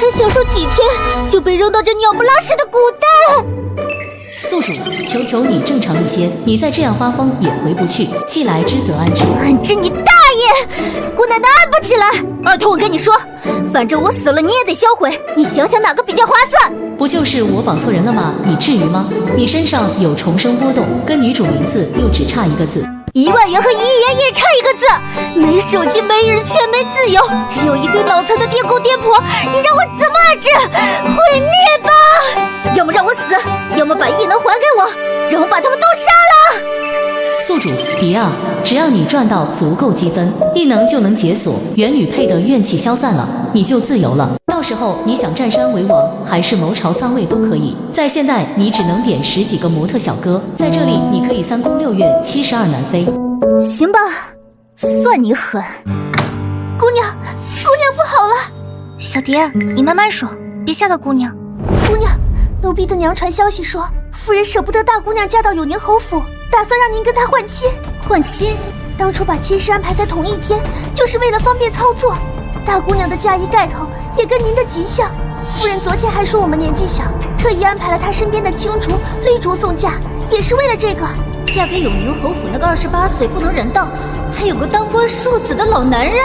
才享受几天，就被扔到这鸟不拉屎的古代。宿主，求求你正常一些，你再这样发疯也回不去。既来之则安之。安之你大爷！姑奶奶安不起来。二童，我跟你说，反正我死了你也得销毁，你想想哪个比较划算？不就是我绑错人了吗？你至于吗？你身上有重生波动，跟女主名字又只差一个字。1万元和1亿元也差一个字，没手机，没人权，没自由，只有一堆脑残的爹公爹婆，你让我怎么安置？毁灭吧！要么让我死，要么把异能还给我，让我把他们都杀了。宿主别啊！只要你赚到足够积分，异能就能解锁，元女配的怨气消散了，你就自由了。到时候你想占山为王，还是谋朝篡位都可以。在现代，你只能点10几个模特小哥，在这里你可以3宫6院72难飞。行吧，算你狠。姑娘不好了！小蝶，你慢慢说，别吓到姑娘。姑娘，奴婢的娘传消息说，夫人舍不得大姑娘嫁到永宁侯府，打算让您跟她换亲。换亲？当初把亲事安排在同一天，就是为了方便操作。大姑娘的嫁衣盖头也跟您的极像，夫人昨天还说我们年纪小，特意安排了她身边的青竹、绿竹送嫁，也是为了这个。嫁给永宁侯府那个28岁不能人道，还有个当官庶子的老男人。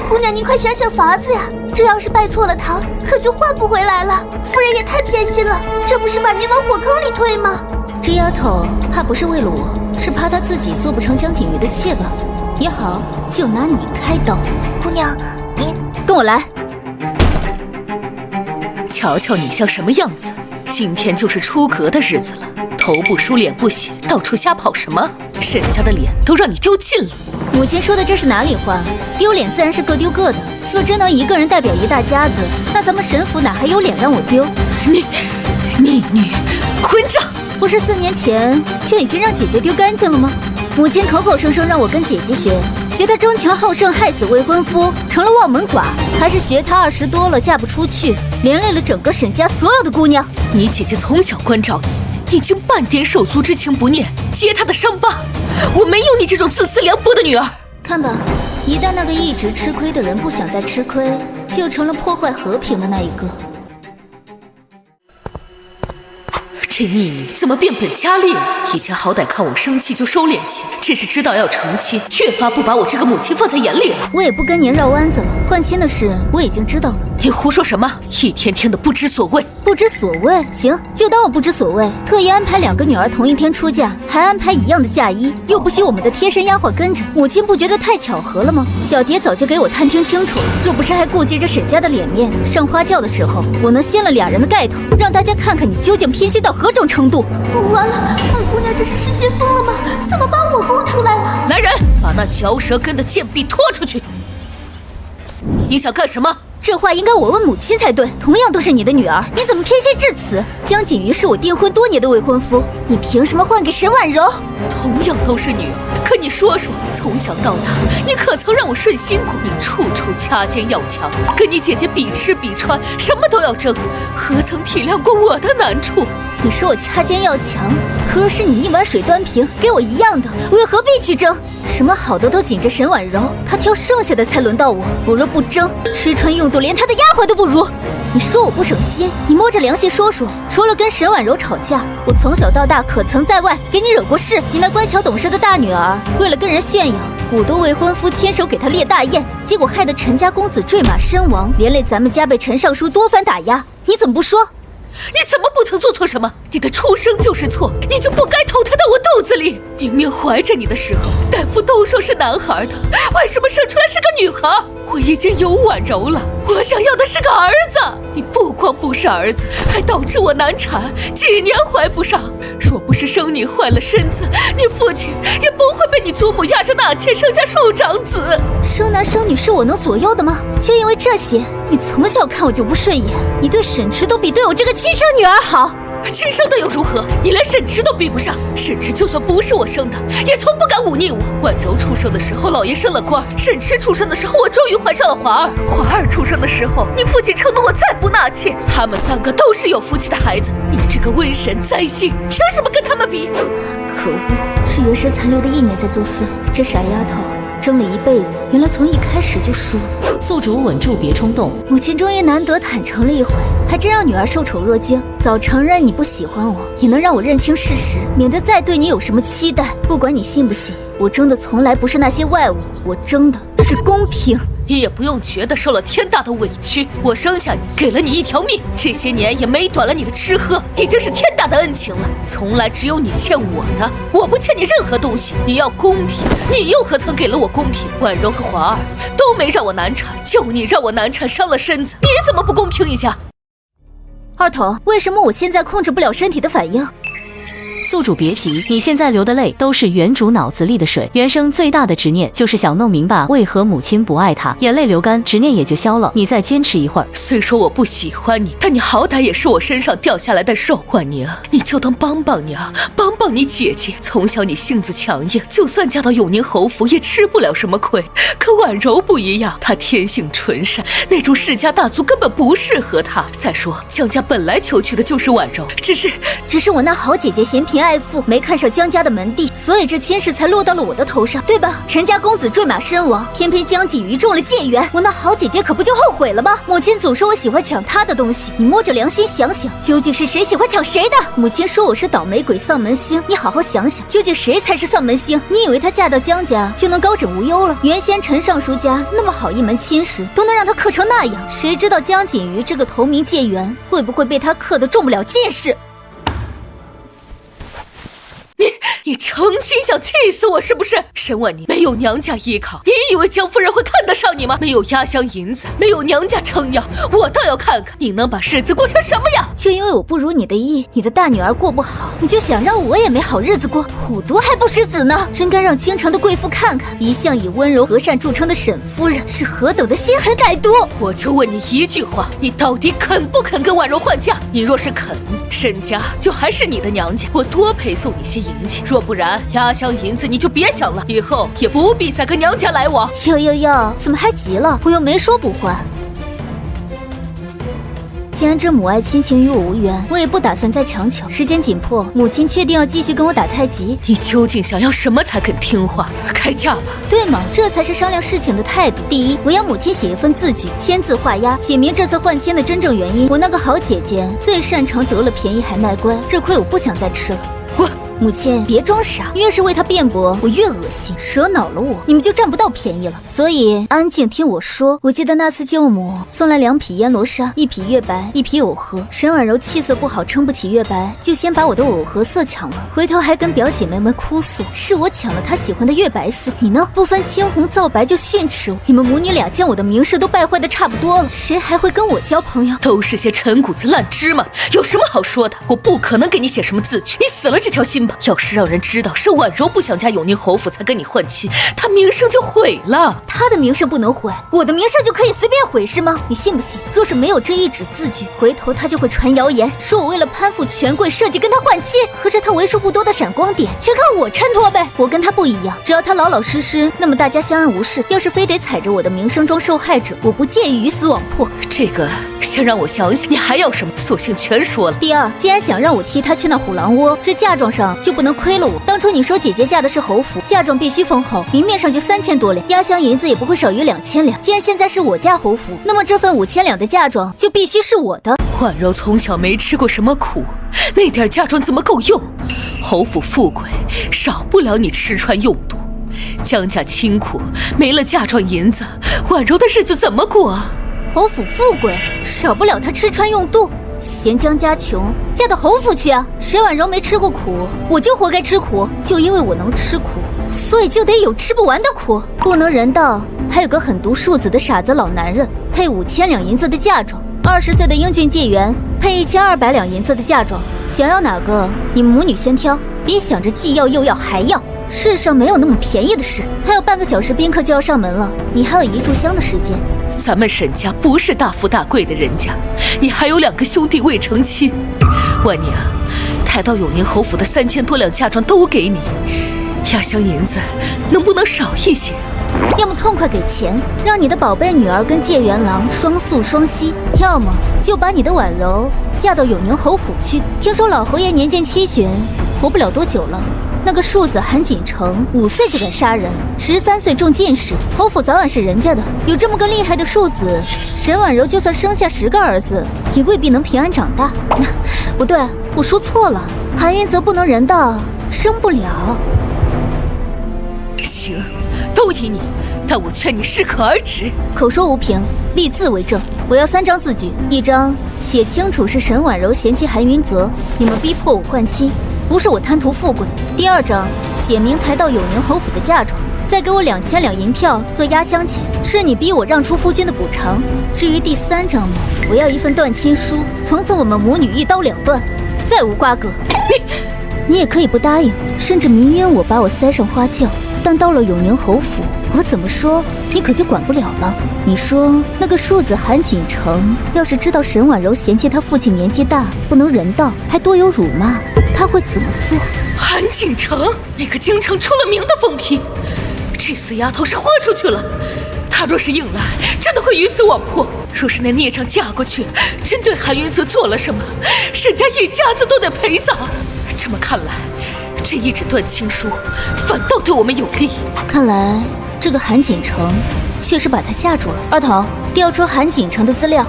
姑娘，您快想想法子呀！这要是拜错了堂，可就换不回来了。夫人也太偏心了，这不是把您往火坑里推吗？这丫头怕不是为了我，是怕她自己做不成江景瑜的妾吧？也好，就拿你开刀。姑娘，你跟我来。瞧瞧你像什么样子，今天就是出阁的日子了，头不梳脸不洗，到处瞎跑什么？沈家的脸都让你丢尽了。母亲说的这是哪里话？丢脸自然是各丢各的，若真能一个人代表一大家子，那咱们沈府哪还有脸让我丢？你女混账！不是4年前就已经让姐姐丢干净了吗？母亲口口声声让我跟姐姐学她争强好胜，害死未婚夫，成了望门寡，还是学她20多了嫁不出去，连累了整个沈家所有的姑娘。你姐姐从小关照你，已经半点手足之情不念，揭她的伤疤。我没有你这种自私凉薄的女儿。看吧，一旦那个一直吃亏的人不想再吃亏，就成了破坏和平的那一个。这逆女怎么变本加厉了？以前好歹看我生气就收敛些，这是知道要成亲，越发不把我这个母亲放在眼里了。我也不跟您绕弯子了，换亲的事我已经知道了。你胡说什么？一天天的不知所谓。不知所谓？行，就当我不知所谓。特意安排2个女儿同一天出嫁，还安排一样的嫁衣，又不许我们的贴身丫鬟跟着，母亲不觉得太巧合了吗？小蝶早就给我探听清楚了，若不是还顾及着沈家的脸面，上花轿的时候我能掀了2人的盖头，让大家看看你究竟偏心到何种程度。完了，二姑娘这是失心疯了吗？怎么把我供出来了？来人，把那嚼舌根的贱婢拖出去！你想干什么？这话应该我问母亲才对，同样都是你的女儿，你怎么偏心至此？江景瑜是我订婚多年的未婚夫，你凭什么换给沈婉柔？同样都是女儿，可你说说，从小到大，你可曾让我顺心过？你处处掐尖要强，跟你姐姐比吃比穿，什么都要争，何曾体谅过我的难处？你说我掐尖要强，可是你一碗水端平，给我一样的，我又何必去争？什么好的都紧着沈婉柔，她挑剩下的才轮到我。我若不争，吃穿用度连她的丫鬟都不如。你说我不省心，你摸着良心说说，除了跟沈婉柔吵架，我从小到大可曾在外给你惹过事？你那乖巧懂事的大女儿，为了跟人炫耀，鼓动未婚夫牵手给她列大宴，结果害得陈家公子坠马身亡，连累咱们家被陈尚书多番打压，你怎么不说？你怎么不曾做错什么？你的出生就是错，你就不该投胎到我肚子里。明明怀着你的时候，大夫都说是男孩的，为什么生出来是个女孩？我已经有婉柔了，我想要的是个儿子。你不光不是儿子，还导致我难产，几年怀不上。若不是生你坏了身子，你父亲也不会被你祖母压着纳妾生下庶长子。生男生女是我能左右的吗？就因为这些，你从小看我就不顺眼，你对沈池都比对我这个亲生女儿好。亲生的又如何？你连沈池都比不上。沈池就算不是我生的，也从不敢忤逆我。婉柔出生的时候，老爷升了官；沈池出生的时候，我终于怀上了华儿。华儿出生的时候，你父亲承诺我再不纳妾。他们3个都是有福气的孩子，你这个瘟神灾星，凭什么跟他们比？可恶，是元神残留的意念在作祟。这傻丫头争了一辈子，原来从一开始就输了。宿主稳住，别冲动。母亲终于难得坦诚了一回，还真让女儿受宠若惊。早承认你不喜欢我，也能让我认清事实，免得再对你有什么期待。不管你信不信，我争的从来不是那些外物，我争的是公平。你也不用觉得受了天大的委屈，我生下你，给了你一条命，这些年也没短了你的吃喝，已经是天大的恩情了。从来只有你欠我的，我不欠你任何东西。你要公平，你又何曾给了我公平？婉柔和华儿都没让我难产，就你让我难产伤了身子，你怎么不公平一下？二头，为什么我现在控制不了身体的反应？宿主别急，你现在流的泪都是原主脑子里的水。原生最大的执念就是想弄明白为何母亲不爱他，眼泪流干，执念也就消了。你再坚持一会儿。虽说我不喜欢你，但你好歹也是我身上掉下来的肉。婉宁，你就当帮帮你啊，帮帮你姐姐。从小你性子强硬，就算嫁到永宁侯府也吃不了什么亏。可婉柔不一样，她天性纯善，那种世家大族根本不适合她。再说江家本来求娶的就是婉柔，只是我那好姐姐嫌贫爱富，没看上江家的门第，所以这亲事才落到了我的头上，对吧？陈家公子坠马身亡，偏偏江锦瑜中了箭缘，我那好姐姐可不就后悔了吗？母亲总说我喜欢抢她的东西，你摸着良心想想，究竟是谁喜欢抢谁的？母亲说我是倒霉鬼丧门星，你好好想想，究竟谁才是丧门星？你以为她嫁到江家就能高枕无忧了？原先陈尚书家那么好一门亲事，都能让她克成那样，谁知道江锦瑜这个头名箭缘会不会被她克得中不了进士？你诚心想气死我是不是？沈婉宁没有娘家依靠，你以为江夫人会看得上你吗？没有压箱银子，没有娘家撑腰，我倒要看看你能把日子过成什么样。就因为我不如你的意，你的大女儿过不好，你就想让我也没好日子过，虎毒还不食子呢？真该让京城的贵妇看看，一向以温柔和善著称的沈夫人是何等的心狠歹毒。我就问你一句话，你到底肯不肯跟婉柔换嫁？你若是肯，沈家就还是你的娘家，我多陪送你些银钱。若不然，压箱银子你就别想了，以后也不必再跟娘家来往。哟，怎么还急了？我又没说不还。既然这母爱亲情与我无缘，我也不打算再强求。时间紧迫，母亲确定要继续跟我打太极。你究竟想要什么才肯听话？开价吧。对吗？这才是商量事情的态度。第一，我要母亲写一份字据，签字画押，写明这次换签的真正原因。我那个好姐姐最擅长得了便宜还卖乖，这亏我不想再吃了。母亲，别装傻，越是为他辩驳，我越恶心，惹恼了我，你们就占不到便宜了。所以安静听我说。我记得那次舅母送来2匹烟罗纱，1匹月白，1匹藕荷。沈婉柔气色不好，撑不起月白，就先把我的藕荷色抢了，回头还跟表姐妹们哭诉是我抢了她喜欢的月白色。你呢，不分青红皂白就训斥我，你们母女俩将我的名声都败坏的差不多了，谁还会跟我交朋友？都是些陈谷子烂芝麻，有什么好说的？我不可能给你写什么字据，你死了这条心吧。要是让人知道是婉柔不想嫁永宁侯府才跟你换妻，她名声就毁了。她的名声不能毁，我的名声就可以随便毁是吗？你信不信？若是没有这一纸字据，回头她就会传谣言，说我为了攀附权贵设计跟她换妻，合着她为数不多的闪光点全靠我衬托呗。我跟她不一样，只要她老老实实，那么大家相安无事。要是非得踩着我的名声装受害者，我不介意鱼死网破。这个先让我想想，你还要什么？索性全说了。第二，既然想让我替她去那虎狼窝，这嫁妆上就不能亏了我。当初你说姐姐嫁的是侯府，嫁妆必须丰厚，明面上就3000多两，压箱银子也不会少于2000两。既然现在是我嫁侯府，那么这份5000两的嫁妆就必须是我的。婉柔从小没吃过什么苦，那点嫁妆怎么够用？侯府富贵，少不了你吃穿用度。江家清苦，没了嫁妆银子，婉柔的日子怎么过啊？侯府富贵，少不了她吃穿用度。嫌江家穷，嫁到侯府去啊！沈婉柔没吃过苦，我就活该吃苦。就因为我能吃苦，所以就得有吃不完的苦。不能人道，还有个狠毒庶子的傻子老男人，配5000两银子的嫁妆；20岁的英俊介元，配1200两银子的嫁妆。想要哪个，你们母女先挑，别想着既要又要还要。世上没有那么便宜的事。还有半个小时宾客就要上门了，你还有1炷香的时间。咱们沈家不是大富大贵的人家，你还有2个兄弟未成亲。婉宁，抬到永宁侯府的3000多两嫁妆都给你，压箱银子能不能少一些？要么痛快给钱，让你的宝贝女儿跟介元郎双宿双栖；要么就把你的婉柔嫁到永宁侯府去。听说老侯爷年近70，活不了多久了。那个庶子韩锦城5岁就敢杀人，13岁中进士，侯府早晚是人家的。有这么个厉害的庶子，沈婉柔就算生下10个儿子，也未必能平安长大。不对，我说错了，韩云泽不能人道，生不了。行，都依你，但我劝你适可而止。口说无凭，立字为证。我要3张字据，一张写清楚是沈婉柔嫌弃韩云泽，你们逼迫我换妻，不是我贪图富贵；第2张写明抬到永宁侯府的嫁妆，再给我2000两银票做压箱钱，是你逼我让出夫君的补偿。至于第3张嘛，我要一份断亲书，从此我们母女一刀两断，再无瓜葛。你也可以不答应，甚至明冤我把我塞上花轿。但到了永宁侯府，我怎么说你可就管不了了。你说那个庶子韩锦城，要是知道沈婉柔嫌弃他父亲年纪大，不能人道，还多有辱骂，他会怎么做？韩锦城，那个京城出了名的疯批，这死丫头是豁出去了。她若是硬来，真的会鱼死网破。若是那孽障嫁过去，真对韩云泽做了什么，沈家一家子都得陪葬。这么看来，这一纸断亲书反倒对我们有利。看来这个韩锦城确实把他吓住了。二头，调出韩锦城的资料。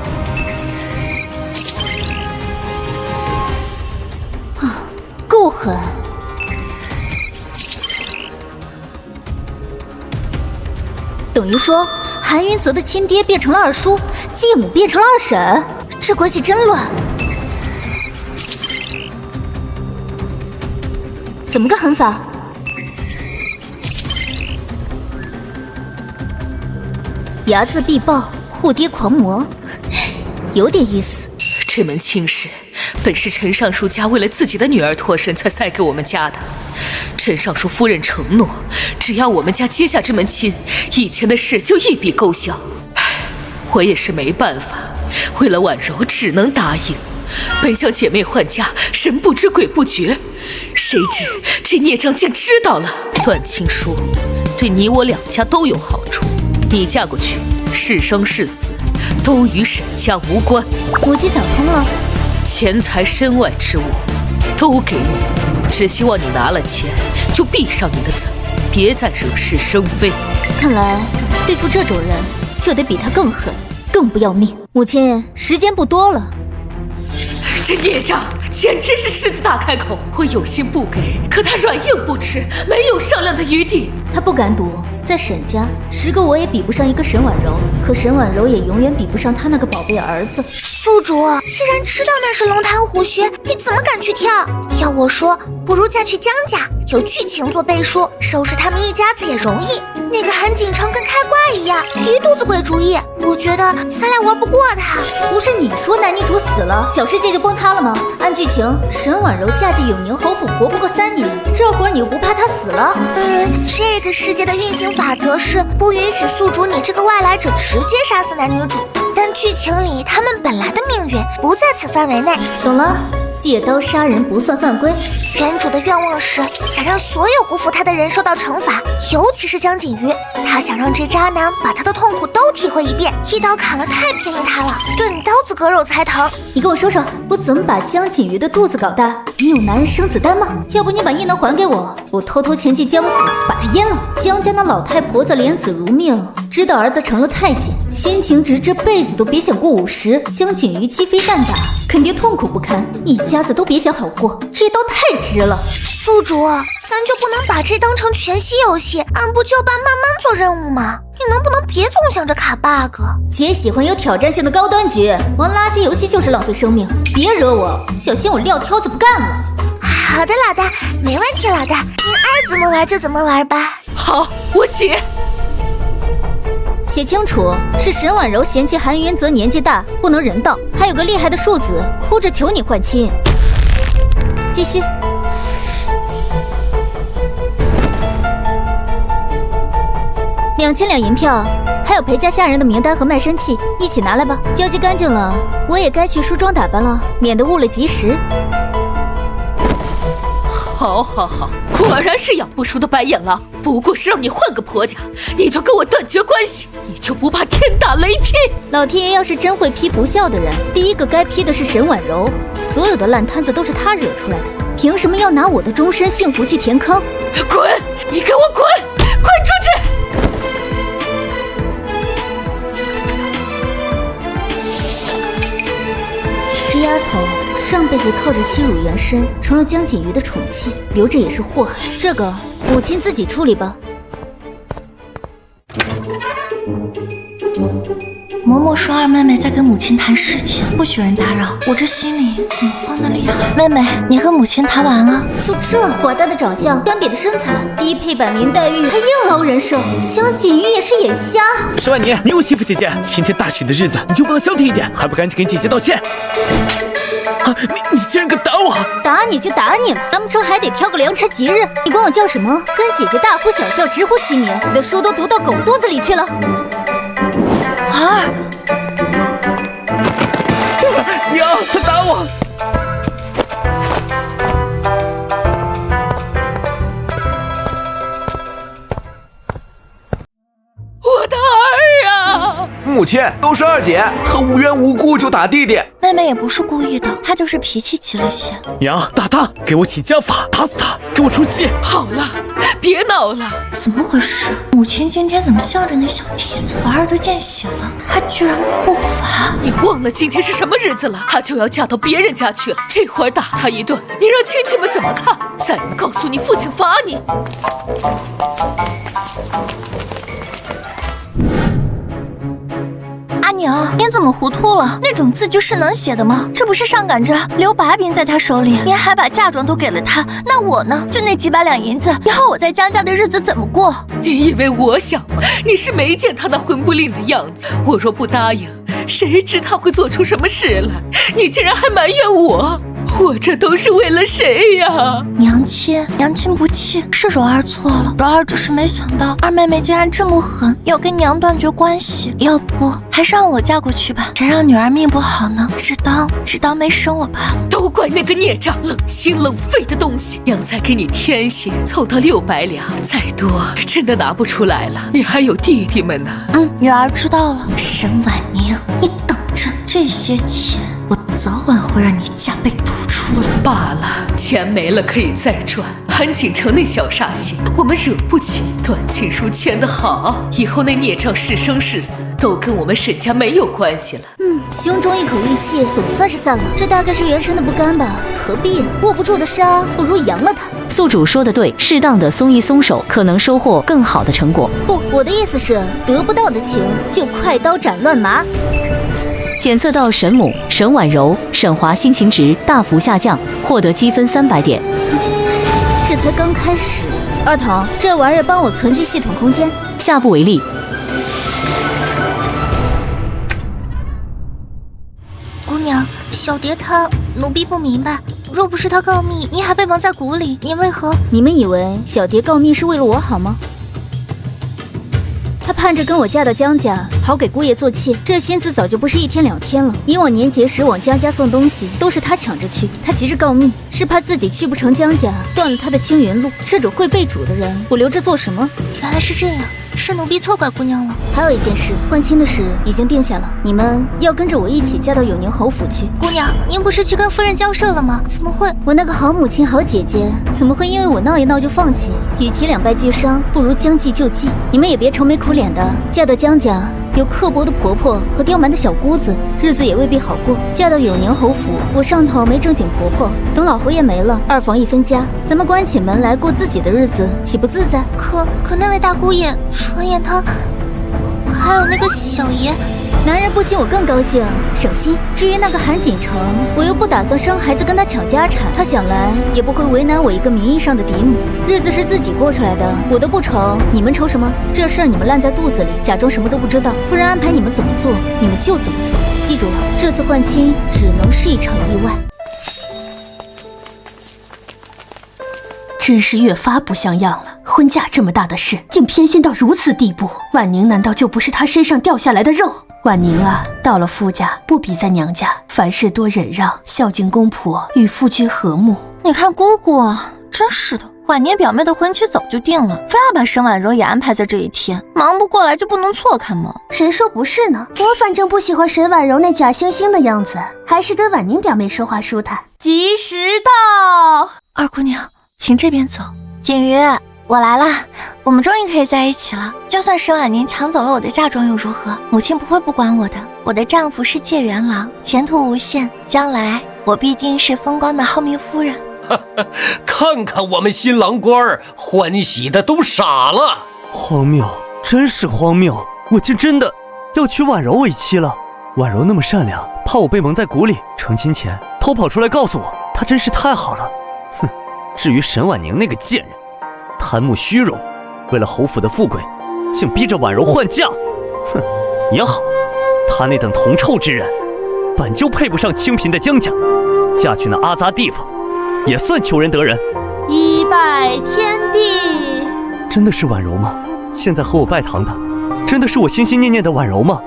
够狠！等于说韩云泽的亲爹变成了二叔，继母变成了二婶，这关系真乱。怎么个狠法？睚眦必报，护爹狂魔，有点意思。这门亲事本是陈尚书家为了自己的女儿脱身才塞给我们家的。陈尚书夫人承诺，只要我们家接下这门亲，以前的事就一笔勾销。我也是没办法，为了婉柔只能答应。本想姐妹换嫁，神不知鬼不觉，谁知这孽障竟知道了。断亲书对你我2家都有好处，你嫁过去，是生是死都与沈家无关。母亲想通了，钱财身外之物都给你，只希望你拿了钱就闭上你的嘴，别再惹是生非。看来对付这种人就得比他更狠，更不要命。母亲，时间不多了。这孽障简直是狮子大开口，我有心不给，可他软硬不吃，没有商量的余地。他不敢赌，在沈家10个我也比不上一个沈婉柔，可沈婉柔也永远比不上他那个宝贝儿子。宿主，既然知道那是龙潭虎穴，你怎么敢去跳？要我说，不如嫁去江家，有剧情做背书，收拾他们一家子也容易。那个韩锦城跟开挂一样，一肚子鬼主意，我觉得咱俩玩不过他。不是你说男女主死了，小世界就崩塌了吗？按剧情，沈婉柔嫁进永宁侯府活不过3年，这会儿你又不怕她死了？这个世界的运行法则是不允许宿主你这个外来者直接杀死男女主，但剧情里他们本来的命运不在此范围内。懂了，借刀杀人不算犯规。原主的愿望是想让所有辜负他的人受到惩罚，尤其是江锦瑜，他想让这渣男把他的痛苦都体会一遍，一刀砍了太便宜他了，钝刀子割肉才疼。你跟我说说，我怎么把江锦瑜的肚子搞大？你有男人生子丹吗？要不你把异能还给我，我偷偷潜进江府把他阉了。江家那老太婆子怜子如命，知道儿子成了太监，心情直这辈子都别想过50。江锦瑜鸡飞蛋打，肯定痛苦不堪，一家子都别想好过，这刀太值了。宿主，咱就不能把这当成全息游戏，按部就班慢慢做任务吗？你能不能别总想着卡 bug？ 姐喜欢有挑战性的高端局，玩垃圾游戏就是浪费生命，别惹我，小心我撂挑子不干了。好的，老大，没问题，老大，您爱怎么玩就怎么玩吧。好，我写。写清楚，是沈婉柔嫌弃韩云泽年纪大，不能人道，还有个厉害的庶子哭着求你换亲。继续。2000两银票，还有陪嫁下人的名单和卖身契，一起拿来吧。交接干净了，我也该去梳妆打扮了，免得误了吉时。好，果然是养不熟的白眼狼。不过是让你换个婆家，你就跟我断绝关系，你就不怕天打雷劈？老天爷要是真会批不孝的人，第一个该批的是沈婉柔，所有的烂摊子都是他惹出来的。凭什么要拿我的终身幸福去填坑？滚！你给我滚！滚出去！这丫头上辈子靠着欺辱原身，成了江锦瑜的宠妻，留着也是祸害。这个母亲自己处理吧。嬷嬷说二妹妹在跟母亲谈事情，不许人打扰。我这心里怎么慌得厉害？妹妹，你和母亲谈完了？就这寡淡的长相，干瘪的身材，低配版林黛玉，还硬捞人设，江锦瑜也是眼瞎。石婉妮，你又欺负姐姐！今天大喜的日子，你就不能消停一点？还不赶紧给姐姐道歉！啊！你竟然敢打我！打你就打你了，难不成还得挑个良辰吉日？你管我叫什么？跟姐姐大呼小叫，直呼其名，你的书都读到狗肚子里去了。华儿，娘，他打我！我的儿啊！母亲，都是二姐，她无缘无故就打弟弟。妹妹也不是故意的，她就是脾气急了些。娘，打他！给我起家法，打死他！给我出气！好了，别闹了。怎么回事？母亲今天怎么向着那小蹄子？华儿都见血了，她居然不罚！你忘了今天是什么日子了？她就要嫁到别人家去了，这会儿打她一顿，你让亲戚们怎么看？再不告诉你父亲罚你！阿娘，您怎么糊涂了？那种字据是能写的吗？这不是上赶着留把柄在他手里，您还把嫁妆都给了他，那我呢？就那几百两银子，以后我在江家的日子怎么过？你以为我想吗？你是没见他那混不吝的样子。我若不答应，谁知他会做出什么事来？你竟然还埋怨我！我这都是为了谁呀？娘亲不气，是柔儿错了。柔儿只是没想到二妹妹竟然这么狠，要跟娘断绝关系。要不还是让我嫁过去吧，谁让女儿命不好呢？只当没生我罢了。都怪那个孽障，冷心冷肺的东西。娘再给你添些，凑到600两，再多真的拿不出来了。你还有弟弟们呢。女儿知道了。沈婉宁，你等着，这些钱我早晚会让你家被吐出来。罢了，钱没了可以再赚。韩景城那小煞星，我们惹不起。段庆书签得好，以后那孽障是生是死，都跟我们沈家没有关系了。胸中一口义气，总算是散了。这大概是原身的不甘吧？何必呢？握不住的沙，不如扬了它。宿主说的对，适当的松一松手，可能收获更好的成果。不，我的意思是，得不到的情就快刀斩乱麻。检测到沈母、沈婉柔、沈华心情值大幅下降，获得积分300点。这才刚开始。二童，这玩意儿帮我存进系统空间。下不为例。姑娘，小蝶她奴婢不明白，若不是她告密，您还被蒙在鼓里，您为何？你们以为小蝶告密是为了我好吗？她盼着跟我嫁到江家，好给姑爷做妾，这心思早就不是1天2天了。以往年节时往江家送东西，都是她抢着去。她急着告密，是怕自己去不成江家，断了她的青云路。这种会被主的人，我留着做什么？原来是这样，是奴婢错怪姑娘了。还有一件事，换亲的事已经定下了，你们要跟着我一起嫁到永宁侯府去。姑娘，您不是去跟夫人交涉了吗？怎么会？我那个好母亲、好姐姐，怎么会因为我闹一闹就放弃？与其两败俱伤，不如将计就计。你们也别愁眉苦脸的，嫁到江家，有刻薄的婆婆和刁蛮的小姑子，日子也未必好过。嫁到永宁侯府，我上头没正经婆婆，等老侯爷没了，2房1分家，咱们关起门来过自己的日子，岂不自在？可那位大姑爷，传言他，还有那个小爷。男人不行，我更高兴，省心。至于那个韩锦城，我又不打算生孩子跟他抢家产，他想来也不会为难我一个名义上的嫡母。日子是自己过出来的，我都不愁，你们愁什么？这事儿你们烂在肚子里，假装什么都不知道。夫人安排你们怎么做，你们就怎么做。记住了，这次换亲只能是一场意外。真是越发不像样了，婚嫁这么大的事，竟偏心到如此地步。婉宁难道就不是他身上掉下来的肉？婉宁啊，到了夫家不比在娘家，凡事多忍让，孝敬公婆，与夫君和睦。你看姑姑，真是的，婉宁表妹的婚期早就定了，非要把沈婉柔也安排在这一天，忙不过来就不能错开吗？谁说不是呢？我反正不喜欢沈婉柔那假惺惺的样子，还是跟婉宁表妹说话舒坦。及时到。二姑娘，请这边走。锦瑜，我来了，我们终于可以在一起了。就算沈婉宁抢走了我的嫁妆又如何？母亲不会不管我的。我的丈夫是界元郎，前途无限，将来我必定是风光的浩明夫人。看看我们新郎官，欢喜的都傻了。荒谬，真是荒谬！我竟真的要娶婉柔为妻了。婉柔那么善良，怕我被蒙在鼓里，成亲前偷跑出来告诉我，她真是太好了。哼，至于沈婉宁那个贱人，贪慕虚荣，为了侯府的富贵，竟逼着婉柔换嫁。哼，也好，她那等铜臭之人，本就配不上清贫的江家，嫁去那阿杂地方，也算求人得人。一拜天地。真的是婉柔吗？现在和我拜堂的，真的是我心心念念的婉柔吗？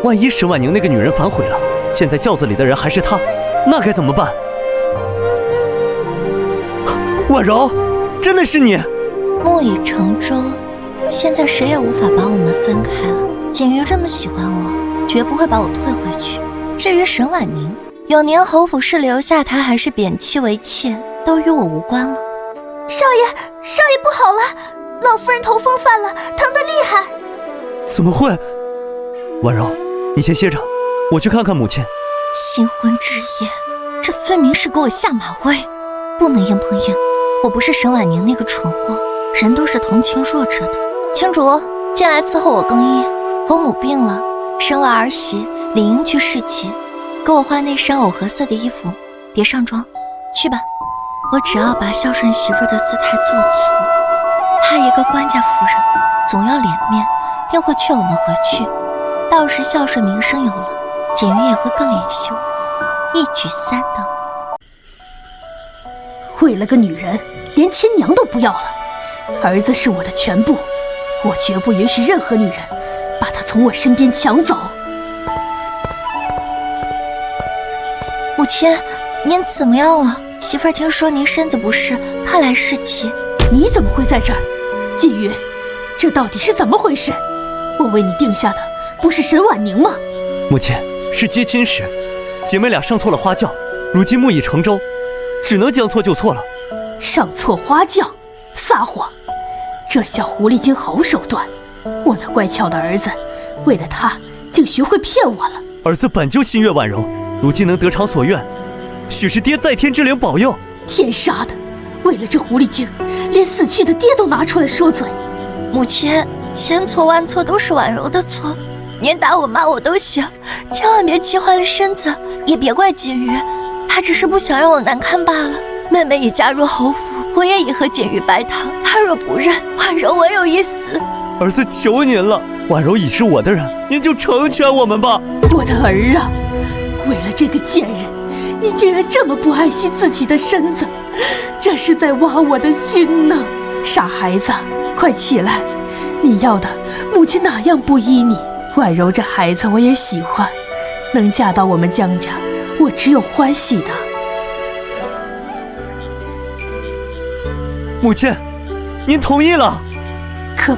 万一沈婉宁那个女人反悔了，现在轿子里的人还是她，那该怎么办？婉柔，真的是你！木已成舟，现在谁也无法把我们分开了。锦瑜这么喜欢我，绝不会把我退回去。至于沈婉宁，永宁侯府是留下她还是贬妻为妾，都与我无关了。少爷不好了，老夫人头风犯了，疼得厉害。怎么会？婉柔，你先歇着，我去看看母亲。新婚之夜，这分明是给我下马威，不能硬碰硬。我不是沈婉宁那个蠢货，人都是同情弱者的。青竹，进来伺候我更衣。侯母病了，生完儿媳理应去侍疾，给我换那身藕荷色的衣服，别上妆，去吧。我只要把孝顺媳妇的姿态做足，她一个官家夫人，总要脸面，定会劝我们回去。到时孝顺名声有了，锦瑜也会更怜惜我，一举三得。为了个女人，连亲娘都不要了。儿子是我的全部，我绝不允许任何女人把他从我身边抢走。母亲，您怎么样了？媳妇儿听说您身子不适，她来侍疾。你怎么会在这儿？锦瑜，这到底是怎么回事？我为你定下的不是沈婉宁吗？母亲，是接亲时，姐妹俩上错了花轿，如今木已成舟，只能将错就错了。上错花轿？撒谎！这小狐狸精好手段！我那乖巧的儿子，为了他，竟学会骗我了。儿子本就心悦婉柔，如今能得偿所愿，许是爹在天之灵保佑。天杀的！为了这狐狸精，连死去的爹都拿出来说嘴。母亲，千错万错都是婉柔的错，您打我骂我都行，千万别气坏了身子，也别怪锦瑜，她只是不想让我难堪罢了。妹妹已嫁入侯府，我也已和锦瑜拜堂，她若不认，婉柔唯有一死。儿子求您了，婉柔已是我的人，您就成全我们吧。我的儿啊，为了这个贱人，你竟然这么不爱惜自己的身子，这是在挖我的心呢！傻孩子，快起来！你要的母亲哪样不依你？婉柔这孩子我也喜欢，能嫁到我们江家，我只有欢喜的。母亲，您同意了？可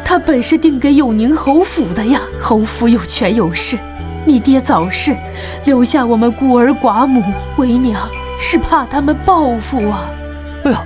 他本是定给永宁侯府的呀，侯府有权有势，你爹早逝，留下我们孤儿寡母，为娘是怕他们报复啊。哎呀，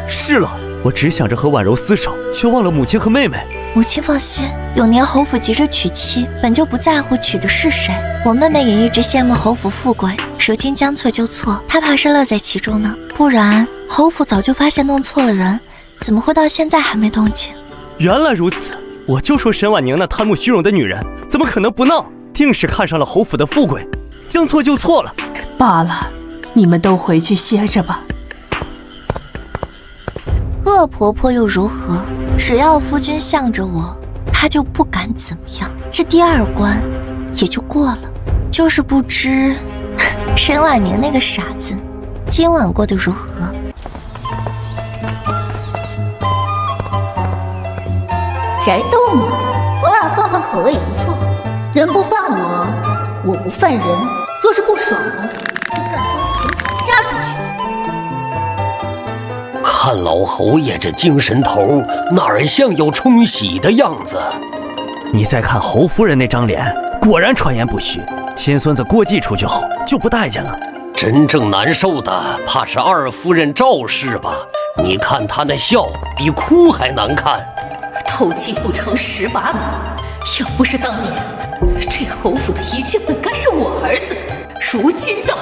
是了，我只想着和婉柔厮守，却忘了母亲和妹妹。母亲放心，永宁侯府急着娶妻，本就不在乎娶的是谁。我妹妹也一直羡慕侯府富贵，如今将错就错，她怕是乐在其中呢。不然侯府早就发现弄错了人，怎么会到现在还没动静？原来如此，我就说沈婉宁那贪慕虚荣的女人，怎么可能不闹？定是看上了侯府的富贵，将错就错了。罢了，你们都回去歇着吧。恶婆婆又如何？只要夫君向着我，她就不敢怎么样。这第二关也就过了。就是不知沈婉宁那个傻子今晚过得如何。宅斗嘛，偶尔换换口味也不错。人不犯我，我不犯人。若是不爽了，就干翻前脚杀出去。看老侯爷这精神头，哪儿像有冲喜的样子？你再看侯夫人那张脸，果然传言不虚。亲孙子过继出去后就不待见了。真正难受的怕是二夫人赵氏吧？你看她那笑比哭还难看。偷鸡不成蚀把米，要不是当年这侯府的一切本该是我儿子，如今倒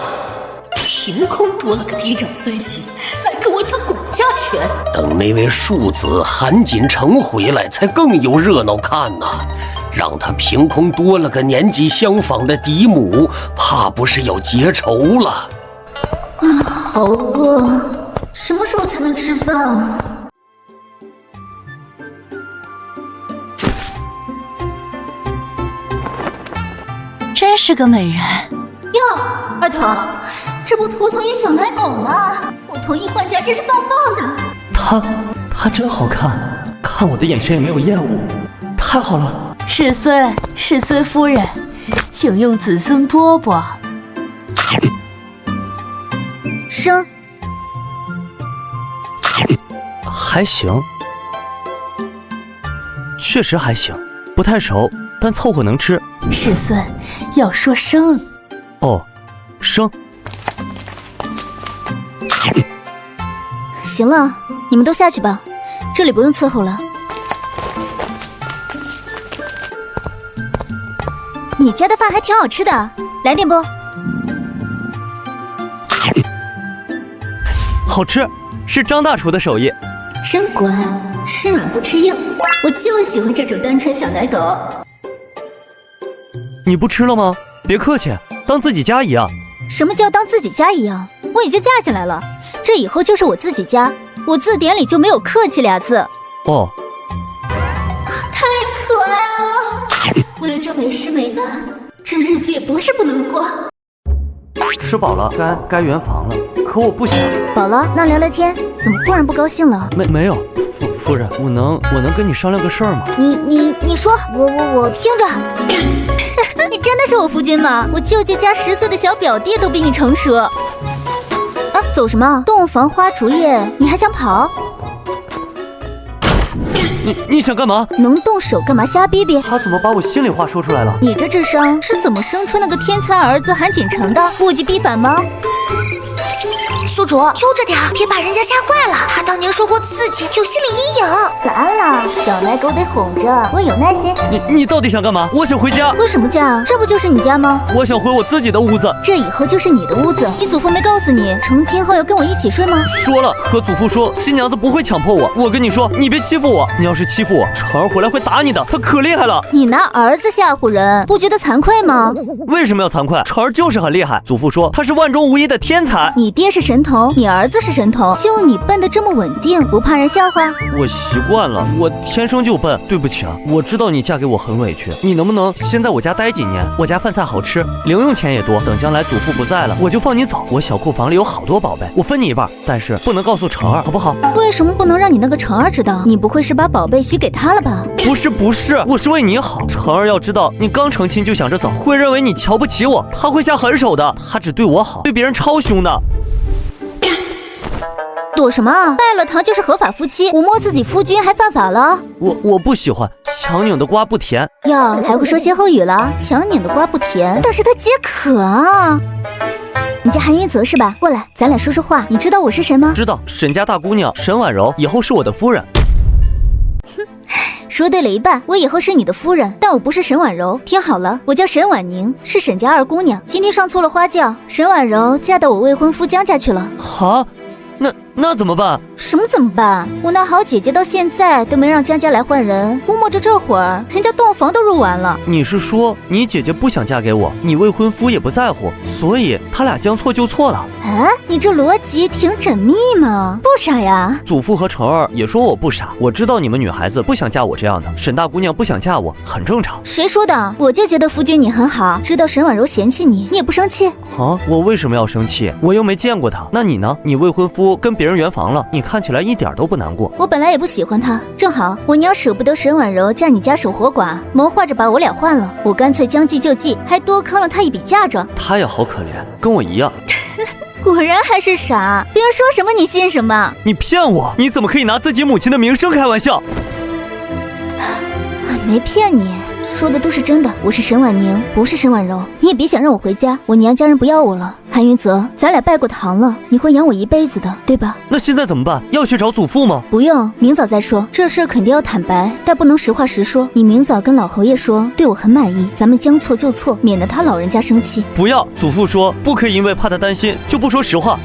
凭空多了个嫡长孙媳来跟我抢管家权。等那位庶子韩锦成回来，才更有热闹看呐。让他凭空多了个年纪相仿的嫡母，怕不是要结仇了。好饿，什么时候才能吃饭啊？真是个美人哟，二头，这不图同一小奶狗吗？我同意换家真是棒棒的。他真好看，看我的眼神也没有厌恶，太好了。世孙夫人，请用子孙饽饽。生，还行，确实还行，不太熟，但凑合能吃。世孙要说生。哦，生。行了，你们都下去吧，这里不用伺候了。你家的饭还挺好吃的，来点不？好吃，是张大厨的手艺。真乖，吃软不吃硬，我就喜欢这种单纯小奶狗。你不吃了吗？别客气，当自己家一样。什么叫当自己家一样？我已经嫁进来了，这以后就是我自己家，我字典里就没有客气俩字。哦，太可爱了！为了这美诗美男，这日子也不是不能过。吃饱了，该圆房了。可我不想。饱了，那聊聊天。怎么忽然不高兴了？没有，夫人，我能跟你商量个事儿吗？你说，我听着。你真的是我夫君吗？我舅舅家10岁的小表弟都比你成熟。啊，走什么？洞房花烛夜，你还想跑？你想干嘛？能动手干嘛瞎逼逼？他怎么把我心里话说出来了？你这智商是怎么生出那个天才儿子韩锦成的？物极必反吗？宿主，悠着点，别把人家吓坏了。他当年受过刺激，有心理阴影。来了，小奶狗得哄着，我有耐心。你到底想干嘛？我想回家。为什么家？这不就是你家吗？我想回我自己的屋子。这以后就是你的屋子。你祖父没告诉你，成亲后要跟我一起睡吗？说了，和祖父说，新娘子不会强迫我。我跟你说，你别欺负我。你要是欺负我，成儿回来会打你的，他可厉害了。你拿儿子吓唬人，不觉得惭愧吗？为什么要惭愧？成儿就是很厉害。祖父说他是万中无一的天才。你爹是神童，你儿子是神童，就你笨得这么稳定，不怕人笑话？我习惯了，我天生就笨。对不起啊，我知道你嫁给我很委屈。你能不能先在我家待几年？我家饭菜好吃，零用钱也多。等将来祖父不在了，我就放你走。我小库房里有好多宝贝，我分你一半，但是不能告诉成儿，好不好？为什么不能让你那个成儿知道？你不会是把宝贝许给他了吧？不是，我是为你好。成儿要知道你刚成亲就想着走，会认为你瞧不起我，他会下狠手的。他只对我好，对别人超凶的。躲什么？拜了堂就是合法夫妻，忤摸自己夫君还犯法了？我不喜欢，强拧的瓜不甜。哟，还会说歇后语了？强拧的瓜不甜，但是它皆可啊。你叫韩云泽是吧？过来，咱俩说说话。你知道我是谁吗？知道，沈家大姑娘沈婉柔，以后是我的夫人。哼，说对了一半，我以后是你的夫人，但我不是沈婉柔。听好了，我叫沈婉宁，是沈家二姑娘。今天上错了花轿，沈婉柔嫁到我未婚夫江家去了。哈？那怎么办？什么怎么办？我那好姐姐到现在都没让江家来换人，估摸着这会儿人家洞房都入完了。你是说你姐姐不想嫁给我，你未婚夫也不在乎，所以他俩将错就错了？啊，你这逻辑挺缜密嘛，不傻呀？祖父和成儿也说我不傻，我知道你们女孩子不想嫁我这样的，沈大姑娘不想嫁我很正常。谁说的？我就觉得夫君你很好，知道沈婉柔嫌弃你，你也不生气啊？我为什么要生气？我又没见过她。那你呢？你未婚夫跟别人圆房了，你看起来一点都不难过。我本来也不喜欢他，正好我娘舍不得沈婉柔嫁你家守活寡，谋划着把我俩换了，我干脆将计就计，还多坑了她一笔嫁妆。她也好可怜，跟我一样。果然还是傻，别人说什么你信什么。你骗我，你怎么可以拿自己母亲的名声开玩笑？没骗你，说的都是真的，我是沈婉宁，不是沈婉柔。你也别想让我回家，我娘家人不要我了。韩云泽，咱俩拜过堂了，你会养我一辈子的，对吧？那现在怎么办？要去找祖父吗？不用，明早再说。这事儿肯定要坦白，但不能实话实说。你明早跟老侯爷说，对我很满意，咱们将错就错，免得他老人家生气。不要，祖父说不可以因为怕他担心就不说实话。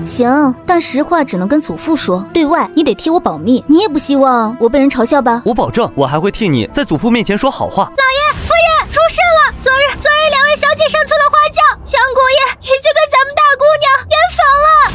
行，但实话只能跟祖父说，对外你得替我保密。你也不希望我被人嘲笑吧？我保证，我还会替你在祖父面前说好话。老爷，夫人，出事了！昨日两位小姐上错了花轿，江国爷已经跟咱们大姑娘圆房了。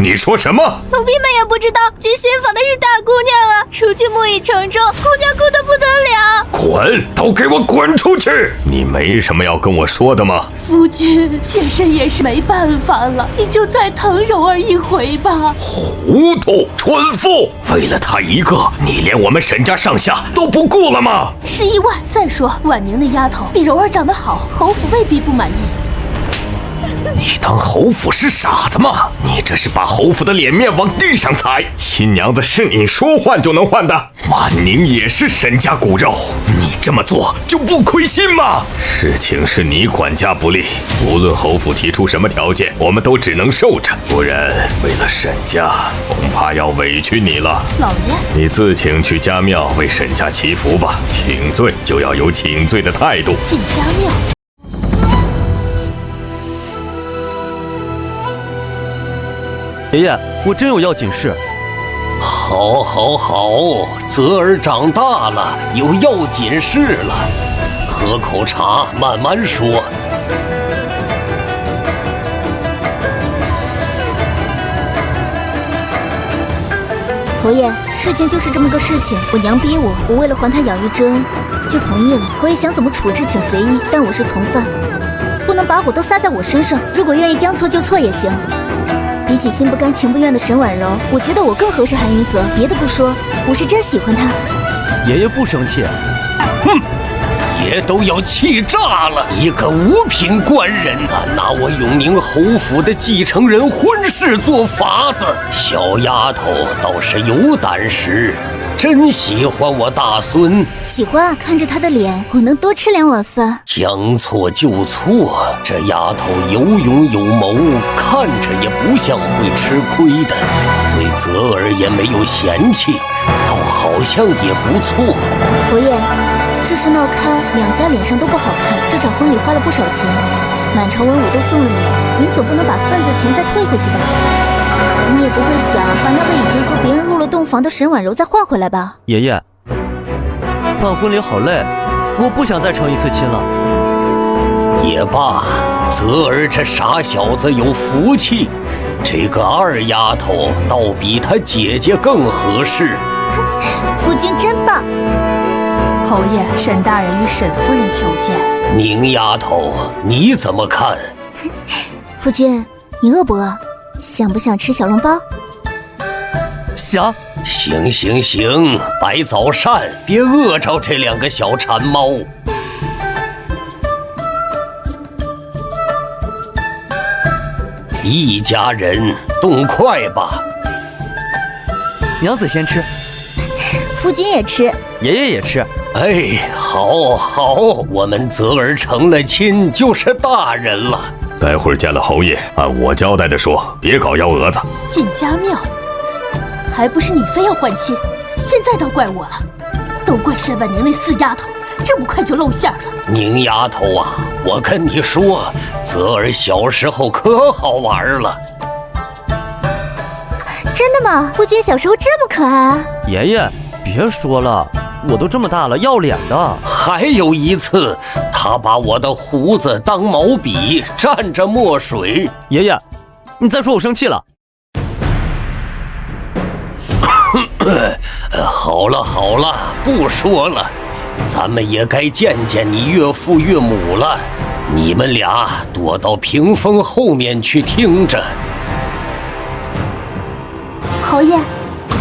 你说什么？奴婢们也不知道进新房的是大姑娘啊！如今木已成舟，姑娘哭得不得了。滚！都给我滚出去！你没什么要跟我说的吗？夫君，妾身也是没办法了，你就再疼柔儿一回吧。糊涂，蠢妇！为了她一个，你连我们沈家上下都不顾了吗？是意外。再说婉宁那丫头比柔儿长得好，侯府未必不满意。你当侯府是傻子吗？你这是把侯府的脸面往地上踩！亲娘子是你说换就能换的？婉宁也是沈家骨肉，你这么做就不亏心吗？事情是你管家不利，无论侯府提出什么条件，我们都只能受着，不然为了沈家，恐怕要委屈你了。老爷，你自请去家庙为沈家祈福吧，请罪就要有请罪的态度。进家庙。爷爷，我真有要紧事。好，泽儿长大了，有要紧事了。喝口茶，慢慢说。侯爷，事情就是这么个事情，我娘逼我，我为了还她养育之恩，就同意了。侯爷想怎么处置请随意，但我是从犯，不能把火都撒在我身上。如果愿意将错就错也行。比起心不甘情不愿的沈婉柔，我觉得我更合适韩云泽。别的不说，我是真喜欢他。爷爷不生气。哼，爷都要气炸了！一个五品官人，敢拿我永宁侯府的继承人婚事做法子。小丫头倒是有胆识，真喜欢我大孙。喜欢，看着他的脸，我能多吃2碗饭。将错就错，这丫头有勇有谋，看着也不像会吃亏的，对泽儿也没有嫌弃，倒好像也不错。侯爷，这事闹开，两家脸上都不好看。这场婚礼花了不少钱，满朝文武都送了礼，您总不能把份子钱再退回去吧？你也不会想把那个已经和别人入了洞房的沈婉柔再换回来吧？爷爷，办婚礼好累，我不想再成一次亲了。也罢，泽儿这傻小子有福气，这个二丫头倒比她姐姐更合适。夫君真棒。侯爷，沈大人与沈夫人求见。宁丫头，你怎么看？夫君，你饿不饿？想不想吃小笼包？想。行，摆早膳，别饿着这2个小馋猫。一家人，动快吧。娘子先吃。夫君也吃。爷爷也吃。哎，好，我们泽儿成了亲，就是大人了。待会儿见了侯爷，按我交代的说，别搞幺蛾子。进家庙，还不是你非要换亲，现在倒怪我了，都怪沈婉宁那4丫头，这么快就露馅了。宁丫头啊，我跟你说，泽儿小时候可好玩了。真的吗？夫君小时候这么可爱啊？爷爷，别说了，我都这么大了，要脸的。还有一次，他把我的胡子当毛笔，蘸着墨水。爷爷，你再说我生气了。好了，不说了，咱们也该见见你岳父岳母了。你们俩躲到屏风后面去听着。侯爷，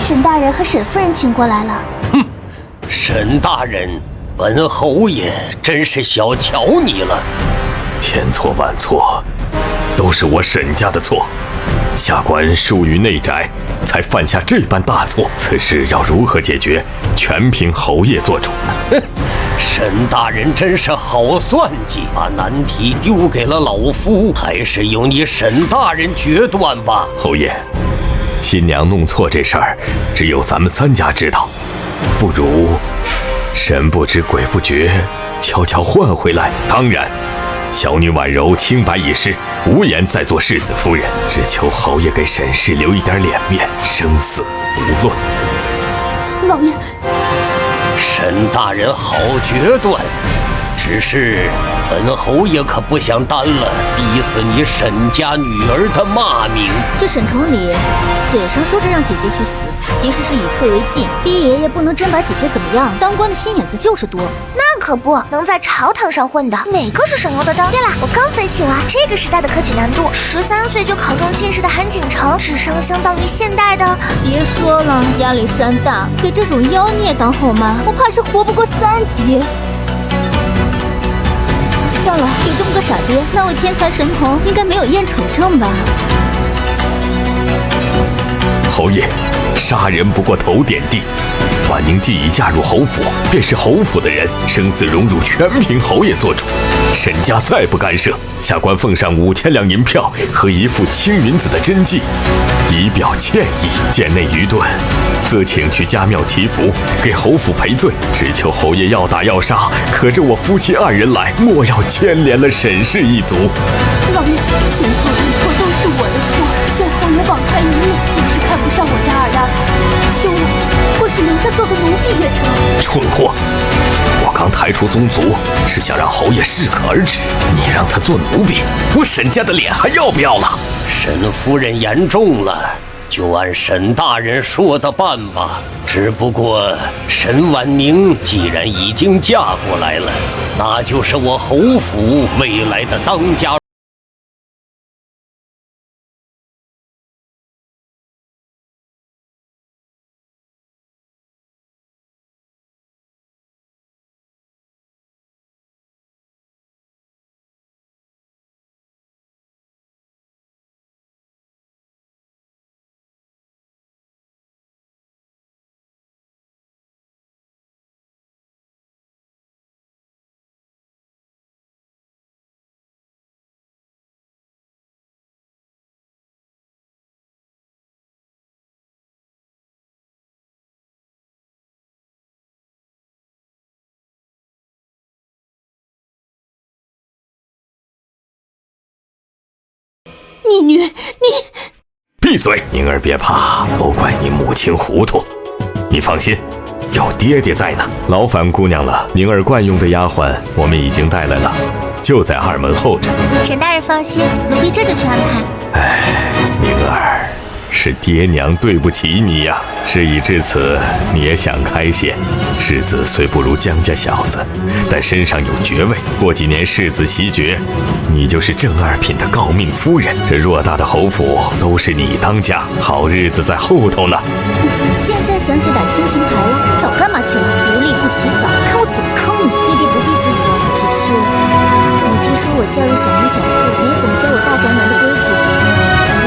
沈大人和沈夫人请过来了。哼，沈大人，本侯爷真是小瞧你了。千错万错，都是我沈家的错。下官疏于内宅，才犯下这般大错。此事要如何解决，全凭侯爷做主。沈大人真是好算计，把难题丢给了老夫，还是由你沈大人决断吧。侯爷，新娘弄错这事儿，只有咱们3家知道，不如神不知鬼不觉，悄悄换回来。当然，小女婉柔清白已逝，无颜再做世子夫人，只求侯爷给沈氏留一点脸面，生死无论。老爷，沈大人好决断，只是本侯爷可不想担了逼死你沈家女儿的骂名。这沈崇礼嘴上说着让姐姐去死，其实是以退为进，逼爷爷不能真把姐姐怎么样。当官的心眼子就是多。那可不，能在朝堂上混的，哪个是省油的灯？对了，我刚分析完这个时代的科举难度，13岁就考中进士的韩景成，智商相当于现代的。别说了，压力山大，给这种妖孽当后妈，我怕是活不过3级。算了，有这么个傻爹，那位天才神童应该没有厌蠢症吧？侯爷，杀人不过头点地。婉宁既已嫁入侯府，便是侯府的人，生死荣辱全凭侯爷做主。沈家再不干涉，下官奉上5000两银票和一副青云子的真迹，以表歉意。贱内愚钝，则请去家庙祈福，给侯府赔罪。只求侯爷要打要杀，可着我夫妻2人来，莫要牵连了沈氏一族。老爷，前错后错都是我的错，先后也网开一面，要是看不上我家2丫头，休了，或是留下做个奴婢也成。蠢货！我刚抬出宗族，是想让侯爷适可而止，你让他做奴婢，我沈家的脸还要不要了？沈夫人言重了，就按沈大人说的办吧。只不过沈婉宁既然已经嫁过来了，那就是我侯府未来的当家。逆女，你闭嘴！宁儿别怕，都怪你母亲糊涂。你放心，有爹爹在呢。劳烦姑娘了，宁儿惯用的丫鬟我们已经带来了，就在2门候着。沈大人放心，奴婢这就去安排。哎，宁儿，是爹娘对不起你呀。事已至此，你也想开些。世子虽不如江家小子，但身上有爵位，过几年世子袭爵，你就是正2品的诰命夫人。这偌大的侯府都是你当家，好日子在后头呢。现在想起打亲情牌了，早干嘛去了？无利不起早，看我怎么坑你！爹爹不必自责，只是母亲说我嫁入小门小户，爷怎么教我大宅门的规矩？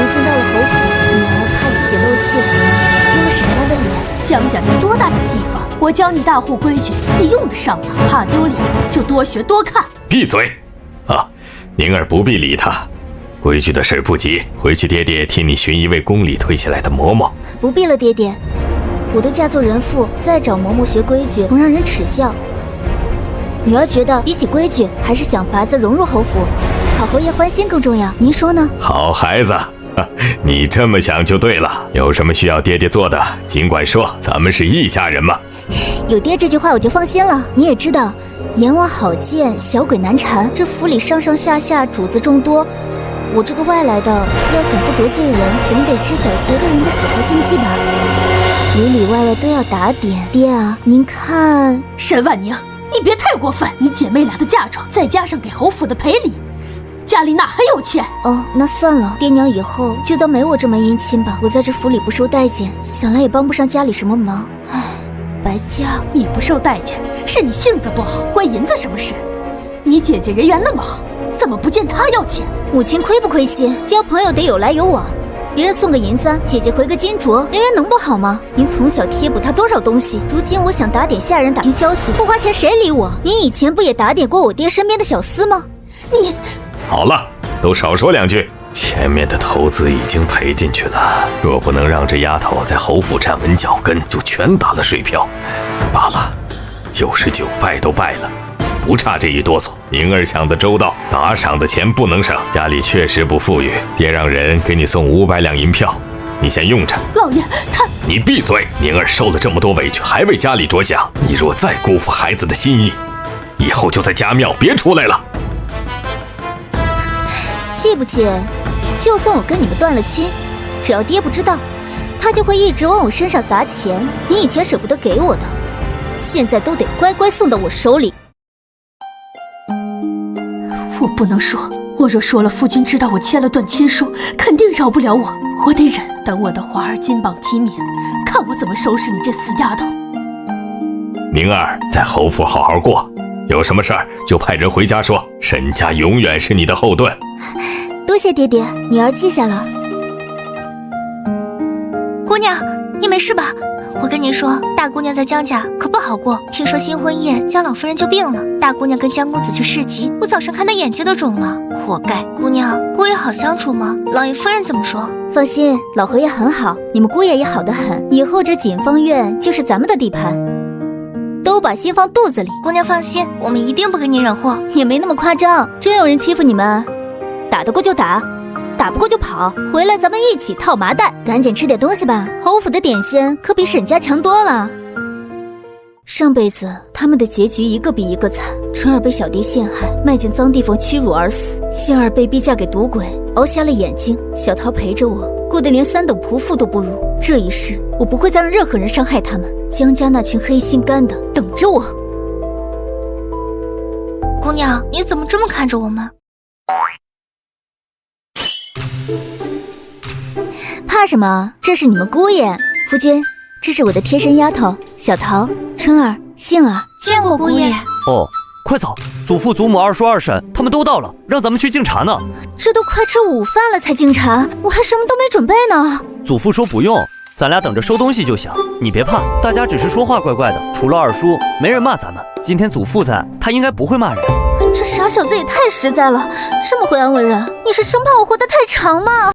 如今到了侯府，女儿怕自己露怯，丢了沈家的脸。江家才多大点地方，我教你大户规矩，你用得上吗？怕丢脸就多学多看。闭嘴！啊，宁儿不必理他。规矩的事不急，回去爹爹替你寻一位宫里退下来的嬷嬷。不必了，爹爹，我都嫁做人妇，再找嬷嬷学规矩，恐让人耻笑。女儿觉得比起规矩，还是想法子融入侯府，讨侯爷欢心更重要。您说呢？好孩子，你这么想就对了。有什么需要爹爹做的，尽管说，咱们是一家人嘛。有爹这句话我就放心了。你也知道，阎王好见，小鬼难缠，这府里上上下下主子众多，我这个外来的，要想不得罪人，总得知晓些个人的喜好禁忌吧。里里外外都要打点。爹啊，您看……沈婉宁，你别太过分！你姐妹俩的嫁妆，再加上给侯府的赔礼，家里哪还有钱？哦，那算了，爹娘以后就当没我这门姻亲吧。我在这府里不受待见，想来也帮不上家里什么忙。唉，白嫁了。你不受待见，是你性子不好，关银子什么事？你姐姐人缘那么好，怎么不见她要钱？母亲亏不亏心？交朋友得有来有往，别人送个银簪，姐姐回个金镯，人缘能不好吗？您从小贴补她多少东西，如今我想打点下人打听消息，不花钱谁理我？您以前不也打点过我爹身边的小厮吗？你好了，都少说2句。前面的投资已经赔进去了，若不能让这丫头在侯府站稳脚跟，就全打了水漂。罢了，99败都败了，不差这一哆嗦。宁儿想的周到，打赏的钱不能省，家里确实不富裕，爹让人给你送500两银票，你先用着。老爷，他……你闭嘴！宁儿受了这么多委屈，还为家里着想，你若再辜负孩子的心意，以后就在家庙别出来了。气不气？就算我跟你们断了亲，只要爹不知道，他就会一直往我身上砸钱。你以前舍不得给我的，现在都得乖乖送到我手里。我不能说，我若说了，夫君知道我签了断亲书，肯定饶不了我。我得忍，等我的华儿金榜题名，看我怎么收拾你这死丫头。宁儿在侯府好好过，有什么事儿就派人回家说，沈家永远是你的后盾。多谢爹爹，女儿记下了。姑娘，你没事吧？我跟你说，大姑娘在江家可不好过。听说新婚夜江老夫人就病了，大姑娘跟江公子去市集，我早上看她眼睛都肿了，活该。姑娘，姑爷好相处吗？老爷夫人怎么说？放心，老侯爷很好，你们姑爷也好得很，以后这锦芳院就是咱们的地盘，都把心放肚子里。姑娘放心，我们一定不给你惹祸。也没那么夸张，真有人欺负你们，打得过就打，打不过就跑，回来咱们一起套麻袋。赶紧吃点东西吧，侯府的点心可比沈家强多了。上辈子他们的结局一个比一个惨，春儿被小蝶陷害，卖进脏地方屈辱而死，仙儿被逼嫁给赌鬼，熬瞎了眼睛，小桃陪着我，过得连3等仆妇都不如。这一世我不会再让任何人伤害他们，江家那群黑心肝的等着我。姑娘，你怎么这么看着我们？怕什么？这是你们姑爷。夫君，这是我的贴身丫头小桃、春儿、杏儿。见过姑爷。哦，快走！祖父、祖母、二叔、二婶他们都到了，让咱们去敬茶呢。这都快吃午饭了才敬茶，我还什么都没准备呢。祖父说不用，咱俩等着收东西就行。你别怕，大家只是说话怪怪的，除了二叔，没人骂咱们。今天祖父在，他应该不会骂人。这傻小子也太实在了，这么会安慰人，你是生怕我活得太长吗？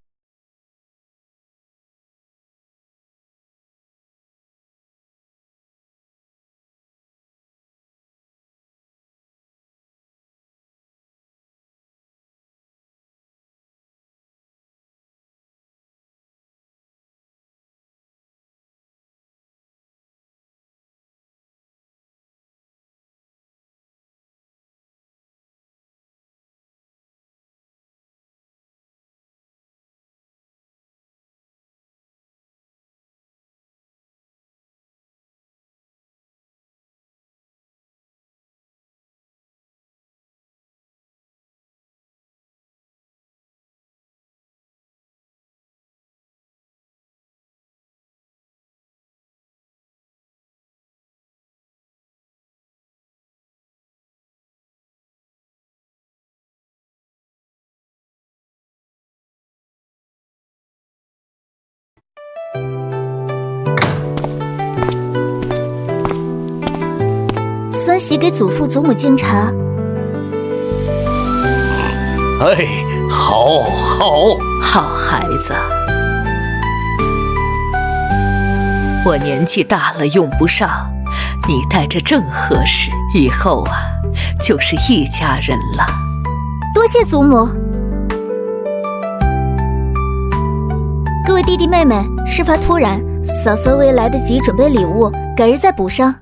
孙媳给祖父祖母敬茶。哎，好孩子，我年纪大了用不上，你带着正合适，以后啊就是一家人了。多谢祖母。各位弟弟妹妹，事发突然，嫂嫂未来得及准备礼物，改日再补上。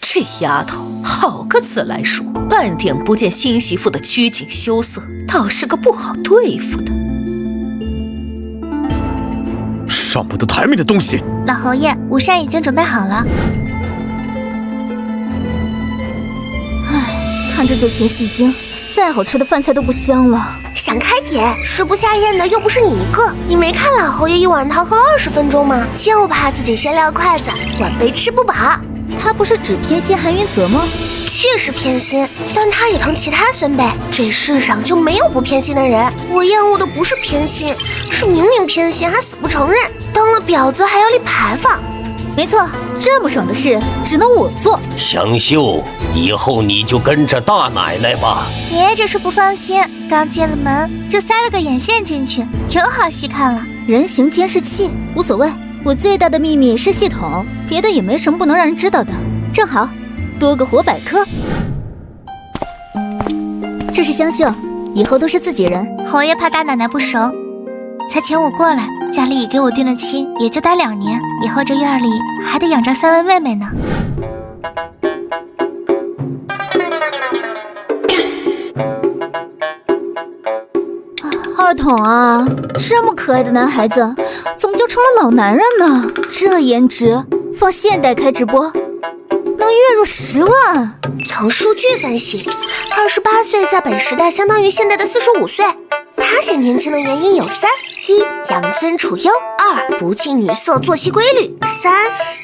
这丫头好个自来熟，半点不见新媳妇的拘谨羞涩，倒是个不好对付的。上不得台面的东西！老侯爷，午膳已经准备好了。唉，看着这群戏精，再好吃的饭菜都不香了。想开点，食不下咽的又不是你一个。你没看老侯爷一碗汤喝20分钟吗？就怕自己先撂筷子，晚辈吃不饱。他不是只偏心韩云泽吗？确实偏心，但他也疼其他孙辈。这世上就没有不偏心的人。我厌恶的不是偏心，是明明偏心还死不承认，当了婊子还要立牌坊。没错，这么爽的事只能我做。香秀，以后你就跟着大奶奶吧。爷爷这是不放心，刚进了门就塞了个眼线进去，有好戏看了。人形监视器无所谓，我最大的秘密是系统，别的也没什么不能让人知道的。正好，多个活百科。这是香秀，以后都是自己人。侯爷怕大奶奶不熟，才请我过来，家里已给我定了亲，也就待2年，以后这院里还得养着3位妹妹呢。二筒啊，这么可爱的男孩子，怎么就成了老男人呢？这颜值，放现代开直播，能月入10万。从数据分析，28岁在本时代相当于现在的45岁。他显年轻的原因有3：1养尊处优，2不近女色，作息规律，3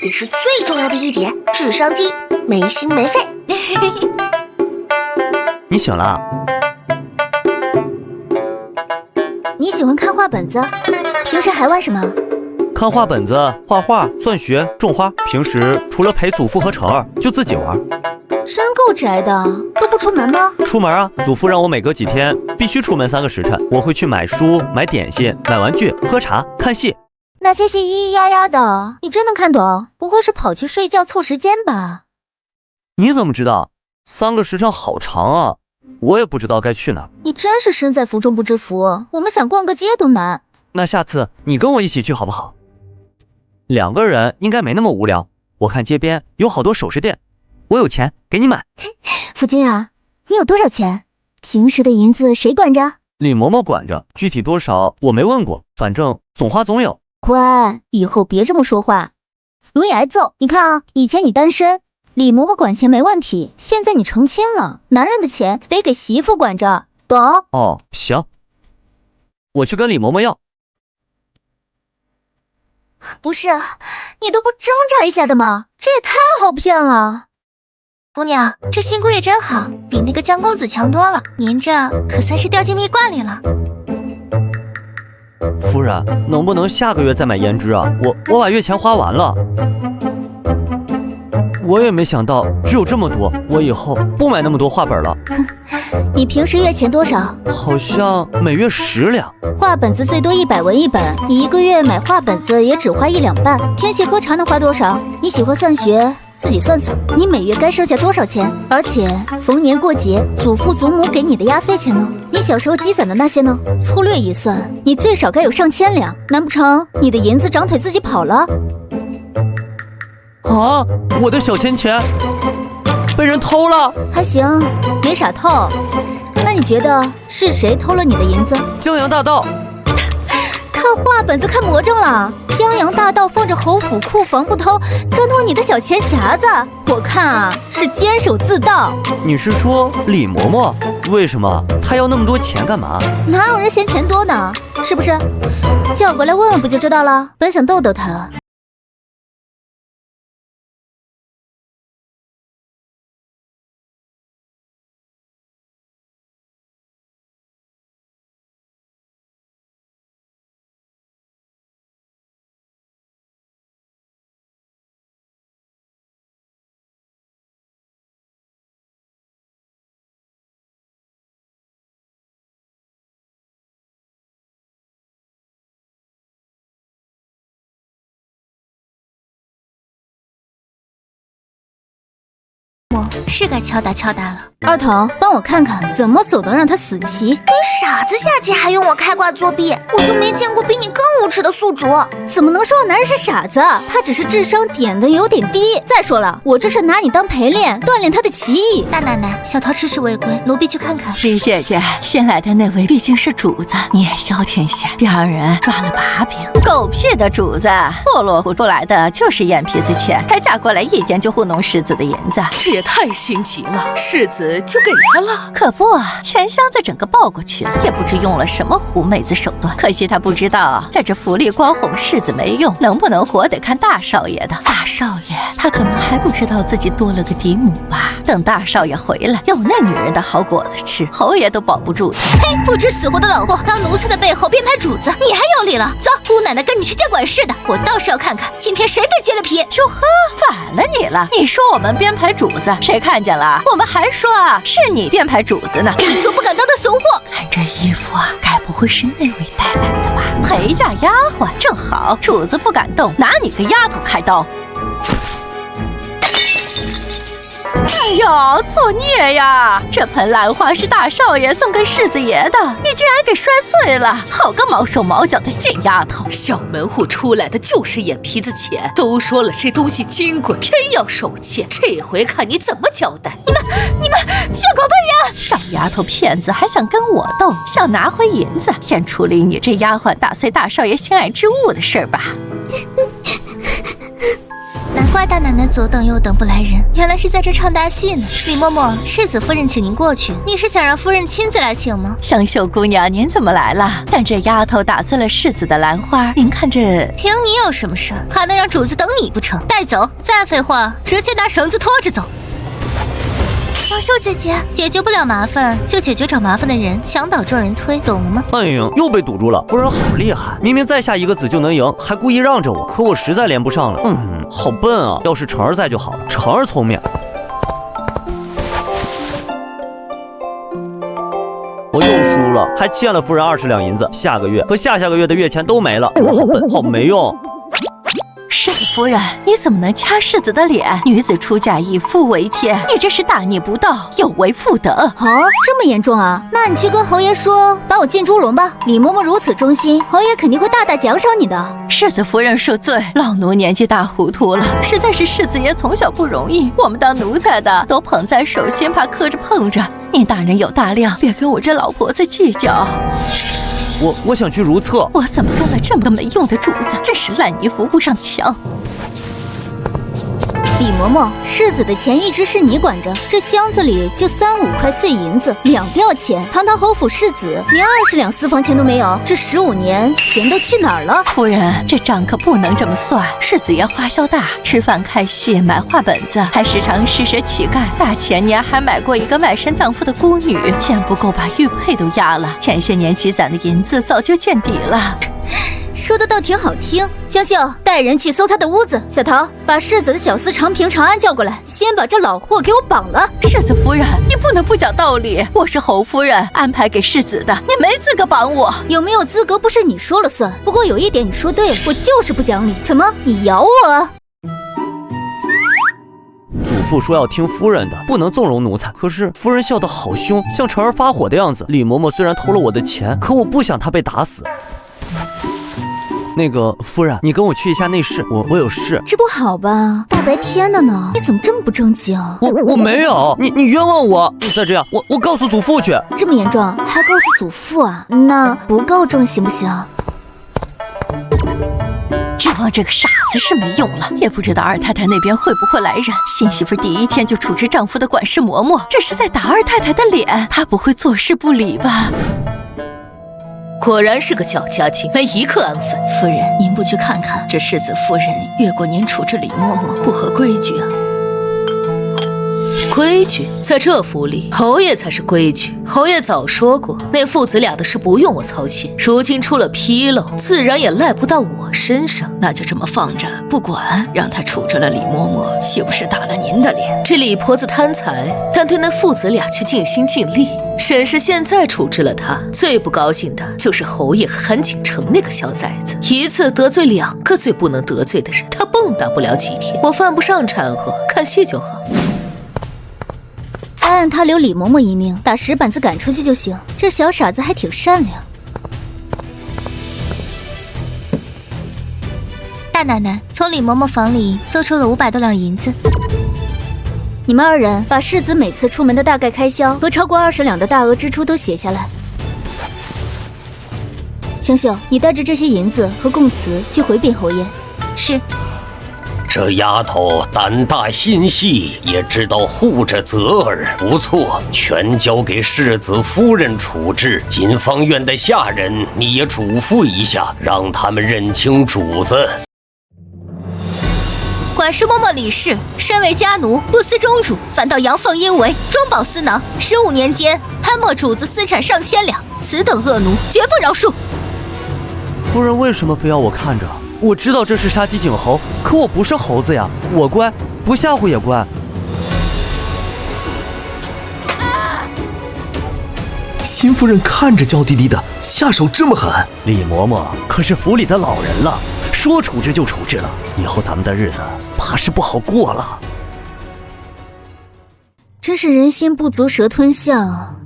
也是最重要的一点，智商低，没心没肺。你醒了？你喜欢看画本子，平时还玩什么？看画本子、画画、算学、种花。平时除了陪祖父和成儿，就自己玩。真够宅的，都不出门吗？出门啊，祖父让我每隔几天必须出门3个时辰。我会去买书、买点心、买玩具、喝茶、看戏。那些戏咿咿呀呀的，你真能看懂？不会是跑去睡觉凑时间吧？你怎么知道？3个时辰好长啊，我也不知道该去哪。你真是身在福中不知福，我们想逛个街都难。那下次你跟我一起去好不好？2个人应该没那么无聊。我看街边有好多首饰店，我有钱给你买。夫君啊，你有多少钱？平时的银子谁管着？李嬷嬷管着，具体多少我没问过，反正总花总有。乖，以后别这么说话，容易挨揍。你看啊，以前你单身，李嬷嬷管钱没问题，现在你成亲了，男人的钱得给媳妇管着，懂？哦，行，我去跟李嬷嬷要。不是，你都不挣扎一下的吗？这也太好骗了。姑娘，这新姑爷真好，比那个江公子强多了。您这可算是掉进蜜罐里了。夫人，能不能下个月再买胭脂啊？我把月钱花完了。我也没想到只有这么多，我以后不买那么多画本了。你平时月钱多少？好像每月10两。画本子最多100文一本，你1个月买画本子也只花1两半。天气喝茶能花多少？你喜欢算学，自己算算，你每月该剩下多少钱？而且逢年过节，祖父祖母给你的压岁钱呢？你小时候积攒的那些呢？粗略一算，你最少该有上千两，难不成你的银子长腿自己跑了？啊！我的小钱钱被人偷了。还行，没傻透。那你觉得是谁偷了你的银子？江洋大盗。看画本子看魔怔了，江洋大盗放着侯府库房不偷，专偷你的小钱匣子。我看啊，是监守自盗。你是说李嬷嬷？为什么她要那么多钱干嘛？哪有人嫌钱多呢？是不是？叫过来问问不就知道了。本想逗逗他。是该敲打敲打了。二筒，帮我看看怎么走能让他死棋。你傻子下棋还用我开挂作弊？我就没见过比你更无耻的宿主。怎么能说我男人是傻子？他只是智商点的有点低。再说了，我这是拿你当陪练，锻炼他的棋艺。大奶奶，小桃迟迟未归，奴婢去看看。李姐姐，新来的那位毕竟是主子，你也消停些，别让人抓了把柄。狗屁的主子，不落户出来的就是眼皮子浅，还嫁过来1天就糊弄世子的银子，岂也太心急了，世子就给他了。可不，钱箱子整个抱过去了，也不知用了什么狐妹子手段。可惜他不知道，在这府里光哄世子没用，能不能活得看大少爷的。大少爷，他可能还不知道自己多了个嫡母吧？等大少爷回来，有那女人的好果子吃，侯爷都保不住他。呸！不知死活的老货，当奴才的背后编排主子，你还有理了？走，姑奶奶跟你去见管事的，我倒是要看看今天谁被揭了皮。哟呵，反了你了！你说我们编排主子，谁看见了？我们还说啊，是你编排主子呢。敢做不敢当的怂货！看这衣服啊，该不会是那位带来的吧？陪嫁丫鬟，正好主子不敢动，拿你个丫头开刀。哎呦，作孽呀！这盆兰花是大少爷送给世子爷的，你竟然给摔碎了！好个毛手毛脚的贱丫头！小门户出来的就是眼皮子浅，都说了这东西金贵，偏要手欠，这回看你怎么交代！你们血口喷人！小丫头片子还想跟我斗，想拿回银子，先处理你这丫鬟打碎大少爷心爱之物的事儿吧。难怪大奶奶左等右等不来人，原来是在这唱大戏呢。李嬷嬷，世子夫人请您过去，你是想让夫人亲自来请吗？香秀姑娘，您怎么来了？但这丫头打碎了世子的兰花，您看这……凭你有什么事儿，还能让主子等你不成？带走！再废话，直接拿绳子拖着走。小秀姐姐，解决不了麻烦就解决找麻烦的人，墙倒众人推，懂了吗？哎呀，又被堵住了！夫人好厉害，明明再下一个子就能赢，还故意让着我，可我实在连不上了。好笨啊！要是成儿在就好了，成儿聪明。我又输了，还欠了夫人20两银子，下个月和下下个月的月钱都没了，我好笨，好没用。世子夫人，你怎么能掐世子的脸？女子出嫁以夫为天，你这是大逆不道，有违妇德。啊，这么严重啊？那你去跟侯爷说，把我进猪笼吧。李嬷嬷如此忠心，侯爷肯定会大大奖赏你的。世子夫人恕罪，老奴年纪大糊涂了，实在是世子爷从小不容易，我们当奴才的都捧在手心，怕磕着碰着。您大人有大量，别跟我这老婆子计较。我想去如厕。我怎么跟了这么个没用的主子？真是烂泥扶不上墙。李嬷嬷，世子的钱一直是你管着，这箱子里就3、5块碎银子，2吊钱。堂堂侯府世子，连20两私房钱都没有，这15年钱都去哪儿了？夫人，这账可不能这么算。世子爷花销大，吃饭开戏，买画本子，还时常施舍乞丐。大前年还买过一个卖身葬父的孤女，钱不够把玉佩都压了。前些年积攒的银子早就见底了。说的倒挺好听，香秀，带人去搜他的屋子。小桃，把世子的小厮长平、长安叫过来，先把这老货给我绑了。世子夫人，你不能不讲道理，我是侯夫人安排给世子的，你没资格绑我。有没有资格不是你说了算，不过有一点你说对了，我就是不讲理。怎么，你咬我？祖父说要听夫人的，不能纵容奴才。可是夫人笑得好凶，像成儿发火的样子。李嬷嬷虽然偷了我的钱，可我不想她被打死。那个夫人，你跟我去一下内室，我有事。这不好吧？大白天的呢，你怎么这么不正经？我没有，你冤枉我。你再这样，我告诉祖父去。这么严重，还告诉祖父啊？那不告状行不行？指望这个傻子是没用了，也不知道二太太那边会不会来人。新媳妇第一天就处置丈夫的管事嬷嬷，这是在打二太太的脸，她不会坐视不理吧？果然是个小家庭，没一刻安分。夫人，您不去看看，这世子夫人越过您处置李嬷嬷，不合规矩啊！规矩在这府里，侯爷才是规矩。侯爷早说过，那父子俩的事不用我操心。如今出了纰漏，自然也赖不到我身上。那就这么放着不管，让他处置了李嬷嬷，岂不是打了您的脸？这李婆子贪财，但对那父子俩却尽心尽力。沈氏现在处置了他，最不高兴的就是侯爷和韩景成那个小崽子，一次得罪2个最不能得罪的人，他蹦跶不了几天。我犯不上掺和，看戏就好。按他留李嬷嬷一命，打10板子赶出去就行。这小傻子还挺善良。大奶奶从李嬷嬷房里搜出了500多两银子。你们2人把世子每次出门的大概开销和超过20两的大额支出都写下来。香秀，你带着这些银子和供词去回禀侯爷。是。这丫头胆大心细，也知道护着泽儿，不错，全交给世子夫人处置。锦芳院的下人，你也嘱咐一下，让他们认清主子。管事默默理事，身为家奴，不思宗主，反倒阳奉阴违，中饱私囊。15年间，贪没主子私产上千两，此等恶奴绝不饶恕。夫人为什么非要我看着？我知道这是杀鸡儆猴，可我不是猴子呀，我乖，不吓唬也乖。新夫人看着娇滴滴的，下手这么狠。李嬷嬷可是府里的老人了，说处置就处置了，以后咱们的日子怕是不好过了。真是人心不足蛇吞象。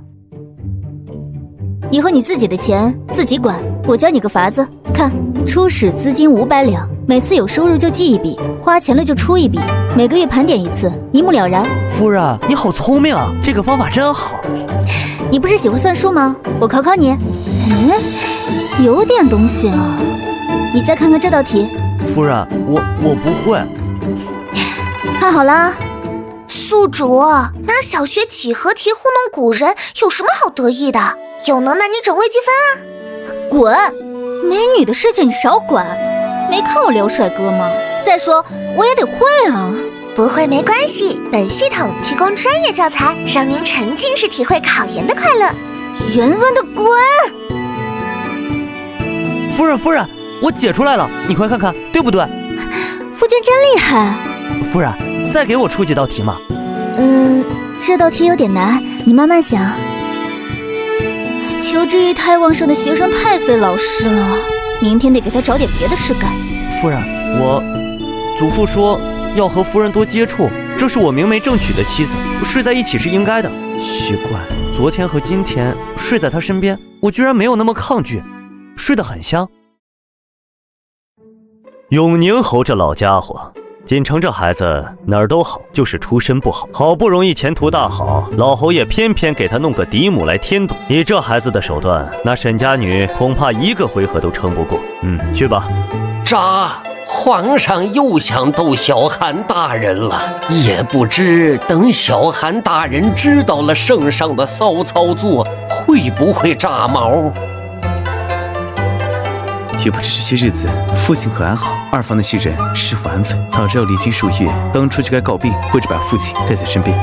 以后你自己的钱自己管，我教你个法子，看，初始资金500两，每次有收入就记一笔，花钱了就出一笔，每个月盘点一次，一目了然。夫人，你好聪明啊，这个方法真好。你不是喜欢算数吗？我考考你。有点东西啊。你再看看这道题。夫人，我不会。看好啦。宿主拿小学几何题糊弄古人，有什么好得意的？有能耐你整微积分啊！滚！美女的事情你少管。没看我撩帅哥吗？再说我也得会啊。不会没关系，本系统提供专业教材，让您沉浸式体会考研的快乐。圆润的滚！夫人，我解出来了，你快看看，对不对？夫君真厉害。夫人，再给我出几道题嘛。这道题有点难，你慢慢想。求知欲太旺盛的学生太费老师了，明天得给他找点别的事干。夫人，我祖父说要和夫人多接触，这是我明媒正娶的妻子，睡在一起是应该的。奇怪，昨天和今天睡在他身边，我居然没有那么抗拒，睡得很香。永宁侯这老家伙，锦城这孩子哪儿都好，就是出身不好，好不容易前途大好，老侯爷偏偏给他弄个嫡母来添堵。以这孩子的手段，那沈家女恐怕一个回合都撑不过。去吧。渣！皇上又想逗小韩大人了，也不知等小韩大人知道了圣上的骚操作，会不会炸毛？也不知这些日子父亲可安好，二房的袭人是否安分？早知道离京数月，当初就该告病，或者把父亲带在身边。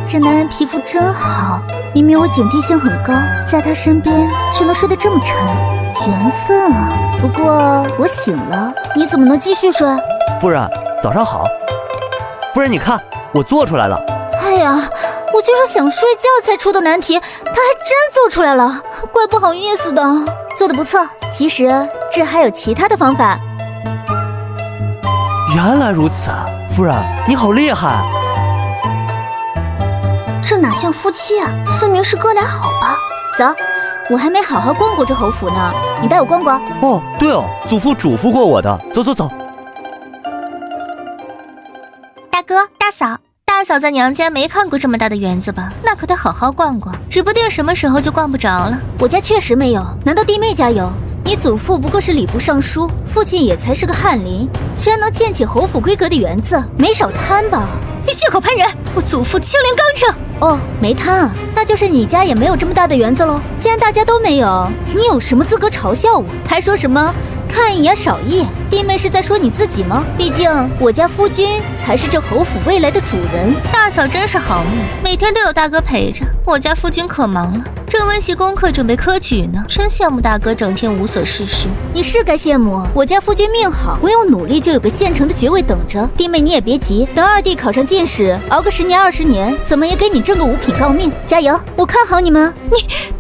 这男人皮肤真好，明明我警惕性很高，在他身边却能睡得这么沉，缘分啊！不过我醒了，你怎么能继续睡？夫人，早上好。夫人，你看，我做出来了。哎呀，我就是想睡觉才出的难题，他还真做出来了，怪不好意思的。做得不错，其实这还有其他的方法。原来如此，夫人，你好厉害。这哪像夫妻啊，分明是哥俩好吧？走，我还没好好逛过这侯府呢，你带我逛逛。哦，对哦，祖父嘱咐过我的。走。大哥大嫂，大嫂在娘家没看过这么大的园子吧？那可得好好逛逛，指不定什么时候就逛不着了。我家确实没有，难道弟妹家有？你祖父不过是礼部尚书，父亲也才是个翰林，居然能建起侯府规格的园子，没少贪吧？你血口喷人！我祖父清廉刚正。哦，没贪啊，那就是你家也没有这么大的园子喽。既然大家都没有，你有什么资格嘲笑我？还说什么看一眼少一眼？弟妹是在说你自己吗？毕竟我家夫君才是这侯府未来的主人。大嫂真是好命，每天都有大哥陪着。我家夫君可忙了，正温习功课准备科举呢。真羡慕大哥整天无所事事。你是该羡慕，我家夫君命好，不用努力就有个现成的爵位等着。弟妹你也别急，等二弟考上进士，熬个10年20年，怎么也给你挣个5品诰命。加油，我看好你们。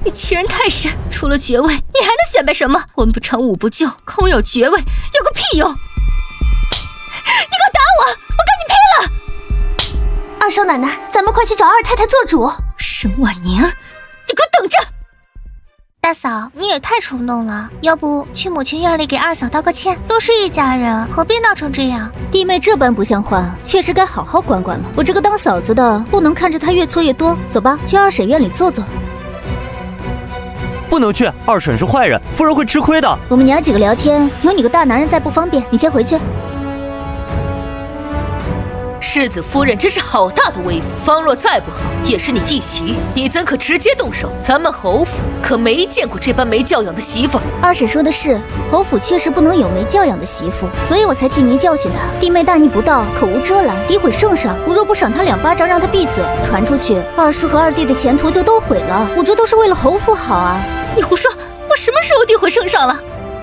你欺人太甚，除了爵位，你还能显摆什么？文不成武不就，空有爵位有个屁用！你敢打我，我跟你拼了！二少奶奶，咱们快去找二太太做主。沈婉宁，你给我等着！大嫂，你也太冲动了，要不去母亲院里给二嫂道个歉？都是一家人，何必闹成这样？弟妹这般不像话，确实该好好管管了。我这个当嫂子的，不能看着她越错越多。走吧，去二婶院里坐坐。不能去，二婶是坏人，夫人会吃亏的。我们娘几个聊天，有你个大男人在不方便，你先回去。世子夫人真是好大的威风，方若再不好，也是你弟媳，你怎可直接动手？咱们侯府可没见过这般没教养的媳妇。二婶说的是，侯府确实不能有没教养的媳妇，所以我才替您教训她。弟妹大逆不道，口无遮拦，诋毁圣上。我若不赏她2巴掌，让她闭嘴，传出去，二叔和二弟的前途就都毁了。我这都是为了侯府好啊！你胡说，我什么时候诋毁圣上了？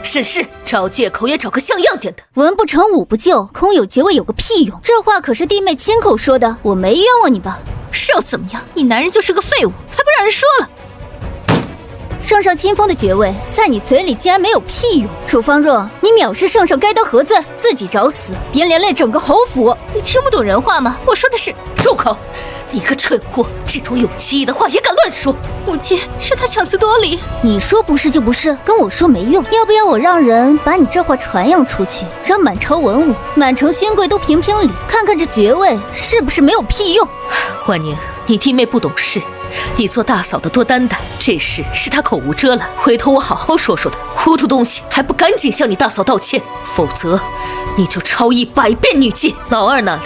沈氏，找借口也找个像样点的。文不成武不就，空有爵位有个屁用？这话可是弟妹亲口说的，我没冤枉你吧？是要怎么样？你男人就是个废物，还不让人说了？圣上亲封的爵位，在你嘴里竟然没有屁用！楚方若，你藐视圣上，该当何罪？自己找死，别连累整个侯府！你听不懂人话吗？我说的是，住口！你个蠢货，这种有歧义的话也敢乱说！母亲，是他强词夺理。你说不是就不是，跟我说没用。要不要我让人把你这话传扬出去，让满朝文武、满城勋贵都评评理，看看这爵位是不是没有屁用？婉宁，你弟妹不懂事。你做大嫂的多担待，这事是她口无遮拦，回头我好好说说她。糊涂东西，还不赶紧向你大嫂道歉，否则你就超100遍女妓。老二那里，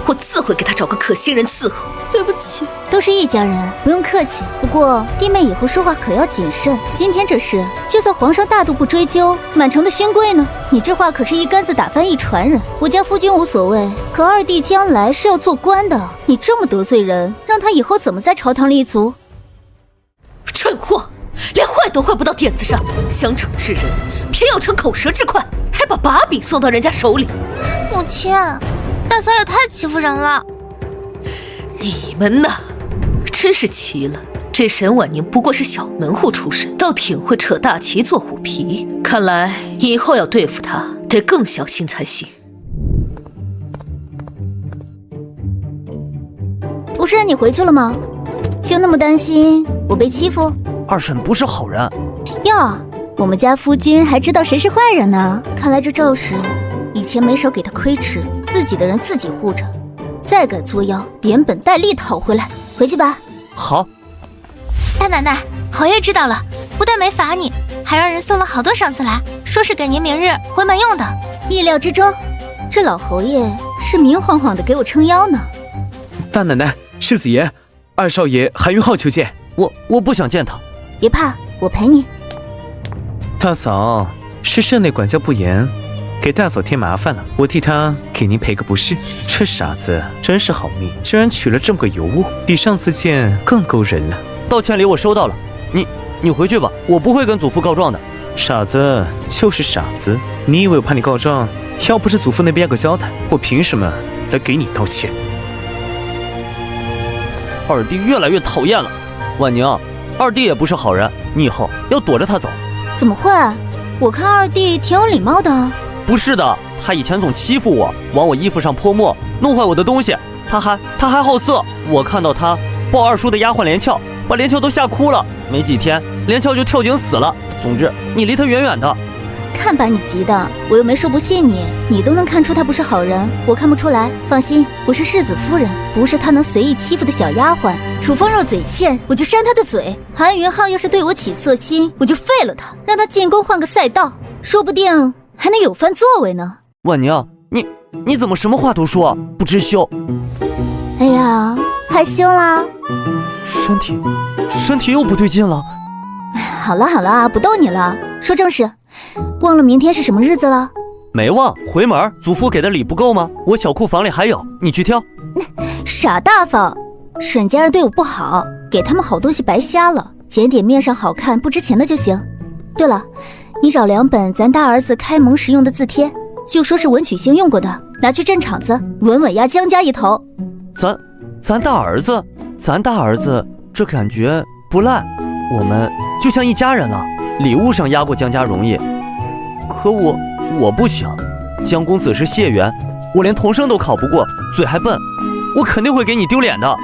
我自会给他找个可心人伺候。对不起，都是一家人，不用客气。不过弟妹以后说话可要谨慎。今天这事，就算皇上大度不追究，满城的勋贵呢？你这话可是一竿子打翻一船人。我家夫君无所谓，可二弟将来是要做官的，你这么得罪人，让他以后怎么在朝堂立足？蠢货，连坏都坏不到点子上，想整治人，偏要逞口舌之快，还把把柄送到人家手里。母亲，大嫂也太欺负人了。你们呐，真是奇了。这沈婉宁不过是小门户出身，倒挺会扯大旗做虎皮。看来以后要对付她，得更小心才行。不是你回去了吗？就那么担心我被欺负？二婶不是好人哟，我们家夫君还知道谁是坏人呢。看来这赵氏以前没少给他亏吃，自己的人自己护着。再敢作妖，连本带利讨回来。回去吧。好。大奶奶，侯爷知道了，不但没罚你，还让人送了好多赏赐来，说是给您明日回门用的。意料之中，这老侯爷是明晃晃的给我撑腰呢。大奶奶，世子爷，二少爷韩云浩求见。我不想见他。别怕，我陪你。大嫂，是舍内管教不严，给大嫂添麻烦了，我替他给您赔个不是。这傻子真是好命，居然娶了这么个尤物，比上次见更勾人了。道歉礼我收到了，你回去吧，我不会跟祖父告状的。傻子就是傻子，你以为我怕你告状？要不是祖父那边要个交代，我凭什么来给你道歉？二弟越来越讨厌了。婉宁，二弟也不是好人，你以后要躲着他走。怎么会？我看二弟挺有礼貌的。不是的，他以前总欺负我，往我衣服上泼墨，弄坏我的东西。他还好色，我看到他抱二叔的丫鬟连翘，把连翘都吓哭了。没几天，连翘就跳井死了。总之，你离他远远的。看把你急的，我又没说不信你，你都能看出他不是好人，我看不出来。放心，我是世子夫人，不是他能随意欺负的小丫鬟。楚风若嘴欠，我就扇他的嘴；韩云浩要是对我起色心，我就废了他，让他进宫换个赛道，说不定还能有番作为呢。婉宁，你怎么什么话都说，不知羞？哎呀，害羞啦？身体又不对劲了。好了，不逗你了，说正事。忘了明天是什么日子了？没忘，回门。祖父给的礼不够吗？我小库房里还有，你去挑。傻大方，沈家人对我不好，给他们好东西白瞎了，捡点面上好看不值钱的就行。对了，你找2本咱大儿子开蒙时用的字帖，就说是文曲星用过的，拿去镇场子，稳稳压江家一头。咱大儿子这感觉不赖，我们就像一家人了。礼物上压过江家容易，可我不行。江公子是解元，我连童生都考不过，嘴还笨，我肯定会给你丢脸的。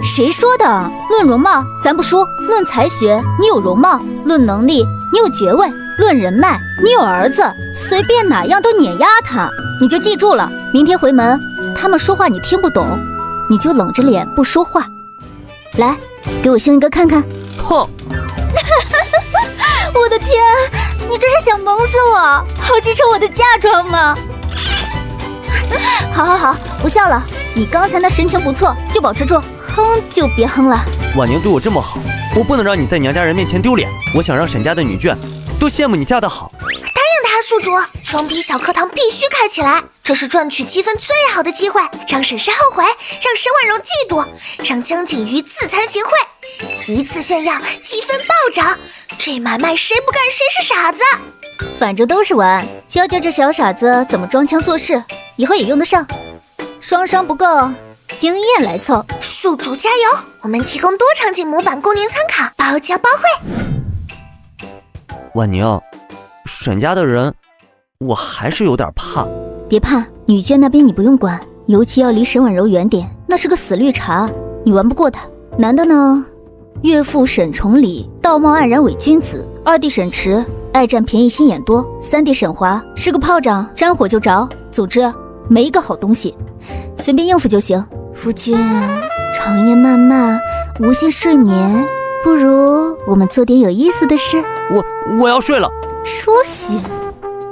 谁说的？论容貌咱不输，论才学你有容貌，论能力你有爵位，论人脉你有儿子，随便哪样都碾压他。你就记住了，明天回门，他们说话你听不懂，你就冷着脸不说话。来，给我亲一个看看。哼！我的天，你这是想萌死我，好继承我的嫁妆吗？好，不笑了，你刚才那神情不错，就保持住，哼就别哼了。婉宁对我这么好，我不能让你在娘家人面前丢脸。我想让沈家的女眷都羡慕你嫁得好。答应他，宿主，装逼小课堂必须开起来，这是赚取积分最好的机会，让沈氏后悔，让沈婉柔嫉妒，让江景瑜自惭形秽，一次炫耀，积分暴涨，这买卖谁不干谁是傻子。反正都是玩，教教这小傻子怎么装腔作势，以后也用得上。双商不够，经验来凑。宿主加油，我们提供多场景模板供您参考，包教包会。婉宁，沈家的人我还是有点怕。别怕，女眷那边你不用管，尤其要离沈婉柔远点，那是个死绿茶，你玩不过她。男的呢，岳父沈崇礼道貌岸然伪君子，二弟沈池爱占便宜心眼多，三弟沈华是个炮仗，沾火就着，总之没一个好东西，随便应付就行。夫君，长夜漫漫，无心睡眠，不如我们做点有意思的事。我要睡了。梳洗，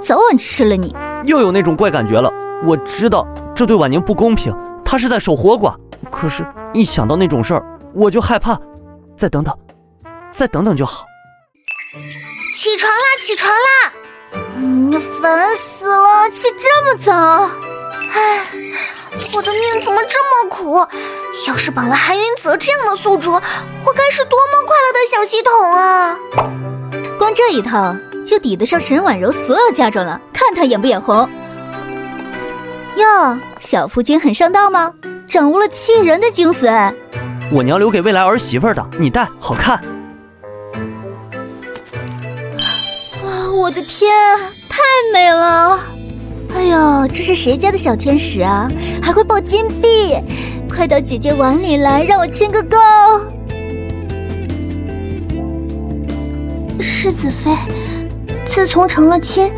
早晚吃了你。又有那种怪感觉了。我知道这对婉宁不公平，她是在守活寡，可是一想到那种事儿，我就害怕。再等等，再等等就好。起床啦，起床啦！烦死了，起这么早。唉，我的命怎么这么苦？要是绑了韩云泽这样的宿主，我该是多么快乐的小系统啊！光这一套就抵得上沈婉柔所有嫁妆了，看她眼不眼红。哟，小夫君很上道吗？掌握了气人的精髓。我娘留给未来儿媳妇的，你戴好看。我的天，太美了！哎呦，这是谁家的小天使啊？还会抱金币，快到姐姐碗里来，让我亲个够。世子妃，自从成了亲，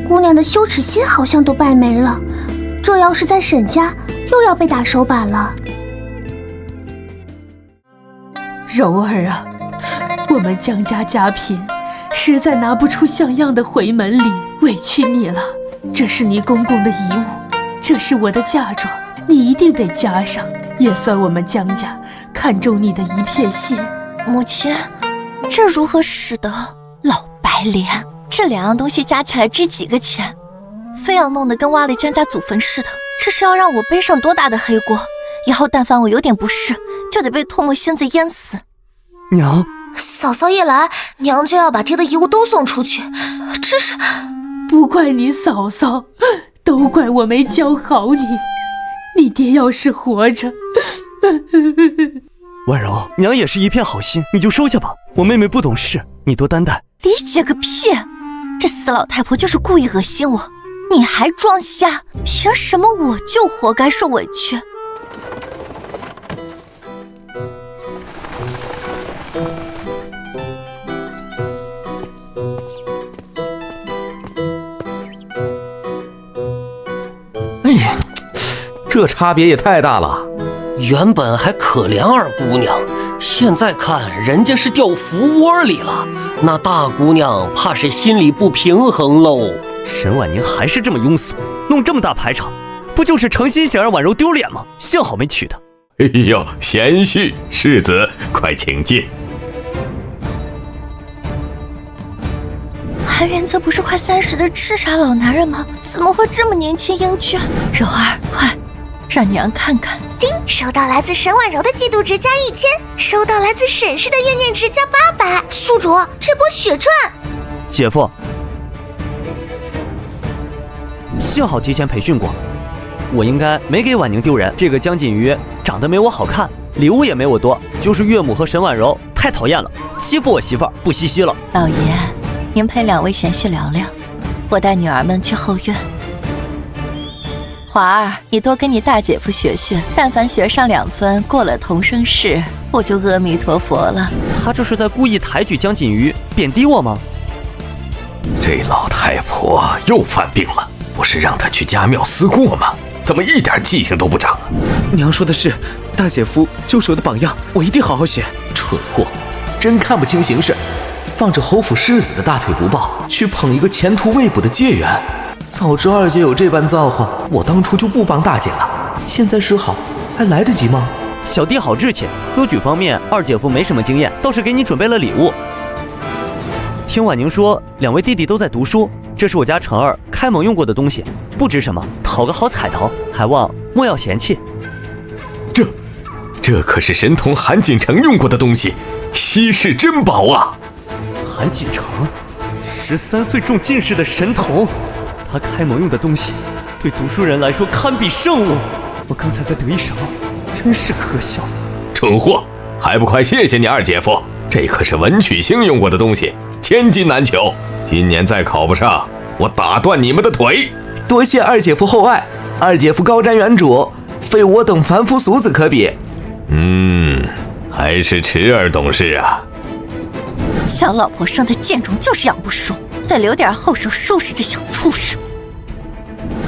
姑娘的羞耻心好像都败没了，这要是在沈家，又要被打手板了。柔儿啊，我们江家家贫，实在拿不出像样的回门礼，委屈你了。这是你公公的遗物，这是我的嫁妆，你一定得加上，也算我们江家看中你的一片心。母亲，这如何使得？老白脸，这两样东西加起来值几个钱？非要弄得跟挖了江家祖坟似的，这是要让我背上多大的黑锅？以后但凡我有点不适，就得被唾沫星子淹死。娘，嫂嫂一来，娘就要把爹的遗物都送出去，这是……不怪你嫂嫂，都怪我没教好你。你爹要是活着……婉柔，娘也是一片好心，你就收下吧。我妹妹不懂事，你多担待。理解个屁！这死老太婆就是故意恶心我，你还装瞎？凭什么我就活该受委屈？哎呀，这差别也太大了。原本还可怜二姑娘，现在看人家是掉蜂窝里了，那大姑娘怕是心里不平衡喽。沈婉宁还是这么庸俗，弄这么大排场，不就是诚心想让婉柔丢脸吗？幸好没娶她。哎呦，贤婿，世子，快请进。韩元泽不是快30的赤傻老男人吗？怎么会这么年轻英俊？柔儿，快让娘看看。叮，收到来自沈婉柔的嫉妒值加1000，收到来自沈氏的怨念值加800。宿主，这波血赚！姐夫，幸好提前培训过，我应该没给婉宁丢人。这个江锦瑜长得没我好看，礼物也没我多，就是岳母和沈婉柔太讨厌了，欺负我媳妇儿不惜了。老爷，您陪2位贤婿聊聊，我带女儿们去后院。华儿，你多跟你大姐夫学学，但凡学上2分，过了同生试，我就阿弥陀佛了。他这是在故意抬举江锦瑜，贬低我吗？这老太婆又犯病了，不是让她去家庙思过吗？怎么一点记性都不长啊？娘说的是，大姐夫就是我的榜样，我一定好好学。蠢货，真看不清形势，放着侯府世子的大腿不抱，去捧一个前途未卜的解元。早知二姐有这般造化，我当初就不帮大姐了。现在时好，还来得及吗？小弟好志气，科举方面二姐夫没什么经验，倒是给你准备了礼物。听婉宁说，两位弟弟都在读书，这是我家成儿开蒙用过的东西，不值什么，讨个好彩头，还望莫要嫌弃。这可是神童韩锦成用过的东西，稀世珍宝啊！韩锦成，13岁中进士的神童，他开蒙用的东西，对读书人来说堪比圣物。我刚才在得意什么？真是可笑！蠢货，还不快谢谢你二姐夫！这可是文曲星用过的东西，千金难求。今年再考不上，我打断你们的腿！多谢二姐夫厚爱，二姐夫高瞻远瞩，非我等凡夫俗子可比。还是池儿懂事啊。小老婆生的贱种就是养不熟，得留点后手收拾这小畜生。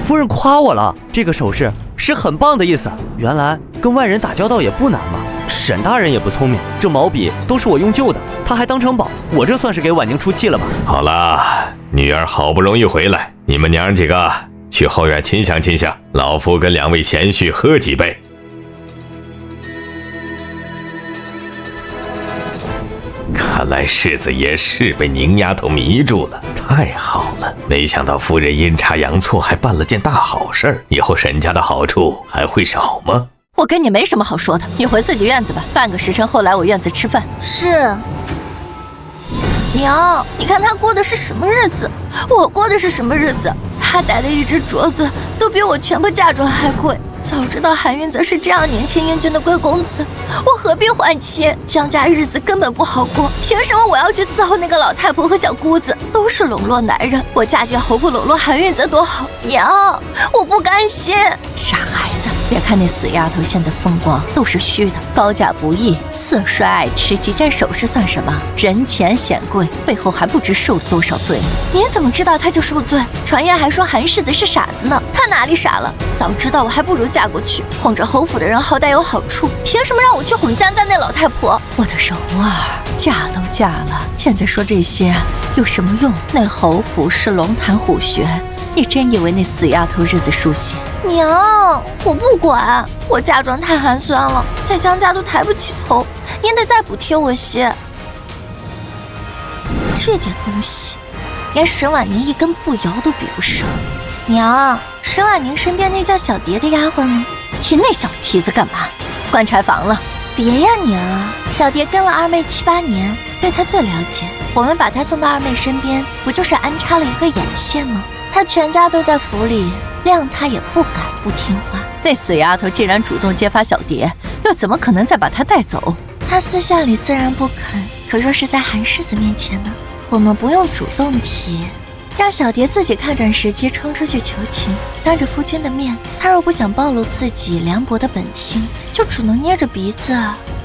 夫人夸我了，这个手势是很棒的意思。原来跟外人打交道也不难嘛。沈大人也不聪明，这毛笔都是我用旧的，他还当成宝，我这算是给婉宁出气了吧？好了，女儿好不容易回来，你们娘几个去后院亲详亲详，老夫跟两位贤婿喝几杯。看来世子爷是被宁丫头迷住了，太好了！没想到夫人阴差阳错还办了件大好事，以后沈家的好处还会少吗？我跟你没什么好说的，你回自己院子吧，半个时辰后来我院子吃饭。是。娘，你看他过的是什么日子，我过的是什么日子？他戴的一只镯子都比我全部嫁妆还贵。早知道韩云泽是这样年轻英俊的贵公子，我何必换妻？江家日子根本不好过，凭什么我要去伺候那个老太婆和小姑子？都是笼络男人，我嫁进侯府笼络韩云泽多好。娘，我不甘心。傻孩子，别看那死丫头现在风光都是虚的，高价不易，色衰爱吃，几件首饰算什么？人前显贵，背后还不知受了多少罪。你怎么知道他就受罪？传言还说韩世子是傻子呢，他哪里傻了？早知道我还不如嫁过去，哄着侯府的人好歹有好处，凭什么让我去哄江家那老太婆？我的柔儿，嫁都嫁了，现在说这些有什么用？那侯府是龙潭虎穴，你真以为那死丫头日子舒心？娘，我不管，我嫁妆太寒酸了，在江家都抬不起头，您得再补贴我些。这点东西，连沈婉宁一根步摇都比不上。娘，沈婉宁身边那叫小蝶的丫鬟呢？请那小蹄子干嘛？关柴房了。别呀娘，小蝶跟了二妹7、8年，对她最了解。我们把她送到二妹身边，不就是安插了一个眼线吗？她全家都在府里，谅她也不敢不听话。那死丫头既然主动揭发小蝶，又怎么可能再把她带走？她私下里自然不肯，可若是在韩世子面前呢，我们不用主动提。让小蝶自己看准时机冲出去求情，当着夫君的面，她若不想暴露自己凉薄的本性，就只能捏着鼻子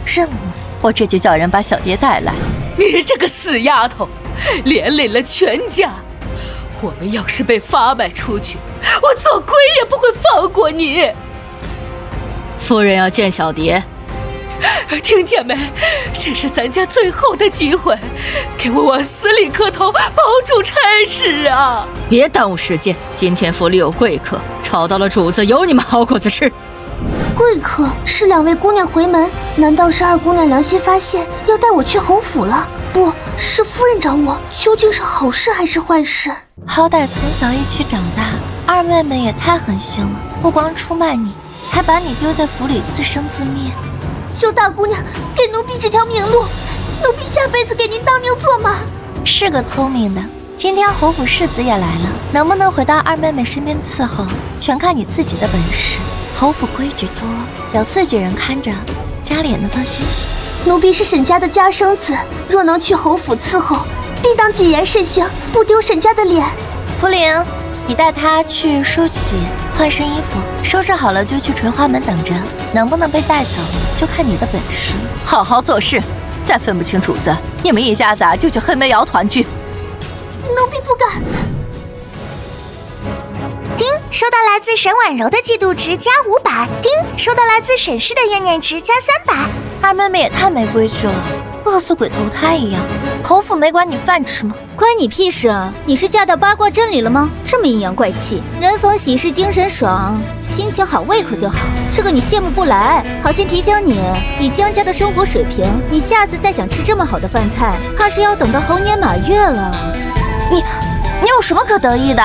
认了。我这就叫人把小蝶带来。你这个死丫头，连累了全家。我们要是被发卖出去，我做鬼也不会放过你。夫人要见小蝶。听见没？这是咱家最后的机会，给我往死里磕头，保住差事啊！别耽误时间，今天府里有贵客，吵到了主子，有你们好果子吃。贵客是2位姑娘回门，难道是二姑娘良心发现，要带我去侯府了？不是夫人找我，究竟是好事还是坏事？好歹从小一起长大，二妹妹也太狠心了，不光出卖你，还把你丢在府里自生自灭。求大姑娘给奴婢指条明路，奴婢下辈子给您当牛做马。是个聪明的。今天侯府世子也来了，能不能回到二妹妹身边伺候，全看你自己的本事。侯府规矩多，有自己人看着，家里也能放心些。奴婢是沈家的家生子，若能去侯府伺候，必当谨言慎行，不丢沈家的脸。福玲，你带她去梳洗，换身衣服，收拾好了就去垂花门等着。能不能被带走，就看你的本事。好好做事，再分不清主子，你们一家子就去黑煤窑团聚。奴婢不敢。丁收到来自沈婉柔的嫉妒值加500，丁收到来自沈氏的怨念值加300。二妹妹也太没规矩了，饿死鬼投胎一样。侯府没管你饭吃吗？关你屁事啊！你是嫁到八卦阵里了吗？这么阴阳怪气，人逢喜事精神爽，心情好胃口就好，这个你羡慕不来。好心提醒你，以江家的生活水平，你下次再想吃这么好的饭菜，怕是要等到猴年马月了。你有什么可得意的？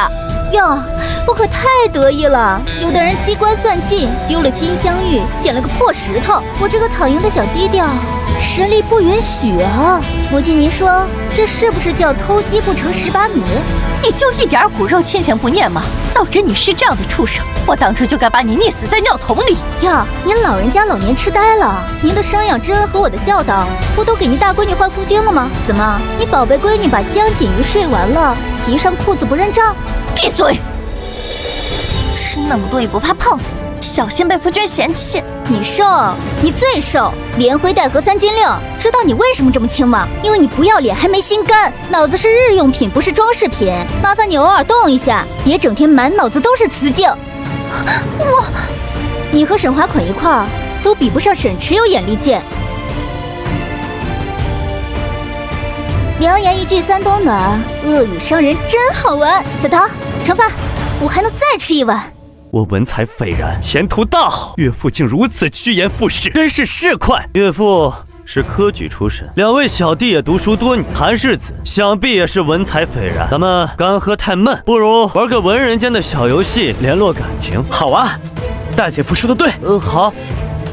哟，我可太得意了！有的人机关算尽，丢了金镶玉，捡了个破石头。我这个躺赢的小低调，实力不允许啊！母亲，您说这是不是叫偷鸡不成蚀把米？你就一点骨肉亲情不念吗？早知你是这样的畜生，我当初就该把你溺死在尿桶里。呀，您老人家老年痴呆了，您的生养之恩和我的孝道，不都给您大闺女换夫君了吗？怎么，你宝贝闺女把江锦瑜睡完了，提上裤子不认账？闭嘴！吃那么多也不怕胖死，小心被夫君嫌弃。你瘦，你最瘦，连灰带和3斤6。知道你为什么这么轻吗？因为你不要脸还没心肝，脑子是日用品，不是装饰品。麻烦你偶尔动一下，别整天满脑子都是雌竞。你和沈华捆一块儿，都比不上沈池有眼力见。良言一句三冬暖，恶语伤人真好玩。小桃，盛饭，我还能再吃一碗。我文采斐然，前途大好，岳父竟如此趋炎附势，真是市侩。岳父是科举出身，两位小弟也读书多年，韩世子想必也是文采斐然。咱们干喝太闷，不如玩个文人间的小游戏，联络感情。好啊，大姐夫说的对。好。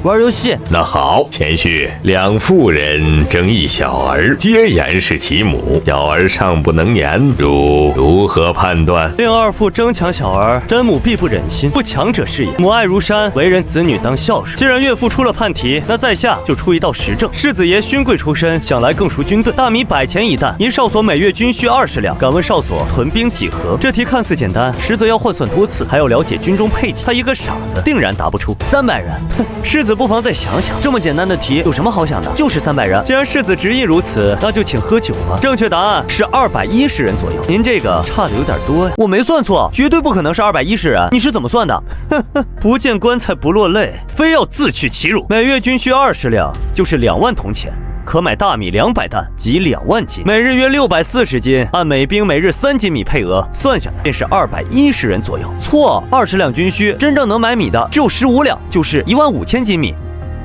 玩游戏，那好，前序两妇人争一小儿，皆言是其母，小儿尚不能言，如何判断？令二父争抢小儿，真母必不忍心，不强者是也。母爱如山，为人子女当孝顺。既然岳父出了判题，那在下就出一道实证。世子爷勋贵出身，想来更熟军队，大米100钱一担，一哨所每月军需20两。敢问哨所屯兵几何？这题看似简单，实则要换算多次，还要了解军中配给。他一个傻子，定然答不出。300人，哼，世子不妨再想想，这么简单的题有什么好想的？就是300人。既然世子执意如此，那就请喝酒吧。正确答案是210人左右。您这个差的有点多呀。我没算错，绝对不可能是210人。你是怎么算的？呵呵，不见棺材不落泪，非要自取其辱。每月军需20两，就是2万铜钱。可买大米200担，即2万斤，每日约640斤，按每兵每日3斤米配额，算下来便是210人左右。错，20两军需，真正能买米的只有15两，就是15000斤米。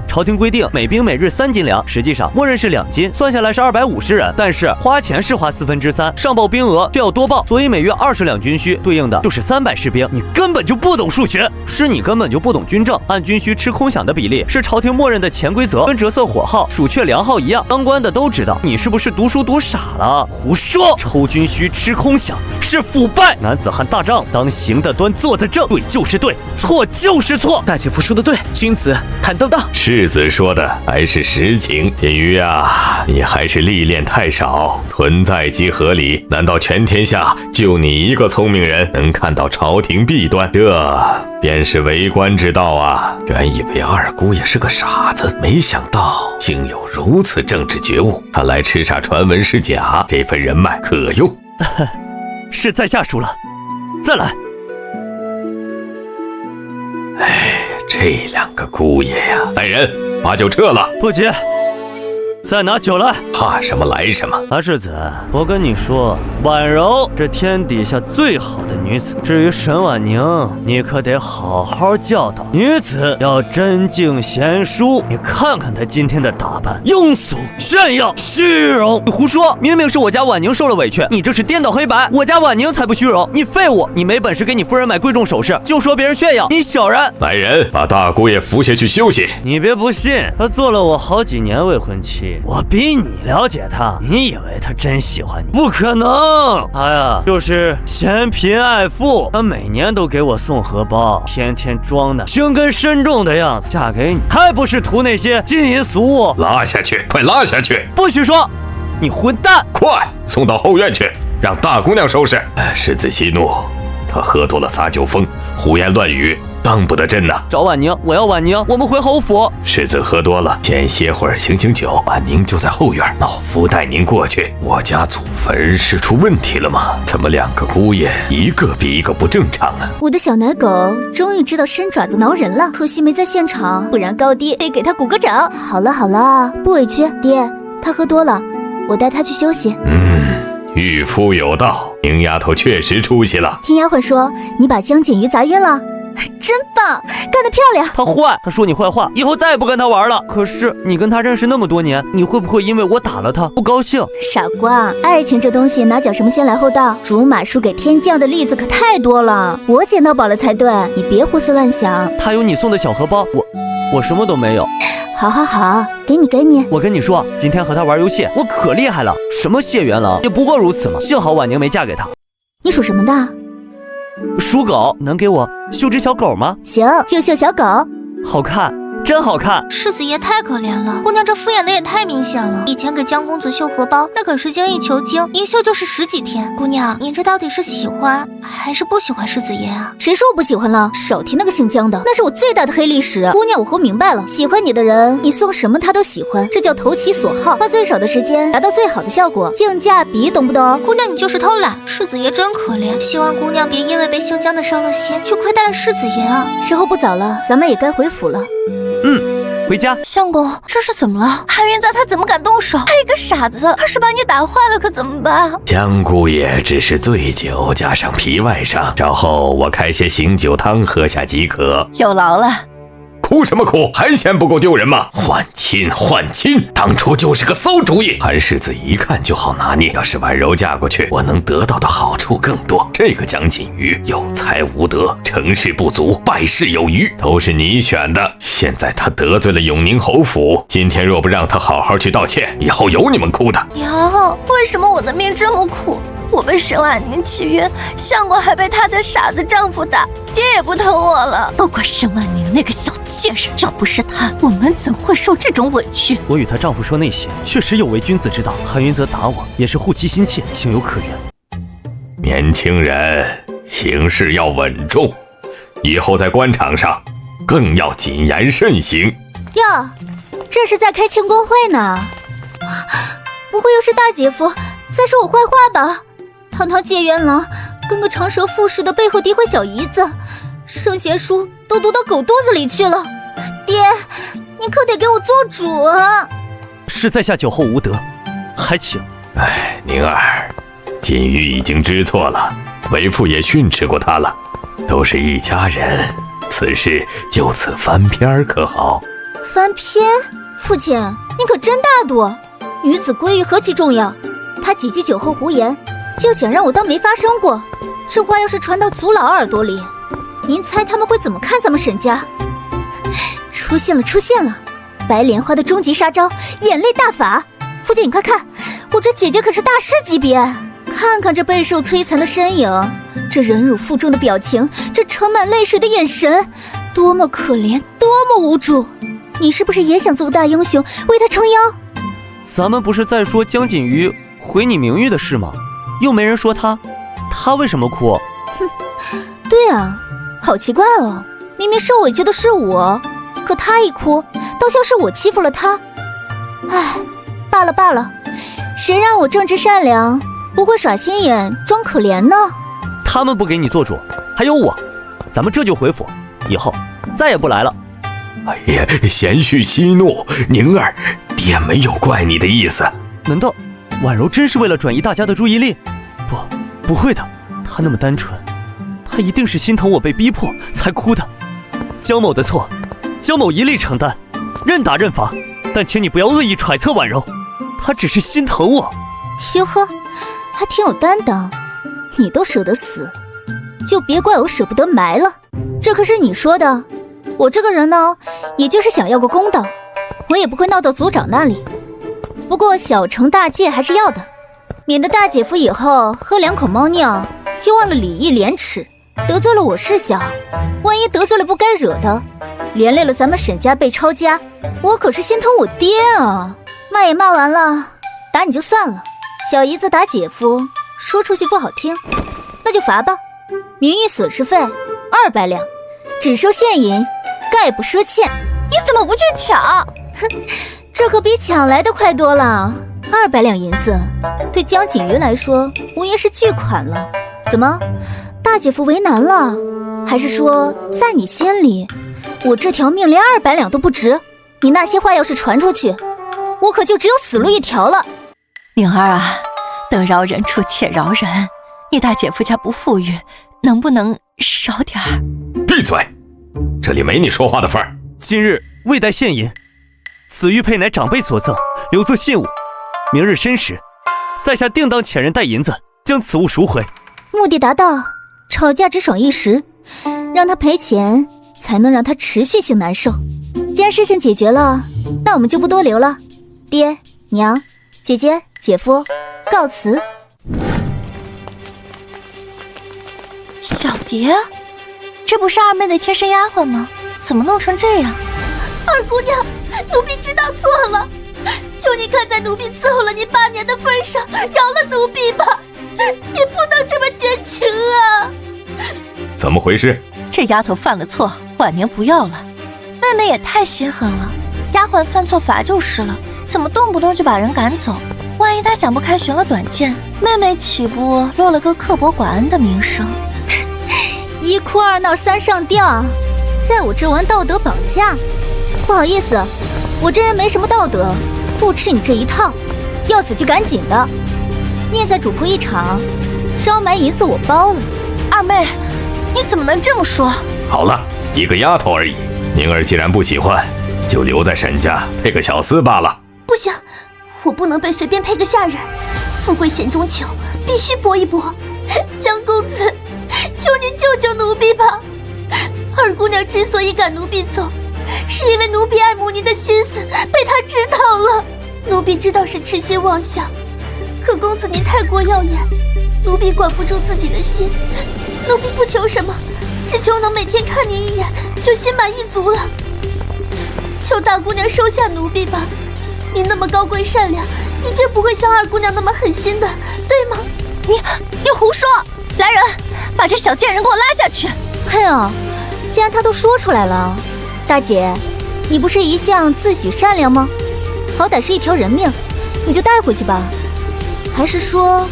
朝廷规定每兵每日3斤粮，实际上默认是2斤，算下来是250人。但是花钱是花3/4，上报兵额却要多报，所以每月20两军需对应的就是300士兵。你根本就不懂数学，是你根本就不懂军政。按军需吃空饷的比例是朝廷默认的潜规则，跟折色火耗、鼠雀粮号一样。当官的都知道，你是不是读书读傻了？胡说！抽军需吃空饷是腐败。男子汉大丈夫，当行得端，坐得正，对就是对，错就是错。大姐夫说的对，君子坦荡荡。世子说的还是实情。锦瑜啊，你还是历练太少，屯在集合里，难道全天下就你一个聪明人能看到朝廷弊端？这便是为官之道啊！原以为二姑也是个傻子，没想到竟有如此政治觉悟。看来叱咤传闻是假，这份人脉可用。是在下输了，再来。这两个姑爷呀，来人，把酒撤了。不急，再拿酒来。怕什么来什么。韩世子，我跟你说，婉柔是天底下最好的女子。至于沈婉宁，你可得好好教导。女子要真静贤淑。你看看她今天的打扮，庸俗、炫耀、虚荣。你胡说，明明是我家婉宁受了委屈，你这是颠倒黑白。我家婉宁才不虚荣，你废物！你没本事给你夫人买贵重首饰，就说别人炫耀，你小人！来人，把大姑爷扶下去休息。你别不信，她做了我好几年未婚妻，我比你了解她，你以为她真喜欢你？不可能，她呀就是嫌贫爱富，她每年都给我送荷包，天天装的情根深重的样子，嫁给你还不是图那些金银俗物？拉下去，快拉下去！不许说，你混蛋！快送到后院去，让大姑娘收拾。世子息怒，她喝多了撒酒疯，胡言乱语，当不得真呐！找婉宁，我要婉宁，我们回侯府。世子喝多了，先歇会儿，醒醒酒。婉宁就在后院，老夫带您过去。我家祖坟是出问题了吗？怎么两个姑爷一个比一个不正常啊？我的小奶狗终于知道伸爪子挠人了，可惜没在现场，不然高低得给他鼓个掌。好了好了，不委屈，爹，他喝多了，我带她去休息。御夫有道，宁丫头确实出息了。听丫鬟说你把江锦瑜砸晕了，真棒，干得漂亮。他坏，他说你坏话，以后再也不跟他玩了。可是你跟他认识那么多年，你会不会因为我打了他不高兴？傻瓜，爱情这东西哪讲什么先来后到，竹马输给天降的例子可太多了。我捡到宝了才对，你别胡思乱想。他有你送的小荷包，我什么都没有。好好好，给你。我跟你说，今天和他玩游戏，我可厉害了，什么谢元郎也不过如此嘛。幸好婉宁没嫁给他。你属什么的？属狗，能给我绣只小狗吗？行，就绣小狗。好看，真好看。世子爷太可怜了，姑娘这敷衍的也太明显了。以前给江公子绣荷包，那可是精益求精，一绣就是10几天。姑娘，你这到底是喜欢还是不喜欢世子爷啊？谁说我不喜欢了？少提那个姓江的，那是我最大的黑历史。姑娘，我活明白了，喜欢你的人，你送什么他都喜欢，这叫投其所好，花最少的时间达到最好的效果，性价比，懂不懂？姑娘，你就是偷懒，世子爷真可怜。希望姑娘别因为被姓江的伤了心，就亏待了世子爷啊。时候不早了，咱们也该回府了。回家。相公，这是怎么了？韩云泽他怎么敢动手？他一个傻子，要是把你打坏了可怎么办？江姑爷只是醉酒加上皮外伤，稍后我开些醒酒汤喝下即可。有劳了。哭什么哭？还嫌不够丢人吗？换亲，当初就是个馊主意。韩世子一看就好拿捏，要是婉柔嫁过去，我能得到的好处更多。这个江锦瑜有才无德，成事不足，败事有余，都是你选的。现在他得罪了永宁侯府，今天若不让他好好去道歉，以后有你们哭的。娘，为什么我的命这么苦？我被沈婉宁欺晕，相公还被她的傻子丈夫打，爹也不疼我了。都怪沈婉宁那个小贱人，要不是她，我们怎会受这种委屈？我与她丈夫说那些，确实有违君子之道。韩云泽打我，也是护妻心切，情有可原。年轻人，行事要稳重，以后在官场上更要谨言慎行。哟，这是在开庆功会呢，不会又是大姐夫在说我坏话吧？堂堂解元郎，跟个长舌妇似的背后诋毁小姨子，圣贤书都读到狗肚子里去了。爹，你可得给我做主啊！是在下酒后无德，还请。宁儿，锦瑜已经知错了，为父也训斥过他了，都是一家人，此事就此翻篇可好？翻篇？父亲，你可真大度！女子归于何其重要？他几句酒后胡言，就想让我当没发生过。这话要是传到祖老耳朵里，您猜他们会怎么看咱们沈家？出现了！白莲花的终极杀招——眼泪大法！父亲，你快看，我这姐姐可是大师级别！看看这备受摧残的身影，这忍辱负重的表情，这盛满泪水的眼神，多么可怜，多么无助！你是不是也想做个大英雄，为他撑腰？咱们不是在说江锦瑜毁你名誉的事吗？又没人说他为什么哭？哼，对啊，好奇怪哦，明明受委屈的是我，可他一哭，倒像是我欺负了他。唉，罢了，谁让我正直善良，不会耍心眼装可怜呢？他们不给你做主，还有我，咱们这就回府，以后再也不来了。哎呀，贤婿息怒，宁儿，爹没有怪你的意思。难道婉柔真是为了转移大家的注意力？不会的，她那么单纯，她一定是心疼我被逼迫才哭的。江某的错，江某一力承担，认打认罚，但请你不要恶意揣测婉柔，她只是心疼我。哟呵，还挺有担当，你都舍得死，就别怪我舍不得埋了。这可是你说的。我这个人呢，也就是想要个公道，我也不会闹到族长那里。不过小惩大戒还是要的，免得大姐夫以后喝2口猫尿就忘了礼义廉耻，得罪了我是小，万一得罪了不该惹的，连累了咱们沈家被抄家，我可是心疼我爹啊！骂也骂完了，打你就算了，小姨子打姐夫，说出去不好听，那就罚吧，名誉损失费200两，只收现银，概不赊欠。你怎么不去抢？哼，这可比抢来的快多了。200两银子，对江锦瑜来说，无疑是巨款了。怎么，大姐夫为难了？还是说，在你心里，我这条命连200两都不值？你那些话要是传出去，我可就只有死路一条了。灵儿啊，得饶人处且饶人，你大姐夫家不富裕，能不能少点儿？闭嘴，这里没你说话的份儿。今日未带现银，此玉佩乃长辈所赠，留作信物。明日申时，在下定当遣人带银子将此物赎回。目的达到，吵架只爽一时，让他赔钱，才能让他持续性难受。既然事情解决了，那我们就不多留了。爹娘、姐姐、姐夫，告辞。小蝶，这不是二妹的贴身丫鬟吗？怎么弄成这样？二姑娘，奴婢知道错了，求你看在奴婢伺候了你8年的份上，饶了奴婢吧！你不能这么绝情啊！怎么回事？这丫头犯了错，晚年不要了。妹妹也太心狠了，丫鬟犯错罚就是了，怎么动不动就把人赶走？万一她想不开寻了短见，妹妹岂不落了个刻薄寡恩的名声？一哭二闹三上吊，在我这玩道德绑架？不好意思，我这人没什么道德，不吃你这一套，要死就赶紧的。念在主仆一场，烧埋银子我包了。二妹，你怎么能这么说？好了，一个丫头而已，宁儿既然不喜欢，就留在沈家配个小厮罢了。不行，我不能被随便配个下人，富贵险中求，必须搏一搏。江公子，求您救救奴婢吧！二姑娘之所以赶奴婢走，是因为奴婢爱慕您的心思被她知道了。奴婢知道是痴心妄想，可公子您太过耀眼，奴婢管不住自己的心。奴婢不求什么，只求能每天看您一眼就心满意足了。求大姑娘收下奴婢吧，您那么高贵善良，一定不会像二姑娘那么狠心的，对吗？你胡说！来人，把这小贱人给我拉下去！哎呦，既然她都说出来了，大姐，你不是一向自诩善良吗？好歹是一条人命，你就带回去吧。还是说，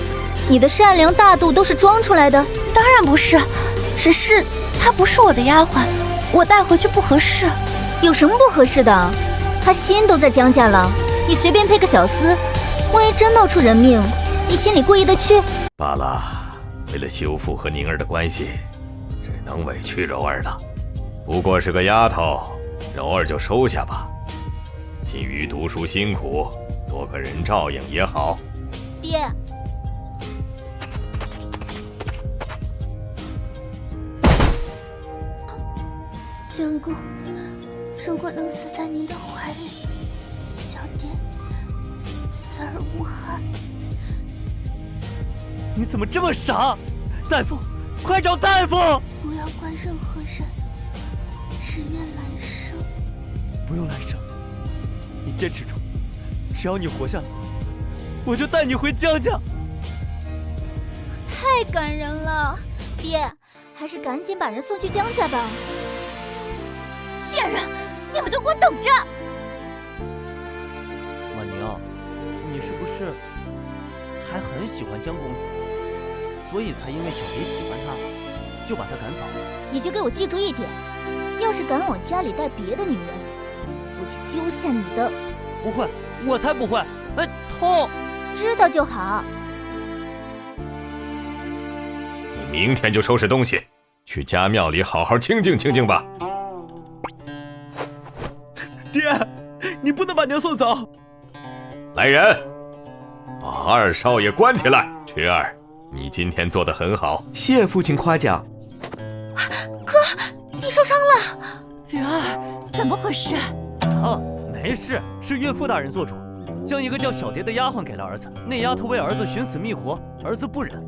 你的善良大度都是装出来的？当然不是，只是她不是我的丫鬟，我带回去不合适。有什么不合适的？她心都在江家了，你随便配个小厮，万一真闹出人命，你心里过意得去？罢了，为了修复和宁儿的关系，只能委屈柔儿了。不过是个丫头，柔儿就收下吧。金鱼读书辛苦，多个人照应也好。爹，江公，如果能死在您的怀里，小蝶死而无憾。你怎么这么傻？大夫，快找大夫！不要怪任何人，只愿来生。不用来生，你坚持住，只要你活下来，我就带你回江家。太感人了，爹，还是赶紧把人送去江家吧。贱人，你们都给我等着！婉宁，你是不是还很喜欢江公子，所以才因为小蝶喜欢他，就把他赶走？你就给我记住一点，要是敢往家里带别的女人，我就揪下你的。不会，我才不会！哎，痛！知道就好。你明天就收拾东西，去家庙里好好清静清静吧。爹，你不能把娘送走！来人，把二少爷关起来。池儿，你今天做得很好，谢父亲夸奖。哥，你受伤了。鱼儿，怎么回事？没事，是岳父大人做主，将一个叫小蝶的丫鬟给了儿子。那丫头为儿子寻死觅活，儿子不忍，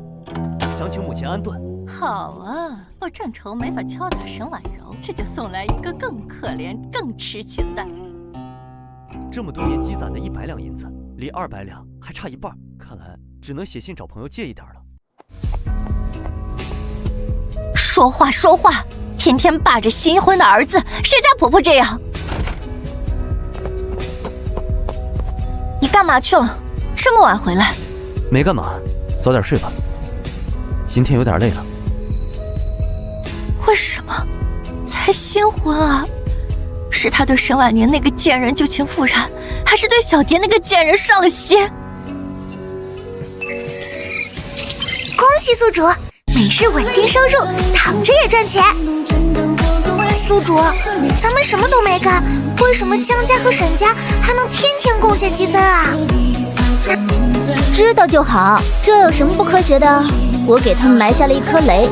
想请母亲安顿。好啊，我正愁没法敲打沈婉柔，这就送来一个更可怜、更痴情的。这么多年积攒的100两银子，离200两还差一半，看来只能写信找朋友借一点了。说话说话，天天霸着新婚的儿子，谁家婆婆这样？你干嘛去了？这么晚回来？没干嘛，早点睡吧。今天有点累了。为什么？才新婚啊？是他对沈婉宁那个贱人旧情复燃，还是对小蝶那个贱人上了心？系宿主，每日稳定收入，躺着也赚钱。宿主，咱们什么都没干，为什么江家和沈家还能天天贡献积分啊？知道就好，这有什么不科学的？我给他们埋下了一颗雷，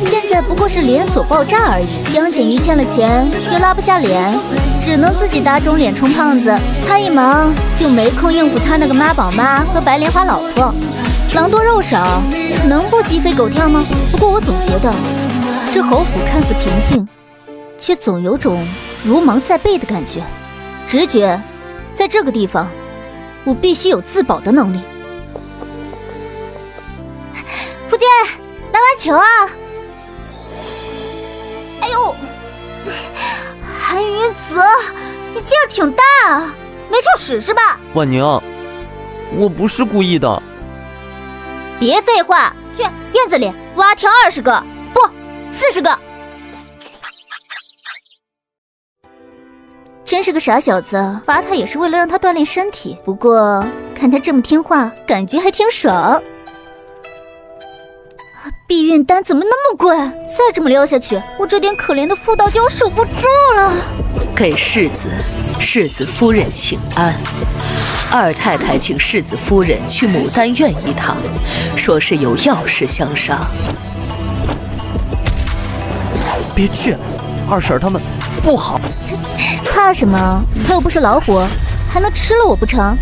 现在不过是连锁爆炸而已。江景瑜欠了钱又拉不下脸，只能自己打肿脸充胖子。他一忙就没空应付他那个妈宝妈和白莲花老婆。狼多肉少，能不鸡飞狗跳吗？不过我总觉得这侯府看似平静，却总有种如芒在背的感觉。直觉，在这个地方，我必须有自保的能力。夫君，打把球啊！哎呦，韩云泽，你劲儿挺大啊，没处使是吧？婉宁，我不是故意的。别废话，去院子里挖条20个，不，40个。真是个傻小子，罚他也是为了让他锻炼身体。不过看他这么听话，感觉还挺爽。避孕丹怎么那么贵？再这么撩下去，我这点可怜的妇道就要守不住了。给世子夫人请安。二太太请世子夫人去牡丹院一趟，说是有要事相商。别去，二婶他们不好。怕什么？他又不是老虎，还能吃了我不成？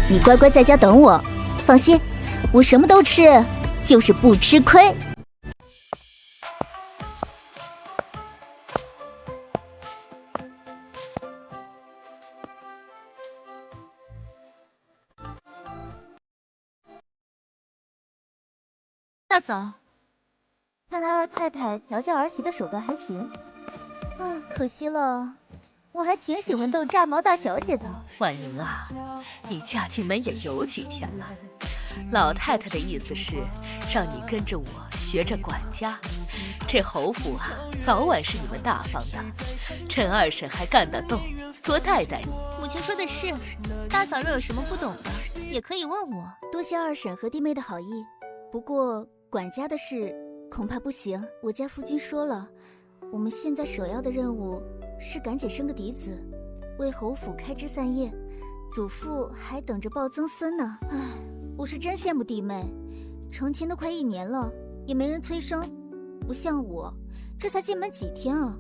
你乖乖在家等我，放心，我什么都吃，就是不吃亏。大嫂，看来二太太调教儿媳的手段还行。可惜了，我还挺喜欢逗炸毛大小姐的。婉莹啊，你嫁进门也有几天了？老太太的意思是让你跟着我学着管家。这侯府啊，早晚是你们大方的，趁二婶还干得动，多带带你。母亲说的是，大嫂若有什么不懂的，也可以问我。多谢二婶和弟妹的好意，不过管家的事恐怕不行。我家夫君说了，我们现在首要的任务是赶紧生个嫡子，为侯府开枝散叶。祖父还等着抱曾孙呢。唉，我是真羡慕弟妹，成亲都快1年了，也没人催生。不像我，这才进门几天啊，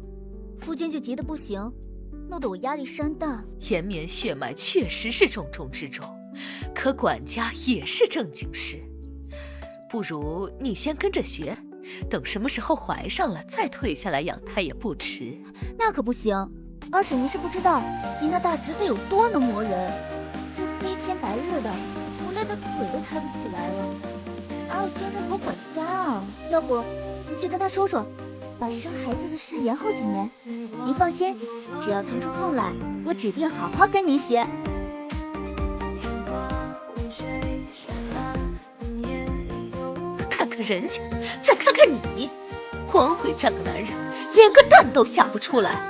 夫君就急得不行，弄得我压力山大。延绵血脉确实是重中之重，可管家也是正经事。不如你先跟着学，等什么时候怀上了再退下来养胎也不迟。那可不行，二婶您是不知道，您那大侄子有多能磨人，这黑天白日的，我累得腿都抬不起来了，哪有精神头管家啊？要不你去跟他说说，把生孩子的事延后几年。您放心，只要腾出空来，我指定好好跟您学。看看人家，再看看你，光会嫁个男人，连个蛋都下不出来。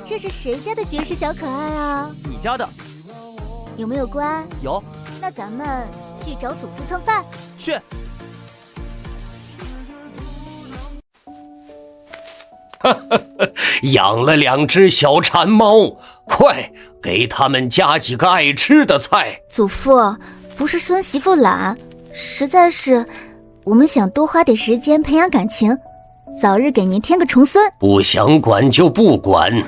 这是谁家的绝世小可爱啊？你家的。有没有乖？有。那咱们去找祖父蹭饭。去。养了2只小馋猫，快给他们加几个爱吃的菜。祖父，不是孙媳妇懒，实在是我们想多花点时间培养感情，早日给您添个重孙。不想管就不管。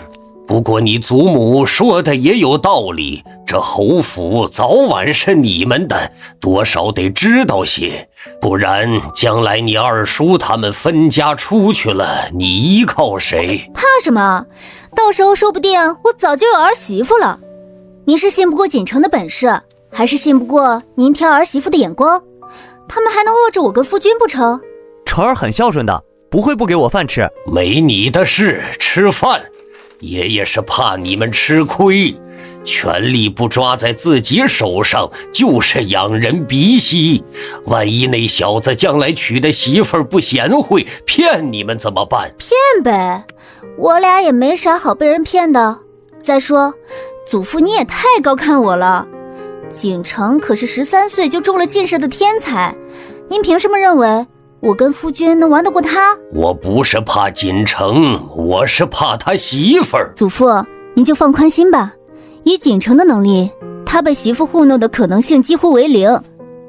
不过你祖母说的也有道理，这侯府早晚是你们的，多少得知道些，不然将来你二叔他们分家出去了，你依靠谁？怕什么？到时候说不定我早就有儿媳妇了。您是信不过锦城的本事，还是信不过您挑儿媳妇的眼光？他们还能饿着我跟夫君不成？成儿很孝顺的，不会不给我饭吃。没你的事，吃饭。爷爷是怕你们吃亏，权力不抓在自己手上，就是仰人鼻息。万一那小子将来娶的媳妇儿不贤惠，骗你们怎么办？骗呗，我俩也没啥好被人骗的。再说，祖父你也太高看我了，景城可是13岁就中了进士的天才，您凭什么认为我跟夫君能玩得过他？我不是怕锦城，我是怕他媳妇儿。祖父，您就放宽心吧，以锦城的能力，他被媳妇糊弄的可能性几乎为0。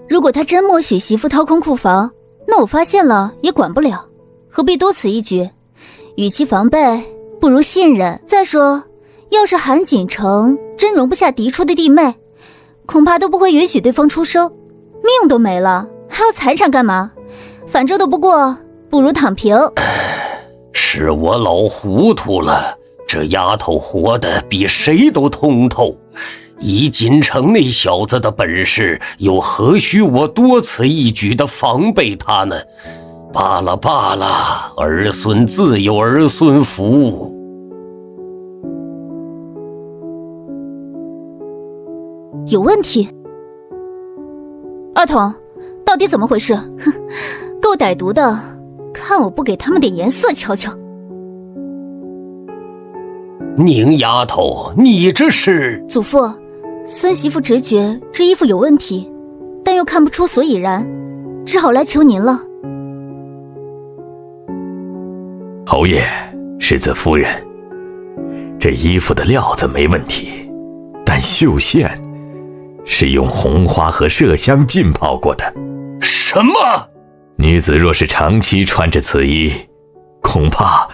如果他真默许媳妇掏空库房，那我发现了也管不了，何必多此一举？与其防备，不如信任。再说，要是韩锦城真容不下嫡出的弟妹，恐怕都不会允许对方出生，命都没了，还要财产干嘛？反正都不过，不如躺平。是我老糊涂了，这丫头活得比谁都通透。以锦城那小子的本事，又何须我多此一举地防备他呢？罢了罢了，儿孙自有儿孙福。有问题？二童，到底怎么回事？哼，够歹毒的，看我不给他们点颜色瞧瞧。宁丫头，你这是……祖父，孙媳妇直觉这衣服有问题，但又看不出所以然，只好来求您了。侯爷，世子夫人，这衣服的料子没问题，但绣线是用红花和麝香浸泡过的。什么？女子若是长期穿着此衣，恐怕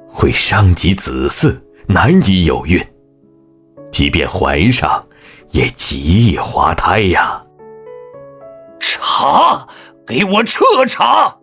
会伤及子嗣，难以有孕，即便怀上也极易滑胎呀。查，给我彻查！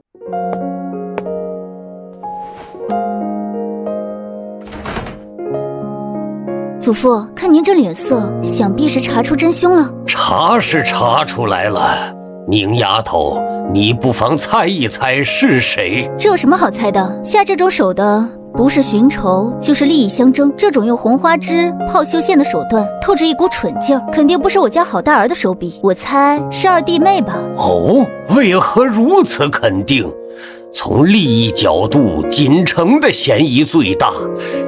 祖父，看您这脸色，想必是查出真凶了。查是查出来了，宁丫头，你不妨猜一猜是谁？这有什么好猜的？下这种手的，不是寻仇，就是利益相争。这种用红花枝泡绣线的手段，透着一股蠢劲儿，肯定不是我家好大儿的手笔。我猜是二弟妹吧。哦，为何如此肯定？从利益角度，锦城的嫌疑最大。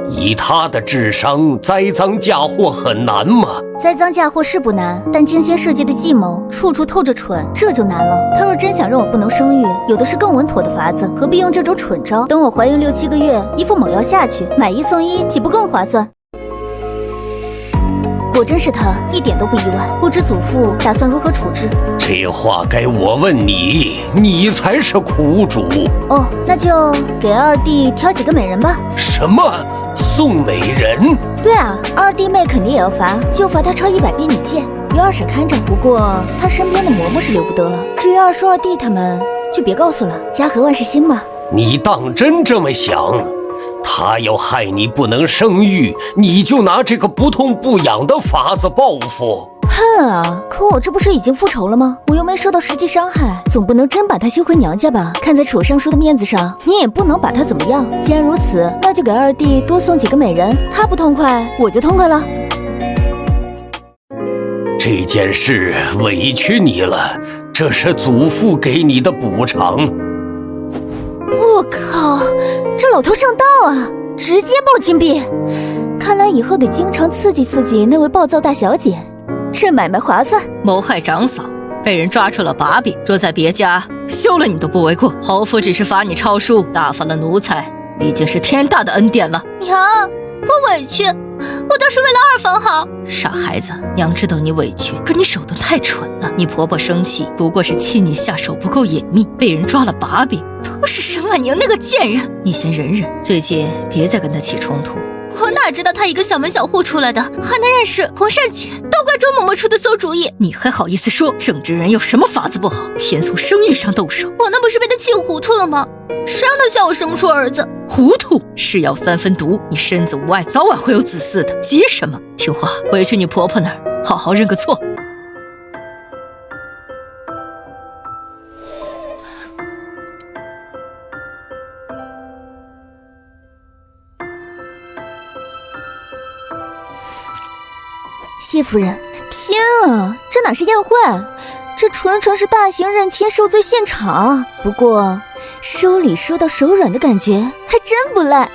以他的智商，栽赃嫁祸很难吗？栽赃嫁祸是不难，但精心设计的计谋，处处透着蠢，这就难了。他若真想让我不能生育，有的是更稳妥的法子，何必用这种蠢招？等我怀孕6、7个月，一副猛药下去，买1送1，岂不更划算？果真是他，一点都不意外。不知祖父打算如何处置？这话该我问你，你才是苦主。哦，那就给二弟挑几个美人吧。什么？送美人？对啊，二弟妹肯定也要罚，就罚他抄100遍女剑，由二婶看着。不过他身边的嬷嬷是留不得了。至于二叔二弟他们，就别告诉了，家和万事兴嘛。你当真这么想？他要害你不能生育，你就拿这个不痛不痒的法子报复？恨啊！可我这不是已经复仇了吗？我又没受到实际伤害，总不能真把他休回娘家吧？看在楚尚书的面子上，你也不能把他怎么样。既然如此，那就给二弟多送几个美人，他不痛快，我就痛快了。这件事委屈你了，这是祖父给你的补偿。我靠，这老头上道啊，直接爆金币！看来以后得经常刺激刺激那位暴躁大小姐，这买卖划算。谋害长嫂，被人抓住了把柄，若在别家休了你都不为过。侯府只是罚你抄书，大方了奴才，已经是天大的恩典了。娘，我委屈，我都是为了二房好。傻孩子，娘知道你委屈，可你手段太蠢了。你婆婆生气，不过是气你下手不够隐秘，被人抓了把柄。都是沈婉宁那个贱人，你先忍忍，最近别再跟她起冲突。我哪知道她一个小门小户出来的，还能认识洪善姐，都怪周嬷嬷出的馊主意。你还好意思说正直人有什么法子不好，偏从生育上动手？我那不是被她气糊涂了吗？谁让她笑我生不出儿子？糊涂，是药3分毒，你身子无碍，早晚会有子嗣的，急什么？听话，回去你婆婆那儿好好认个错。谢夫人。天啊，这哪是宴会，这纯纯是大型认亲受罪现场。不过收礼收到手软的感觉还真不赖。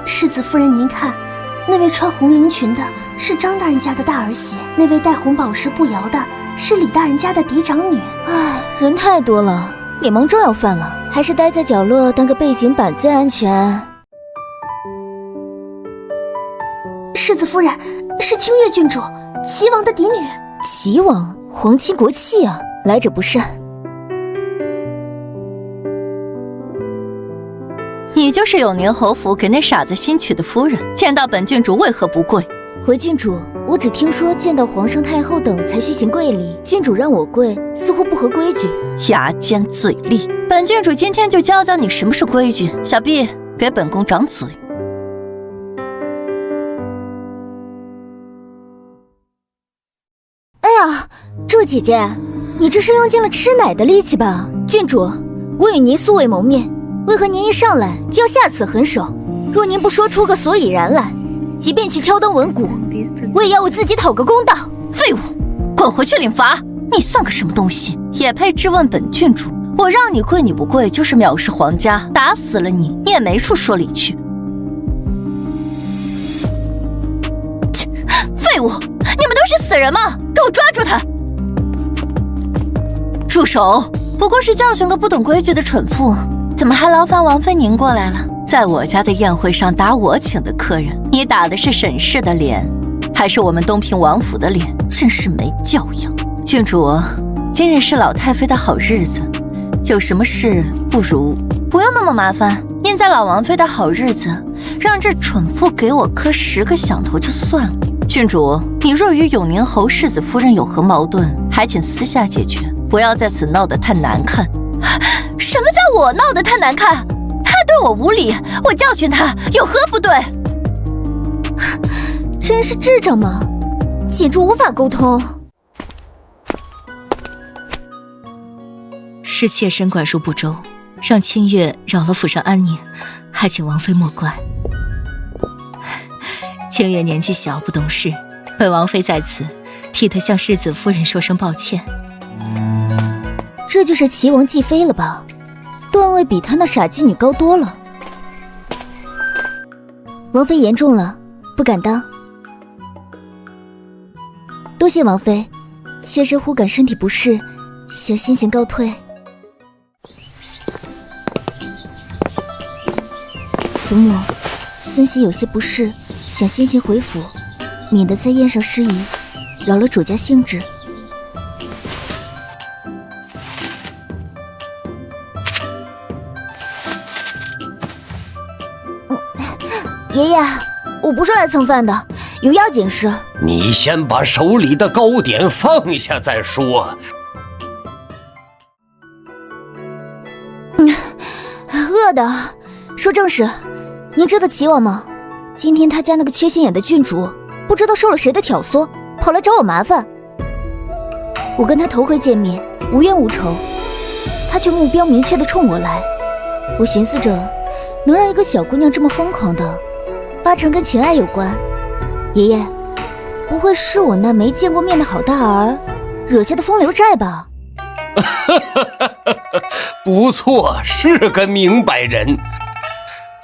世子夫人，您看，那位穿红绫裙的是张大人家的大儿媳，那位戴红宝石步摇的是李大人家的嫡长女。唉，人太多了，脸盲症要犯了，还是待在角落当个背景板最安全。世子夫人，是清月郡主，齐王的嫡女。齐王，皇亲国戚啊，来者不善。你就是永宁侯府给那傻子新娶的夫人，见到本郡主为何不跪？回郡主，我只听说见到皇上太后等才需行跪礼，郡主让我跪，似乎不合规矩。牙尖嘴利，本郡主今天就教教你什么是规矩。小婢给本宫掌嘴。哎呀，这位姐姐，你这是用尽了吃奶的力气吧？郡主，我与您素未谋面，为何您一上来就要下此狠手？若您不说出个所以然来，即便去敲灯闻鼓，我也要为自己讨个公道。废物，滚回去领罚！你算个什么东西，也配质问本郡主？我让你跪你不跪，就是藐视皇家，打死了你，你也没处说理去。废物，你们都是死人吗？给我抓住他！住手！不过是教训个不懂规矩的蠢妇，怎么还劳烦王妃您过来了？在我家的宴会上打我请的客人，你打的是沈氏的脸，还是我们东平王府的脸？真是没教养！郡主，今日是老太妃的好日子，有什么事不如不用那么麻烦，念在老王妃的好日子，让这蠢妇给我磕10个响头就算了。郡主，你若与永宁侯世子夫人有何矛盾，还请私下解决，不要在此闹得太难看。什么叫我闹得太难看？他对我无礼，我教训他有何不对？真是智障吗？简直无法沟通。是妾身管束不周，让清月扰了府上安宁，还请王妃莫怪。清月年纪小不懂事，本王妃在此替她向世子夫人说声抱歉。这就是齐王继妃了吧？段位比她那傻妓女高多了。王妃言重了，不敢当。多谢王妃，妾身忽感身体不适，想先行告退。祖母，孙媳有些不适，想先行回府，免得在宴上失仪，扰了主家兴致。爷爷，我不是来蹭饭的，有要紧事。你先把手里的糕点放下再说。饿的。说正事，您知道齐王吗？今天他家那个缺心眼的郡主，不知道受了谁的挑唆，跑来找我麻烦。我跟他头回见面，无冤无仇，他却目标明确地冲我来。我寻思着，能让一个小姑娘这么疯狂的，八成跟情爱有关。爷爷，不会是我那没见过面的好大儿惹下的风流债吧？不错，是个明白人。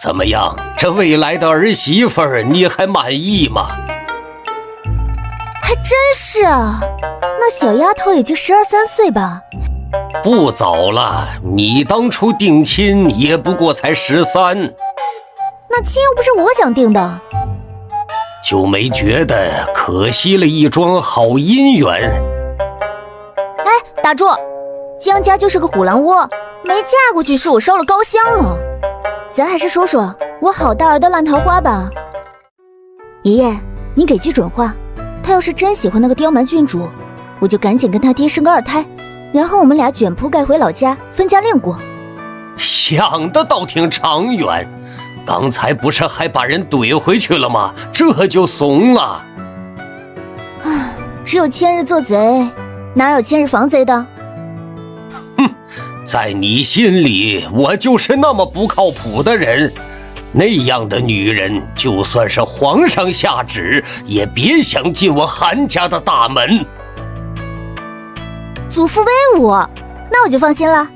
怎么样，这未来的儿媳妇儿你还满意吗？还真是啊，那小丫头也就12、13岁吧。不早了，你当初定亲也不过才13。那亲又不是我想定的，就没觉得可惜了一桩好姻缘？哎，打住！江家就是个虎狼窝，没嫁过去是我烧了高香了。咱还是说说我好大儿的烂桃花吧。爷爷，您给句准话，他要是真喜欢那个刁蛮郡主，我就赶紧跟他爹生个2胎，然后我们俩卷铺盖回老家分家另过。想的倒挺长远，刚才不是还把人怼回去了吗？这就怂了。只有千日做贼，哪有千日防贼的？哼，在你心里，我就是那么不靠谱的人。那样的女人，就算是皇上下旨，也别想进我韩家的大门。祖父威武，那我就放心了。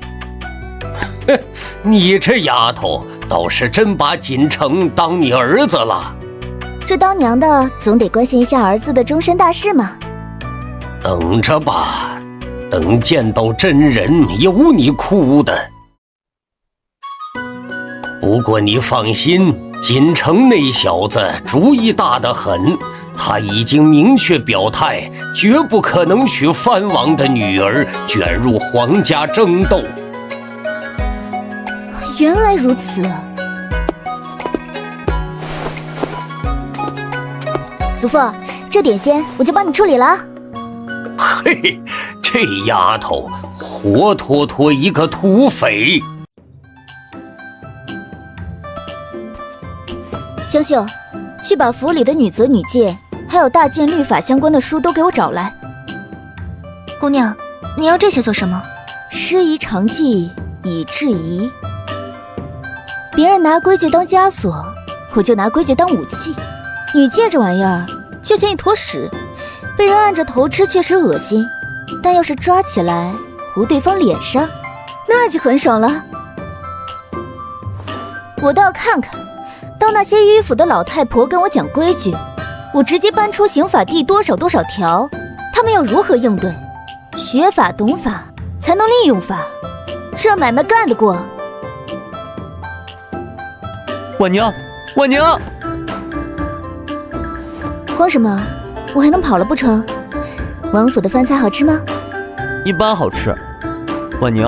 哼，你这丫头倒是真把锦城当你儿子了。这当娘的总得关心一下儿子的终身大事嘛。等着吧，等见到真人，有你哭的。不过你放心，锦城那小子主意大得很，他已经明确表态，绝不可能娶藩王的女儿，卷入皇家争斗。原来如此。祖父，这点心我就帮你处理了。嘿，这丫头活脱脱一个土匪。秀秀，去把府里的女则女戒还有大禁律法相关的书都给我找来。姑娘，你要这些做什么？师夷长技以制夷。别人拿规矩当枷锁，我就拿规矩当武器。女戒这玩意儿就像一坨屎，被人按着头吃确实恶心，但要是抓起来糊对方脸上，那就很爽了。我倒要看看，当那些迂腐的老太婆跟我讲规矩，我直接搬出刑法第多少多少条，他们要如何应对？学法懂法，才能利用法，这买卖干得过？婉宁，婉宁！慌什么？我还能跑了不成？王府的饭菜好吃吗？一般好吃。婉宁，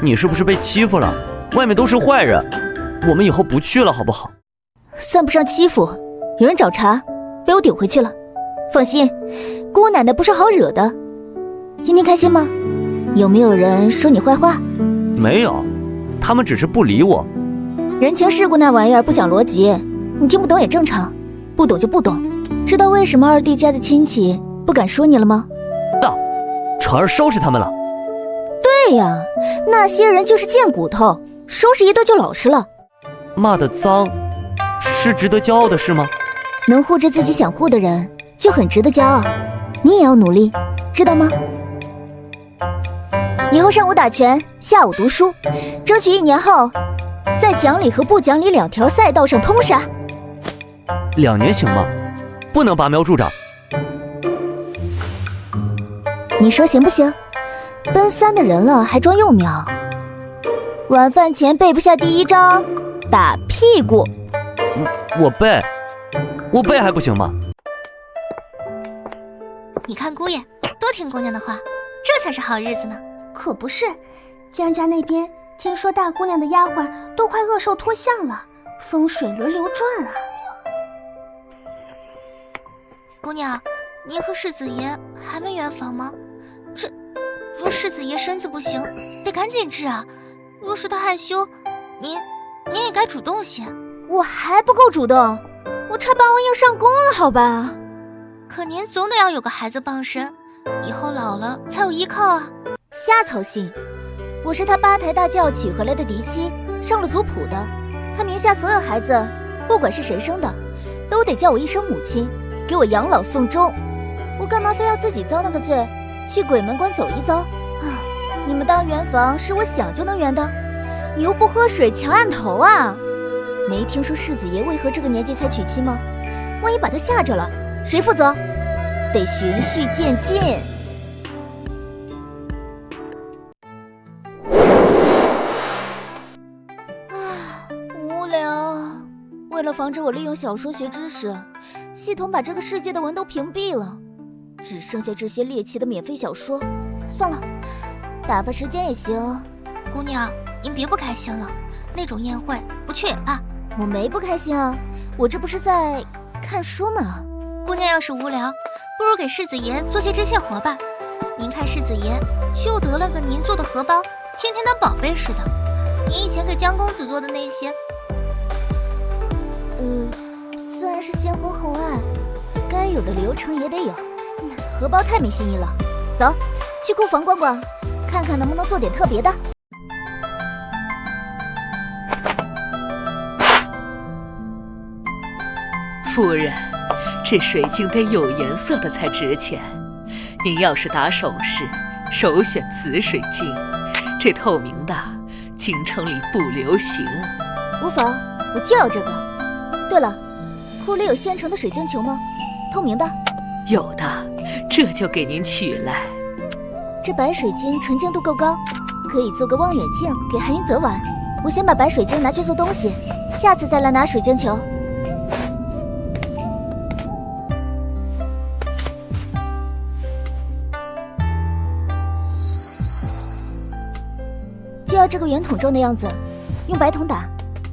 你是不是被欺负了？外面都是坏人，我们以后不去了好不好？算不上欺负，有人找茬，被我顶回去了。放心，姑奶奶不是好惹的。今天开心吗？有没有人说你坏话？没有，他们只是不理我。人情世故那玩意儿不讲逻辑，你听不懂也正常，不懂就不懂。知道为什么二弟家的亲戚不敢说你了吗？成儿收拾他们了。对呀，那些人就是贱骨头，收拾一顿就老实了。骂得脏，是值得骄傲的事吗？能护着自己想护的人，就很值得骄傲。你也要努力，知道吗？以后上午打拳，下午读书，争取1年后，在讲理和不讲理2条赛道上通杀。2年行吗？不能拔苗助长。你说行不行？奔3的人了还装幼苗。晚饭前背不下第1章，打屁股。我背还不行吗？你看姑爷，多听姑娘的话，这才是好日子呢。可不是，江家那边听说大姑娘的丫鬟都快饿瘦脱相了，风水轮流转啊。姑娘，您和世子爷还没圆房吗？若世子爷身子不行，得赶紧治啊。若是他害羞，您也该主动些。我还不够主动，我差把我硬上弓了，好吧？可您总得要有个孩子傍身，以后老了才有依靠啊。瞎操心，我是他8抬大轿娶回来的嫡妻，上了族谱的。他名下所有孩子，不管是谁生的，都得叫我一声母亲，给我养老送终。我干嘛非要自己遭那个罪，去鬼门关走一遭啊？你们当圆房是我想就能圆的？牛不喝水强按头啊！没听说世子爷为何这个年纪才娶妻吗？万一把他吓着了，谁负责？得循序渐进。无聊。为了防止我利用小说学知识，系统把这个世界的文都屏蔽了，只剩下这些猎奇的免费小说。算了，打发时间也行。姑娘，您别不开心了，那种宴会不去也罢。我没不开心啊，我这不是在看书吗？姑娘要是无聊，不如给世子爷做些针线活吧。您看世子爷就得了个您做的荷包，天天当宝贝似的。您以前给江公子做的那些，虽然是先婚后爱，该有的流程也得有。荷包太没新意了，走，去库房逛逛，看看能不能做点特别的。夫人，这水晶得有颜色的才值钱。您要是打首饰，首选紫水晶，这透明的京城里不流行。无妨，我就要这个。对了，库里有现成的水晶球吗？透明的？有的，这就给您取来。这白水晶纯净度够高，可以做个望远镜给韩云泽玩。我先把白水晶拿去做东西，下次再来拿水晶球。就要这个圆筒状的样子，用白铜打，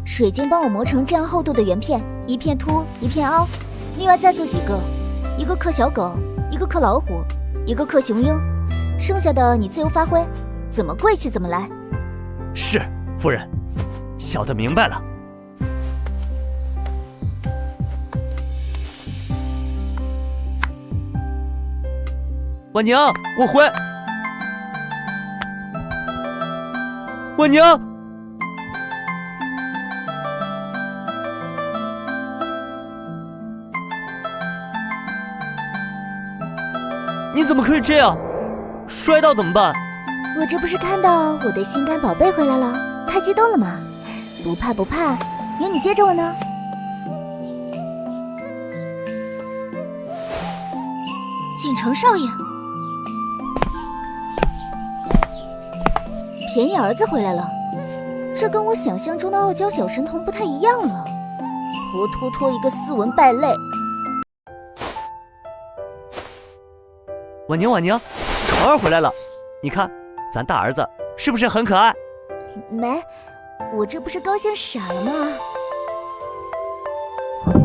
水晶帮我磨成这样厚度的圆片，一片凸一片凹。另外再做几个，一个刻小狗，一个刻老虎，一个刻雄鹰，剩下的你自由发挥，怎么贵气怎么来。是，夫人，小的明白了。婉娘，我回。婉娘，你怎么可以这样？摔到怎么办？我这不是看到我的心肝宝贝回来了，太激动了吗？不怕不怕，有你接着我呢。锦城少爷，便宜儿子回来了，这跟我想象中的傲娇小神童不太一样了。活脱脱一个斯文败类。婉娘，成儿回来了，你看，咱大儿子是不是很可爱？没，我这不是高兴傻了吗？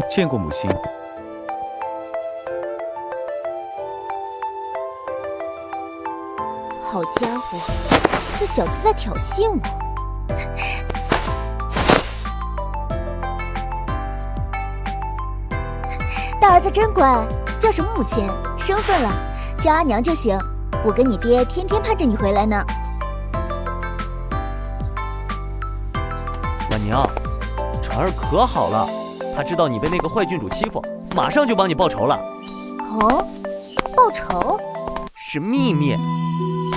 见过母亲。好家伙，这小子在挑衅我。大儿子真乖，叫什么母亲？生分了，叫阿娘就行。我跟你爹天天盼着你回来呢。婉娘，成儿可好了，他知道你被那个坏郡主欺负，马上就帮你报仇了。哦，报仇？是秘密。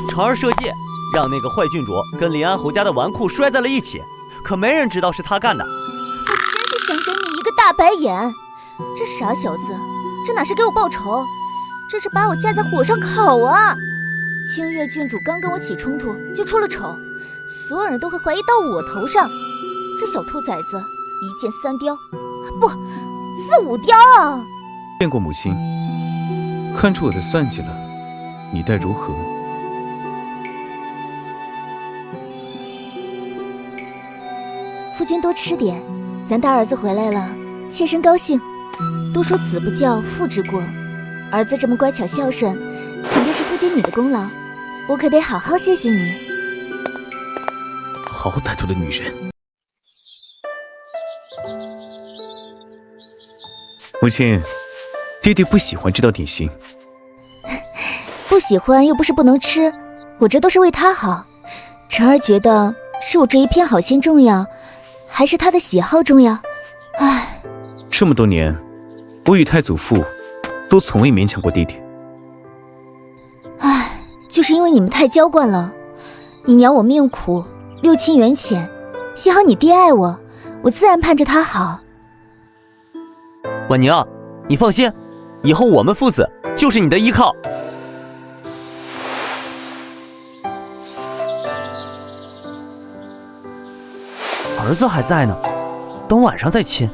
成儿设计，让那个坏郡主跟临安侯家的纨绔摔在了一起，可没人知道是他干的。我真是想给你一个大白眼！这傻小子，这哪是给我报仇，这是把我架在火上烤啊！清月郡主刚跟我起冲突就出了丑，所有人都会怀疑到我头上。这小兔崽子一箭三雕，不，4、5雕啊！见过母亲，看出我的算计了，你待如何？夫君多吃点，咱大儿子回来了，切身高兴。都说子不教，父之过，儿子这么乖巧孝顺，肯定是夫君你的功劳，我可得好好谢谢你。好歹毒的女人！母亲，爹爹不喜欢这道点心。不喜欢又不是不能吃，我这都是为他好。晨儿觉得是我这一片好心重要，还是他的喜好重要？唉，这么多年，我与太祖父都从未勉强过爹爹。唉，就是因为你们太娇惯了。你娘我命苦，六亲缘浅，幸好你爹爱我，我自然盼着他好。婉娘，你放心，以后我们父子就是你的依靠。儿子还在呢，等晚上再亲。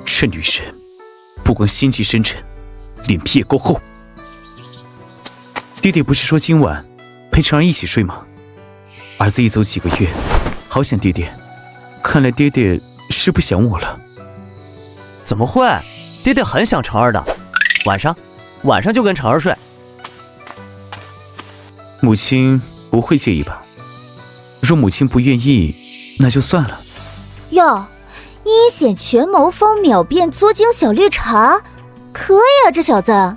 这女人不光心机深沉，脸皮也够厚。爹爹不是说今晚陪成儿一起睡吗？儿子一走几个月，好想爹爹，看来爹爹是不想我了。怎么会？爹爹很想成儿的，晚上就跟成儿睡。母亲不会介意吧？若母亲不愿意，那就算了。哟，阴险权谋方秒变作精小绿茶，可以啊，这小子。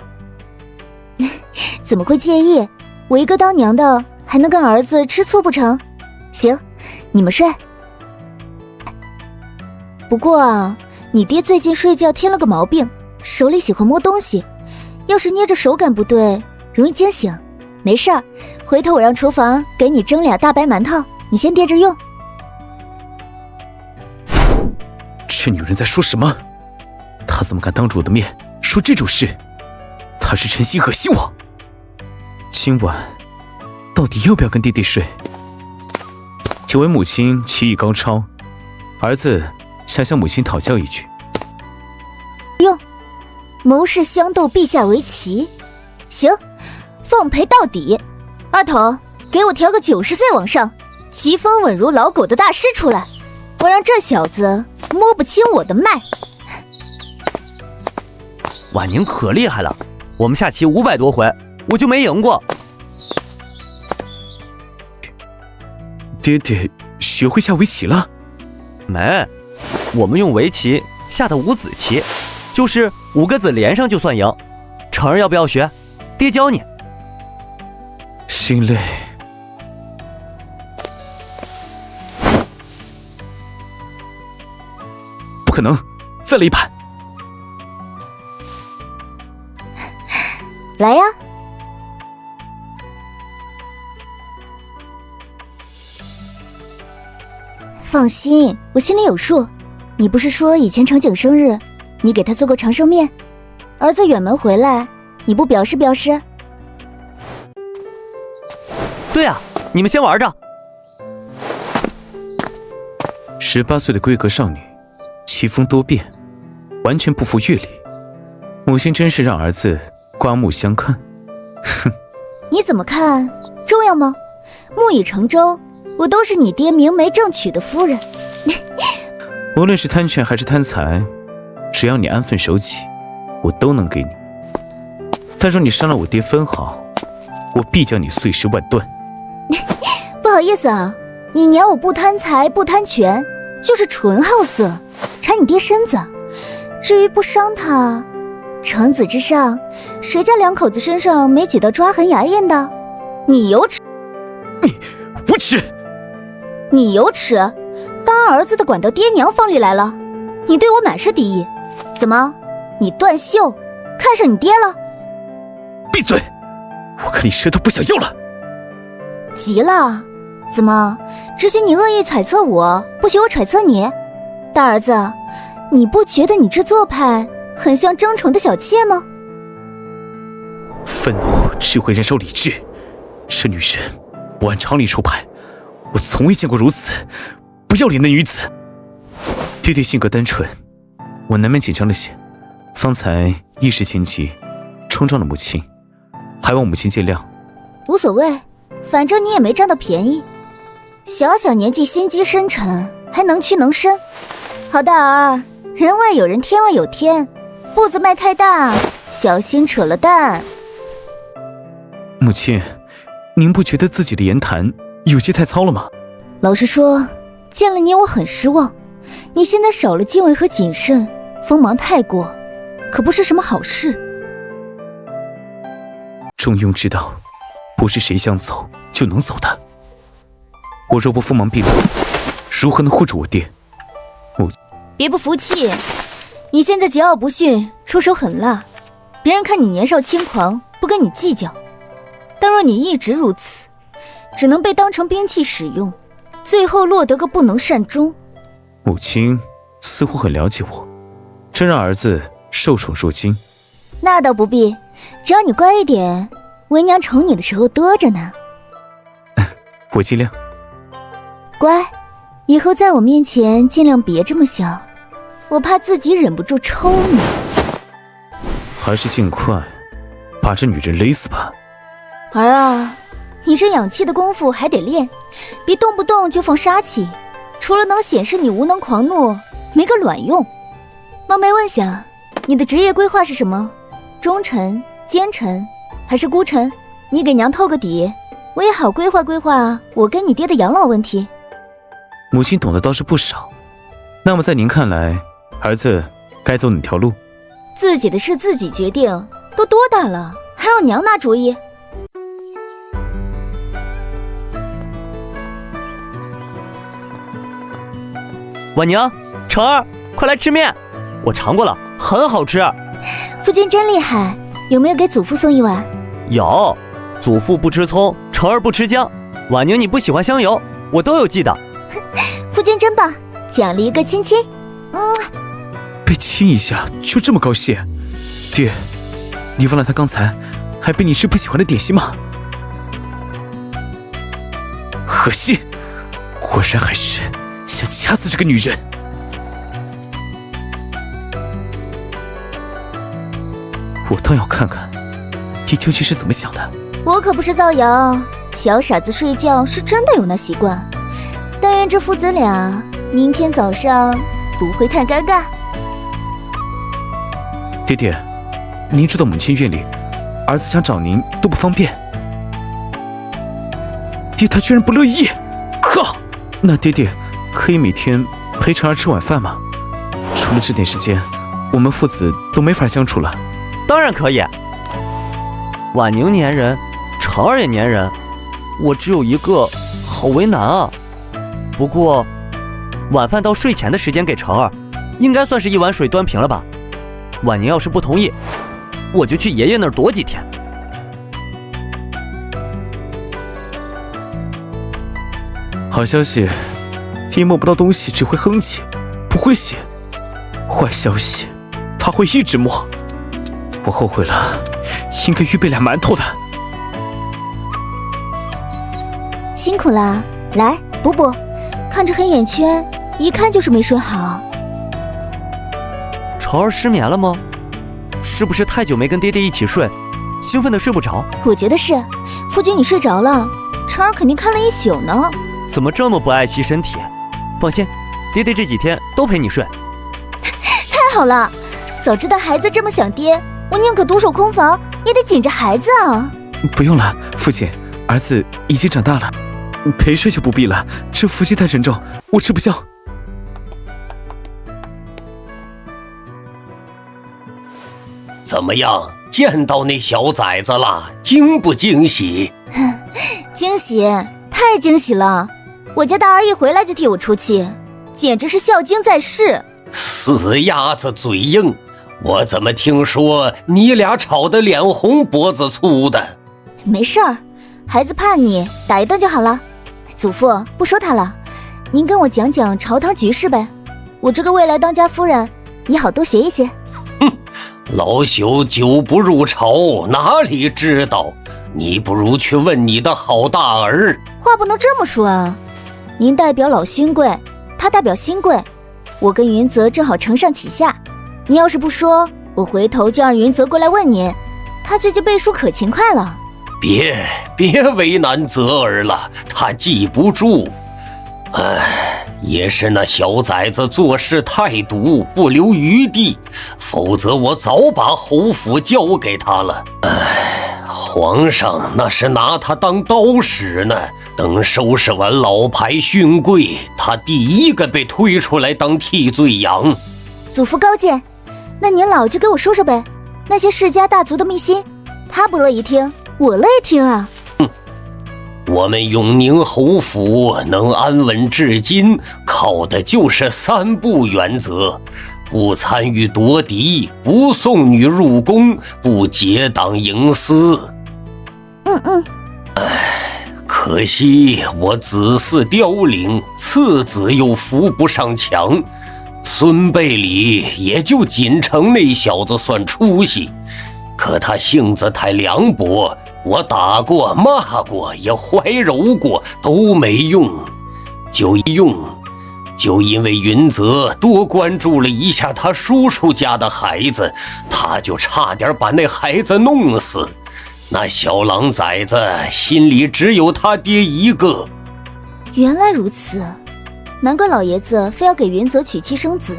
怎么会介意？我一个当娘的还能跟儿子吃醋不成？行，你们睡。不过啊，你爹最近睡觉添了个毛病，手里喜欢摸东西，要是捏着手感不对，容易惊醒。没事儿，回头我让厨房给你蒸2大白馒头，你先垫着用。这女人在说什么？她怎么敢当着我的面说这种事？她是真心恶心我。今晚到底要不要跟弟弟睡？久闻母亲棋艺高超，儿子想向母亲讨教一句。用，谋士相斗，陛下为棋。行，奉陪到底。二头，给我挑个90岁往上，棋风稳如老狗的大师出来，我让这小子摸不清我的脉。婉宁可厉害了，我们下棋500多回，我就没赢过。爹爹学会下围棋了？没，我们用围棋下的5子棋，就是5个子连上就算赢。成儿要不要学？爹教你。心累。不可能，再来一盘。来呀！放心，我心里有数。你不是说以前程景生日，你给他做过长寿面？儿子远门回来，你不表示表示？对啊，你们先玩着。18岁的闺阁少女，棋风多变，完全不负阅历。母亲真是让儿子刮目相看。哼，你怎么看？重要吗？木已成舟，我都是你爹明媒正娶的夫人。无论是贪权还是贪财，只要你安分守己，我都能给你。但若你伤了我爹分毫，我必将你碎尸万段。不好意思啊，你娘我不贪财不贪权，就是纯好色，馋你爹身子。至于不伤他，长子之上，谁家2口子身上没几道抓痕牙印的？你有耻！你无耻！你有耻！当儿子的管到爹娘房里来了，你对我满是敌意。怎么，你断袖，看上你爹了？闭嘴！我看你舌头不想要了。急了？怎么，只许你恶意揣测我，不许我揣测你？大儿子，你不觉得你这做派很像争宠的小妾吗？愤怒只会燃烧理智，这女人不按常理出牌，我从未见过如此不要脸的女子。爹爹性格单纯，我难免紧张了些，方才一时情急，冲撞了母亲，还望母亲见谅。无所谓，反正你也没占到便宜。小小年纪心机深沉，还能屈能伸。好大儿，人外有人，天外有天，步子迈太大，小心扯了蛋。母亲，您不觉得自己的言谈有些太糙了吗？老实说，见了你我很失望。你现在少了敬畏和谨慎，锋芒太过，可不是什么好事。中庸之道，不是谁想走就能走的。我若不锋芒毕露，如何能护住我爹？别不服气，你现在桀骜不驯，出手狠辣，别人看你年少轻狂，不跟你计较。但若你一直如此，只能被当成兵器使用，最后落得个不能善终。母亲似乎很了解我，真让儿子受宠若惊。那倒不必，只要你乖一点，为娘宠你的时候多着呢。我尽量。乖，以后在我面前尽量别这么想，我怕自己忍不住抽你。还是尽快把这女人勒死吧。儿啊，你这养气的功夫还得练，别动不动就放杀气，除了能显示你无能狂怒，没个卵用。冒昧问下，你的职业规划是什么？忠臣、奸臣还是孤臣？你给娘透个底，我也好规划规划我跟你爹的养老问题。母亲懂得倒是不少，那么在您看来，儿子该走哪条路？自己的事自己决定，都多大了，还让娘拿主意？婉宁，成儿，快来吃面，我尝过了，很好吃。夫君真厉害，有没有给祖父送一碗？有，祖父不吃葱，成儿不吃姜，婉宁你不喜欢香油，我都有记得。夫君真棒，奖励一个亲亲。被亲一下就这么高兴？爹，你忘了他刚才还逼你吃不喜欢的点心吗？恶心，果然还是想掐死这个女人。我倒要看看你究竟是怎么想的。我可不是造谣，小傻子睡觉是真的有那习惯。但愿这父子俩明天早上不会太尴尬。爹爹，您住到母亲院里，儿子想找您都不方便。爹他居然不乐意，靠！那爹爹可以每天陪成儿吃晚饭吗？除了这点时间，我们父子都没法相处了。当然可以。婉宁粘人，成儿也粘人，我只有一个，好为难啊。不过晚饭到睡前的时间给成儿，应该算是一碗水端平了吧。婉宁要是不同意，我就去爷爷那儿躲几天。好消息，爹摸不到东西只会哼唧，不会写。坏消息，他会一直摸。我后悔了，应该预备俩馒头的。辛苦啦，来补补。看着黑眼圈，一看就是没睡好。成儿失眠了吗？是不是太久没跟爹爹一起睡，兴奋的睡不着？我觉得是。夫君你睡着了，成儿肯定看了一宿呢。怎么这么不爱惜身体？放心，爹爹这几天都陪你睡。太好了，早知道孩子这么想爹，我宁可独守空房，也得紧着孩子啊。不用了，父亲，儿子已经长大了，陪睡就不必了，这福气太沉重，我吃不消。怎么样，见到那小崽子了，惊不惊喜？惊喜，太惊喜了！我家大儿一回来就替我出气，简直是孝经在世。死鸭子嘴硬，我怎么听说你俩吵得脸红脖子粗的？没事儿，孩子叛逆，打一顿就好了。祖父，不说他了，您跟我讲讲朝堂局势呗，我这个未来当家夫人也好多学一些。哼，老朽久不入朝，哪里知道？你不如去问你的好大儿。话不能这么说啊，您代表老勋贵，他代表新贵，我跟云泽正好承上启下。你要是不说，我回头就让云泽过来问您，他最近背书可勤快了。别为难泽儿了，他记不住。哎，也是那小崽子做事太毒，不留余地，否则我早把侯府交给他了。哎，皇上那是拿他当刀使呢。等收拾完老牌勋贵，他第一个被推出来当替罪羊。祖父高见，那您老就给我说说呗，那些世家大族的秘辛，他不乐意听，我乐意听啊。我们永宁侯府能安稳至今，靠的就是3不原则：不参与夺嫡，不送女入宫，不结党营私。可惜我子嗣凋零，次子又扶不上墙，孙辈里也就锦城那小子算出息，可他性子太凉薄，我打过骂过也怀柔过都没用，就因为云泽多关注了一下他叔叔家的孩子，他就差点把那孩子弄死。那小狼崽子心里只有他爹一个。原来如此，难怪老爷子非要给云泽娶妻生子，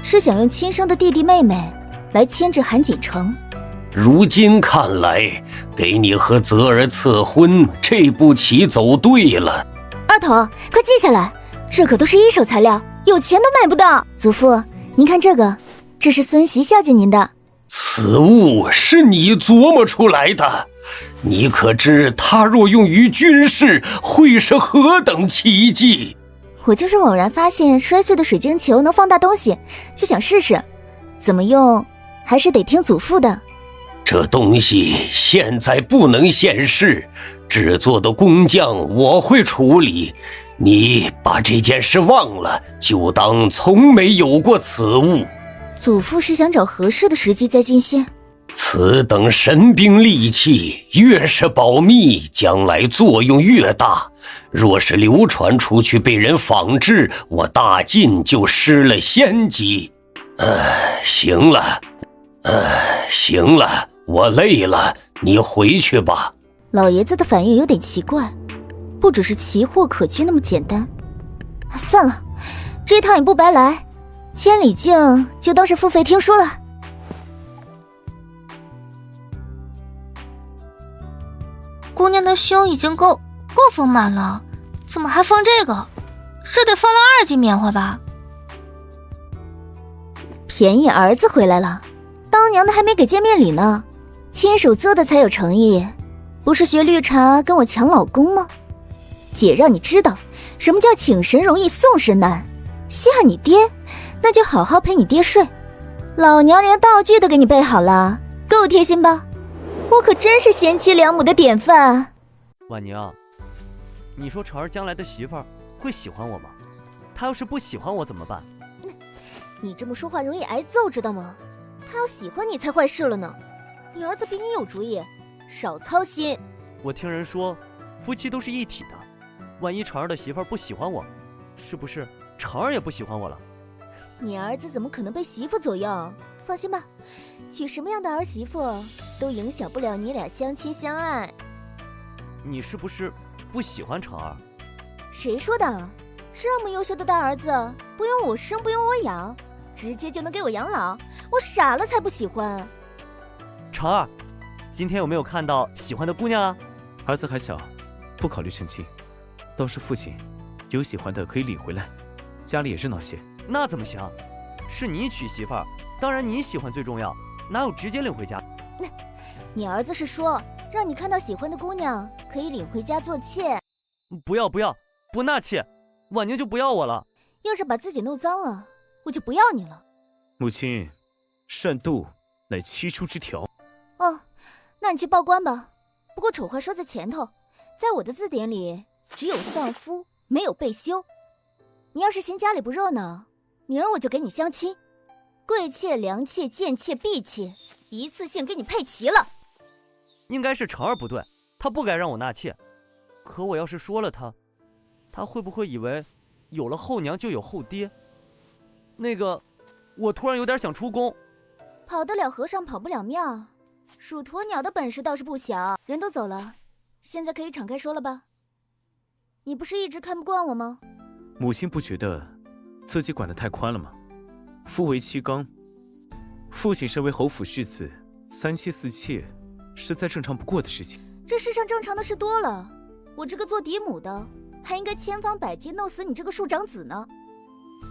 是想用亲生的弟弟妹妹来牵制韩锦城。如今看来，给你和泽儿赐婚这步棋走对了。二头，快记下来，这可都是一手材料，有钱都买不到。祖父，您看这个，这是孙媳孝敬您的。此物是你琢磨出来的，你可知它若用于军事，会是何等奇迹？我就是偶然发现摔碎的水晶球能放大东西，就想试试，怎么用还是得听祖父的。这东西现在不能现世，制作的工匠我会处理，你把这件事忘了，就当从没有过此物。祖父是想找合适的时机再进献。此等神兵利器，越是保密，将来作用越大。若是流传出去被人仿制，我大晋就失了先机。行了，行了，我累了，你回去吧。老爷子的反应有点奇怪，不只是奇货可居那么简单。算了，这趟也不白来，千里镜就当是付费听书了。姑娘的胸已经够丰满了，怎么还放这个？这得放了2斤棉花吧？便宜儿子回来了，当娘的还没给见面礼呢，亲手做的才有诚意，不是学绿茶跟我抢老公吗？姐让你知道什么叫请神容易送神难，稀罕你爹，那就好好陪你爹睡。老娘连道具都给你备好了，够贴心吧？我可真是贤妻良母的典范。婉宁，你说成儿将来的媳妇儿会喜欢我吗？她要是不喜欢我怎么办？你这么说话容易挨揍，知道吗？他要喜欢你才坏事了呢。你儿子比你有主意，少操心。我听人说，夫妻都是一体的。万一成儿的媳妇儿不喜欢我，是不是成儿也不喜欢我了？你儿子怎么可能被媳妇左右？放心吧，娶什么样的儿媳妇都影响不了你俩相亲相爱。你是不是不喜欢成儿？谁说的？这么优秀的大儿子，不用我生，不用我养，直接就能给我养老，我傻了才不喜欢。成儿，今天有没有看到喜欢的姑娘啊？儿子还小，不考虑成亲，倒是父亲有喜欢的可以领回来，家里也热闹些。那怎么行？是你娶媳妇儿，当然你喜欢最重要，哪有直接领回家？你儿子是说让你看到喜欢的姑娘可以领回家做妾。不要，不纳妾，婉宁就不要我了。要是把自己弄脏了，我就不要你了。母亲，善妒乃七出之条。哦，那你去报官吧。不过丑话说在前头，在我的字典里只有丧夫，没有被休。你要是嫌家里不热闹，明儿我就给你相亲，贵妾、良妾、贱妾、婢妾，一次性给你配齐了。应该是成儿不对，他不该让我纳妾。可我要是说了他会不会以为有了后娘就有后爹？那个，我突然有点想出宫。跑得了和尚跑不了庙，属鸵鸟的本事倒是不小。人都走了，现在可以敞开说了吧？你不是一直看不惯我吗？母亲不觉得自己管得太宽了吗？夫为妻纲，父亲身为侯府世子，3妻4妾是再正常不过的事情。这世上正常的事多了，我这个做嫡母的还应该千方百计弄死你这个庶长子呢。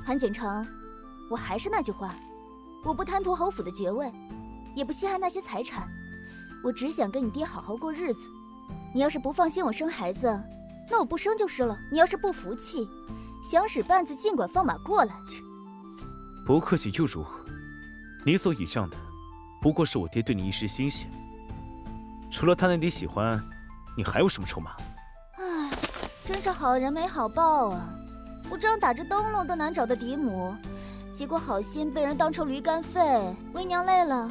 韩景成，我还是那句话，我不贪图侯府的爵位，也不稀罕那些财产，我只想跟你爹好好过日子。你要是不放心我生孩子，那我不生就是了。你要是不服气，想使绊子尽管放马过来。不客气又如何？你所倚仗的不过是我爹对你一时新鲜，除了他那点喜欢，你还有什么筹码？唉，真是好人没好报啊！我这样打着灯笼都难找的嫡母，结果好心被人当成驴肝肺。为娘累了，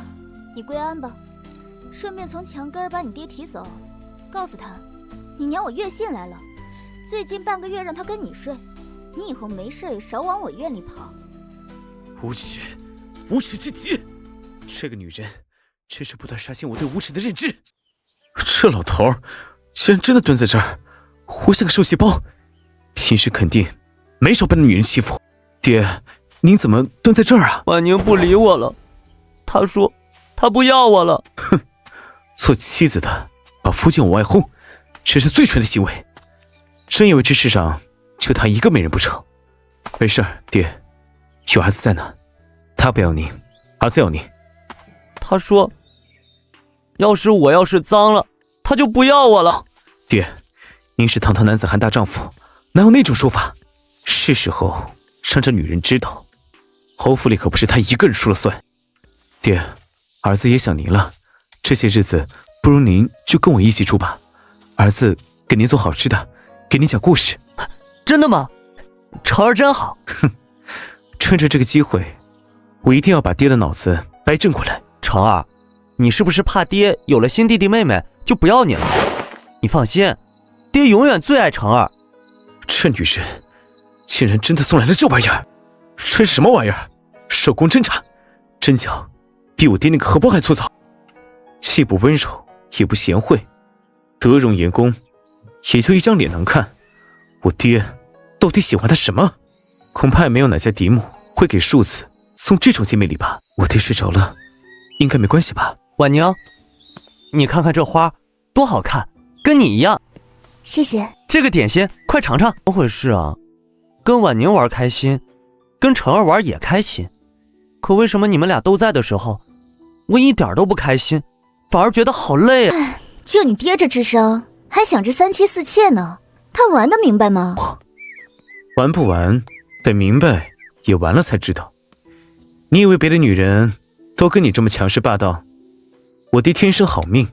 你归安吧，顺便从墙根把你爹提走，告诉他，你娘我月信来了，最近半个月让他跟你睡，你以后没事也少往我院里跑。无耻，无耻至极！这个女人真是不断刷新我对无耻的认知。这老头儿竟然真的蹲在这儿，活像个受气包。平时肯定没少被那女人欺负。爹，您怎么蹲在这儿啊？婉宁不理我了，她说她不要我了。哼，做妻子的把夫君往外轰，这是最蠢的行为。真以为这世上就她一个美人不成？没事儿，爹，有儿子在呢。他不要你，儿子要你。他说我要是脏了，他就不要我了。爹，您是堂堂男子汉大丈夫，哪有那种说法？是时候让这女人知道，侯府里可不是她一个人说了算。爹，儿子也想您了，这些日子不如您就跟我一起住吧，儿子给您做好吃的，给您讲故事。真的吗？成儿真好。哼，趁着这个机会，我一定要把爹的脑子掰正过来。成儿，你是不是怕爹有了新弟弟妹妹就不要你了？你放心，爹永远最爱成儿。这女人竟然真的送来了这玩意儿，这是什么玩意儿？手工针插，针脚比我爹那个荷包还粗糙，既不温柔也不贤惠，德容颜公也就一张脸能看。我爹到底喜欢他什么？恐怕也没有哪家嫡母会给庶子送这种见面礼吧。我爹睡着了，应该没关系吧。婉宁，你看看这花多好看，跟你一样。谢谢。这个点心快尝尝。怎么回事啊？跟婉宁玩开心，跟成儿玩也开心，可为什么你们俩都在的时候，我一点都不开心，反而觉得好累啊。就你爹这智商，还想着三妻四妾呢，他玩得明白吗？玩不玩，得明白也完了才知道。你以为别的女人都跟你这么强势霸道？我爹天生好命，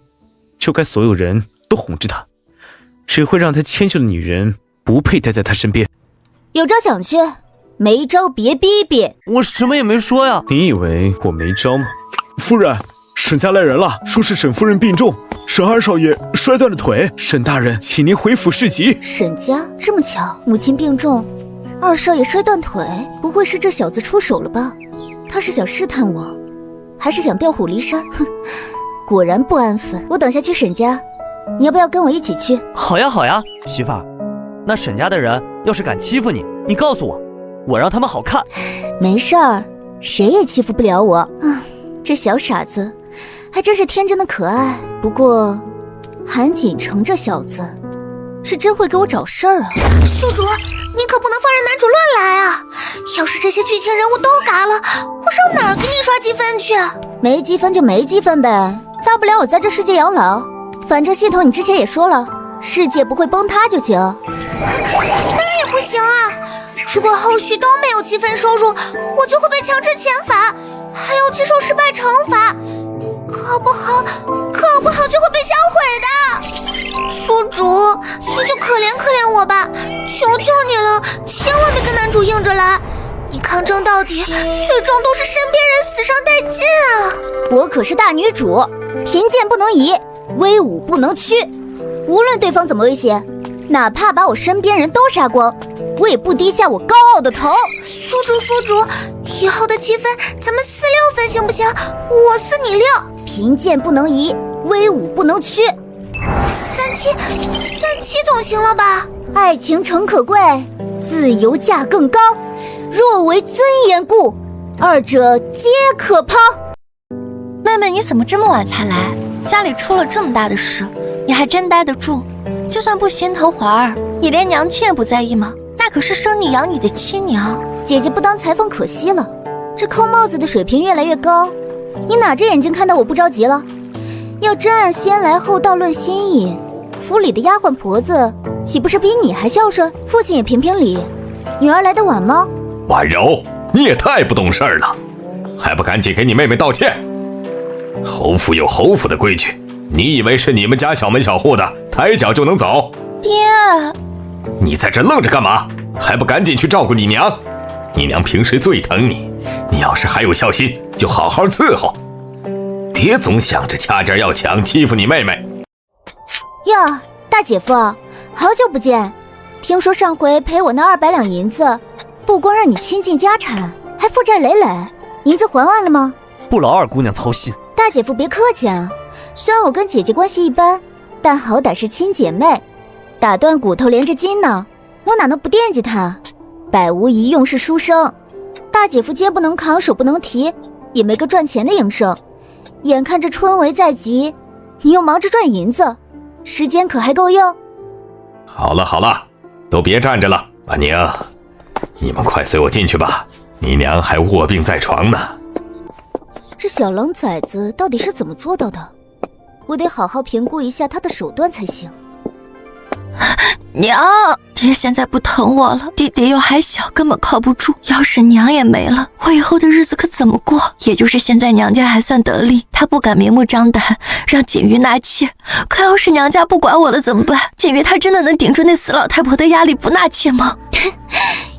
就该所有人都哄着他，只会让他迁就的女人不配待在他身边。有招想去，没招别逼逼。我什么也没说呀。你以为我没招吗？夫人，沈家来人了，说是沈夫人病重，沈二少爷摔断了腿，沈大人请您回府侍疾。沈家这么巧，母亲病重，二少爷摔断腿，不会是这小子出手了吧？他是想试探我，还是想调虎离山？哼，果然不安分。我等下去沈家，你要不要跟我一起去？好呀好呀，媳妇儿，那沈家的人要是敢欺负你，你告诉我，我让他们好看。没事儿，谁也欺负不了我。这小傻子还真是天真的可爱。不过韩锦城这小子是真会给我找事儿啊。宿主，你可不能放任男主乱来啊！要是这些剧情人物都嘎了，我上哪儿给你刷积分去？没积分就没积分呗，大不了我在这世界养老，反正系统你之前也说了，世界不会崩塌就行。那也不行啊！如果后续都没有积分收入，我就会被强制遣返，还要接受失败惩罚，考不好就会被销毁的。宿主，你就可怜可怜我吧，求求你了，千万别跟男主硬着来，你抗争到底，最终都是身边人死伤殆尽啊！我可是大女主，贫贱不能移，威武不能屈，无论对方怎么威胁，哪怕把我身边人都杀光，我也不低下我高傲的头。宿主，以后的积分咱们4-6分行不行？我4你6。贫贱不能移，威武不能屈。3七总行了吧？爱情诚可贵，自由价更高。若为尊严故，二者皆可抛。妹妹，你怎么这么晚才来？家里出了这么大的事，你还真待得住？就算不心疼华儿，你连娘亲也不在意吗？那可是生你养你的亲娘。姐姐不当裁缝可惜了，这扣帽子的水平越来越高，你哪只眼睛看到我不着急了？要真按先来后到论心意，府里的丫鬟婆子岂不是比你还孝顺？父亲也评评理，女儿来得晚吗？婉柔，你也太不懂事儿了，还不赶紧给你妹妹道歉？侯府有侯府的规矩，你以为是你们家小门小户的，抬脚就能走？爹，你在这愣着干嘛？还不赶紧去照顾你娘？你娘平时最疼你，你要是还有孝心，就好好伺候，别总想着掐尖要强欺负你妹妹。哟，大姐夫，好久不见，听说上回赔我那200两银子，不光让你倾尽家产，还负债累累，银子还完了吗？不劳二姑娘操心。大姐夫别客气啊，虽然我跟姐姐关系一般，但好歹是亲姐妹，打断骨头连着筋呢，我哪能不惦记她？百无一用是书生，大姐夫肩不能扛，手不能提，也没个赚钱的营生。眼看着春闱在即，你又忙着赚银子，时间可还够用？好了，都别站着了。婉宁，你们快随我进去吧，你娘还卧病在床呢。这小狼崽子到底是怎么做到的？我得好好评估一下他的手段才行。娘，爹现在不疼我了，弟弟又还小，根本靠不住。要是娘也没了，我以后的日子可怎么过？也就是现在娘家还算得力，他不敢明目张胆让锦瑜纳妾。可要是娘家不管我了怎么办？锦瑜她真的能顶住那死老太婆的压力不纳妾吗？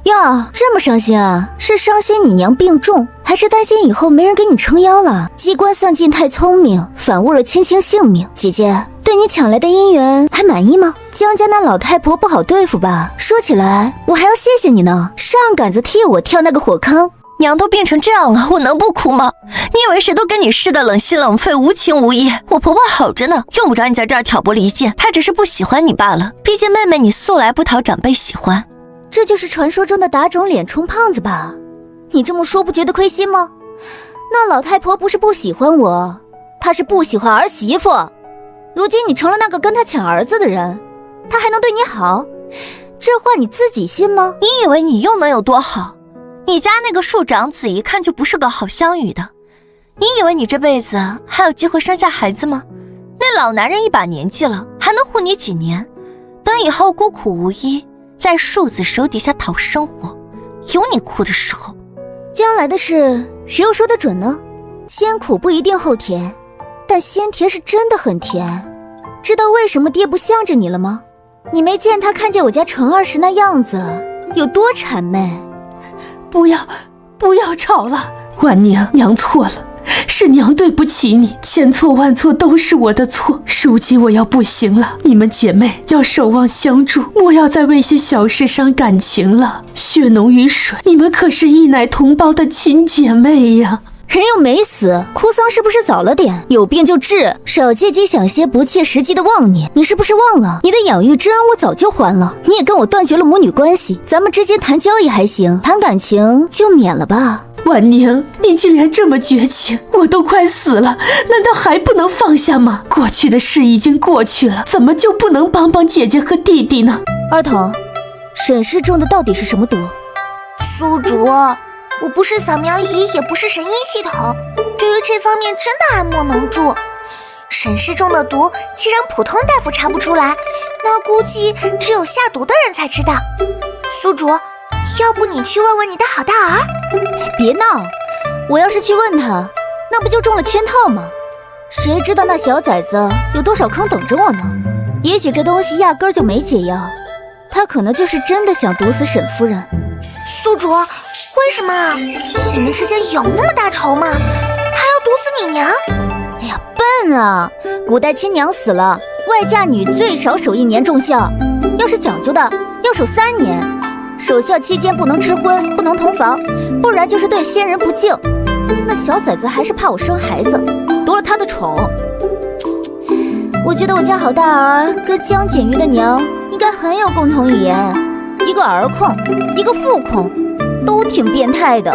哟，这么伤心啊？是伤心你娘病重，还是担心以后没人给你撑腰了？机关算尽太聪明，反误了青青性命。姐姐，对你抢来的姻缘还满意吗？江家那老太婆不好对付吧？说起来，我还要谢谢你呢，上杆子替我跳那个火坑。娘都病成这样了，我能不哭吗？你以为谁都跟你似的冷心冷肺、无情无义？我婆婆好着呢，用不着你在这儿挑拨离间。她只是不喜欢你罢了。毕竟妹妹你素来不讨长辈喜欢。这就是传说中的打肿脸充胖子吧？你这么说不觉得亏心吗？那老太婆不是不喜欢我，她是不喜欢儿媳妇。如今你成了那个跟她抢儿子的人，她还能对你好？这话你自己信吗？你以为你又能有多好？你家那个庶长子一看就不是个好相与的。你以为你这辈子还有机会生下孩子吗？那老男人一把年纪了，还能护你几年？等以后孤苦无依，在庶子手底下讨生活，有你哭的时候。将来的事谁又说得准呢？先苦不一定后甜，但先甜是真的很甜。知道为什么爹不向着你了吗？你没见他看见我家程二时那样子有多谄媚？不要吵了，婉宁，娘错了，是娘对不起你，千错万错都是我的错。如今我要不行了，你们姐妹要守望相助，莫要再为些小事伤感情了。血浓于水，你们可是异奶同胞的亲姐妹呀。人又没死，哭丧是不是早了点？有病就治，少借机想些不切实际的妄念。你是不是忘了，你的养育之恩我早就还了？你也跟我断绝了母女关系，咱们之间谈交易还行，谈感情就免了吧。婉宁，你竟然这么绝情，我都快死了，难道还不能放下吗？过去的事已经过去了，怎么就不能帮帮姐姐和弟弟呢？二童，沈氏中的到底是什么毒？宿主，我不是扫描仪，也不是神医系统，对于这方面真的爱莫能助。沈氏中的毒，既然普通大夫查不出来，那估计只有下毒的人才知道。宿主，要不你去问问你的好大儿？别闹，我要是去问他，那不就中了圈套吗？谁知道那小崽子有多少坑等着我呢？也许这东西压根儿就没解药，他可能就是真的想毒死沈夫人。宿主，为什么？你们之间有那么大仇吗？他要毒死你娘？哎呀，笨啊！古代亲娘死了，外嫁女最少守1年重孝，要是讲究的，要守3年。守孝期间不能吃荤，不能同房，不然就是对先人不敬。那小崽子还是怕我生孩子，夺了他的宠。我觉得我家好大儿跟江锦瑜的娘应该很有共同语言，一个儿控，一个父控，都挺变态的。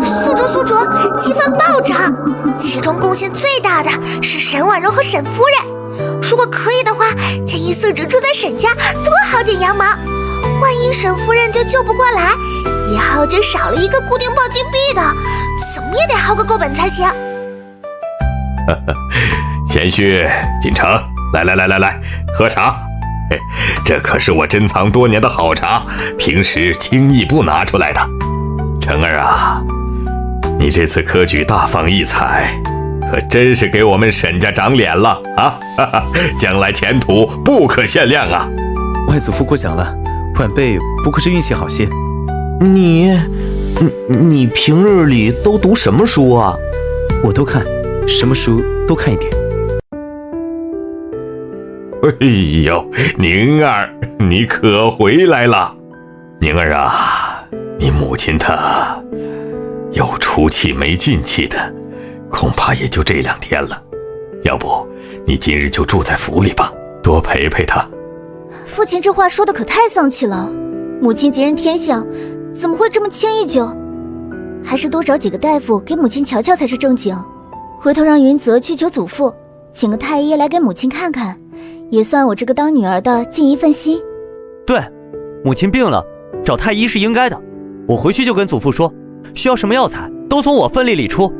宿主，积分暴涨，其中贡献最大的是沈婉柔和沈夫人。如果可以的话，建议宿主住在沈家，多薅点羊毛。万一沈夫人就救不过来，以后就少了一个固定报金币的，怎么也得薅个够本才行。贤婿，锦城，来，喝茶。这可是我珍藏多年的好茶，平时轻易不拿出来的。成儿啊，你这次科举大放异彩，可真是给我们沈家长脸了啊！将来前途不可限量啊！外祖父过奖了，晚辈不过是运气好些。你平日里都读什么书啊？我都看，什么书都看一点。哎呦，宁儿，你可回来了！宁儿啊，你母亲她有出气没进气的，恐怕也就这2天了。要不你今日就住在府里吧，多陪陪她。父亲这话说的可太丧气了，母亲吉人天相，怎么会这么轻易就？还是多找几个大夫给母亲瞧瞧才是正经。回头让云泽去求祖父，请个太医来给母亲看看，也算我这个当女儿的尽一份心。对，母亲病了，找太医是应该的。我回去就跟祖父说，需要什么药材都从我份例里出。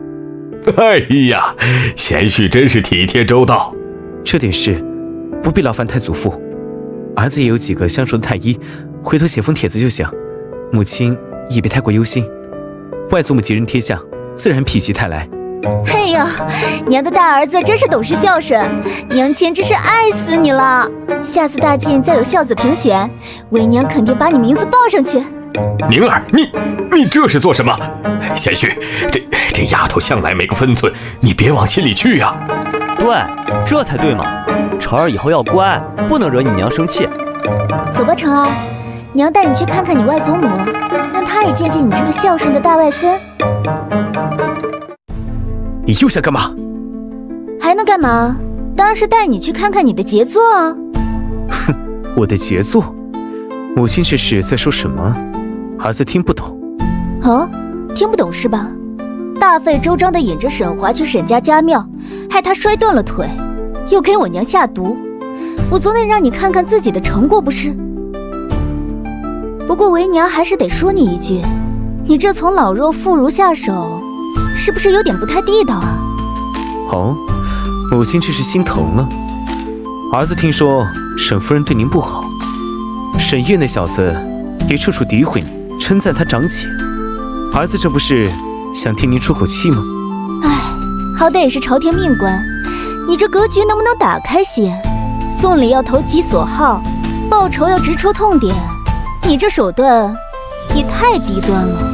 哎呀，贤婿真是体贴周到。这点事不必劳烦太祖父，儿子也有几个相熟的太医，回头写封帖子就行。母亲也别太过忧心，外祖母吉人天相，自然否极泰来。哎呀，娘的大儿子真是懂事孝顺，娘亲真是爱死你了。下次大晋再有孝子评选，为娘肯定把你名字报上去。宁儿，你这是做什么？贤婿，这丫头向来没个分寸，你别往心里去呀。对，这才对嘛。成儿以后要乖，不能惹你娘生气。走吧，成儿，娘带你去看看你外祖母，让她也见见你这个孝顺的大外孙。你又想干嘛？还能干嘛？当然是带你去看看你的杰作啊！哼，我的杰作？母亲这是在说什么？儿子听不懂。哦，听不懂是吧？大费周章地引着沈华去沈家家庙，害他摔断了腿，又给我娘下毒，我总得让你看看自己的成果不是？不过为娘还是得说你一句，你这从老弱妇孺下手，是不是有点不太地道啊？哦，母亲这是心疼了。儿子听说沈夫人对您不好，沈烨那小子也处处诋毁你，称赞他长浅。儿子这不是想替您出口气吗？唉，好歹也是朝廷命官，你这格局能不能打开些？送礼要投其所好，报仇要直戳痛点，你这手段也太低端了。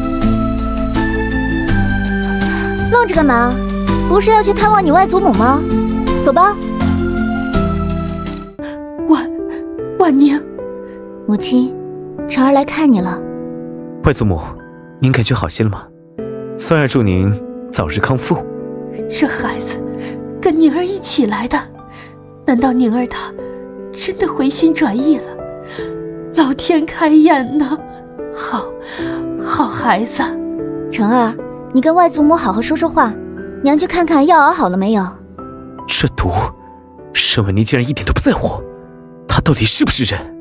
愣着干嘛？不是要去探望你外祖母吗？走吧。婉宁，母亲，成儿来看你了。外祖母，您感觉好些了吗？孙儿祝您早日康复。这孩子跟宁儿一起来的，难道宁儿她真的回心转意了？老天开眼呐！好孩子。成儿，你跟外祖母好好说说话，娘去看看药熬好了没有。这毒，沈婉宁竟然一点都不在乎，她到底是不是人？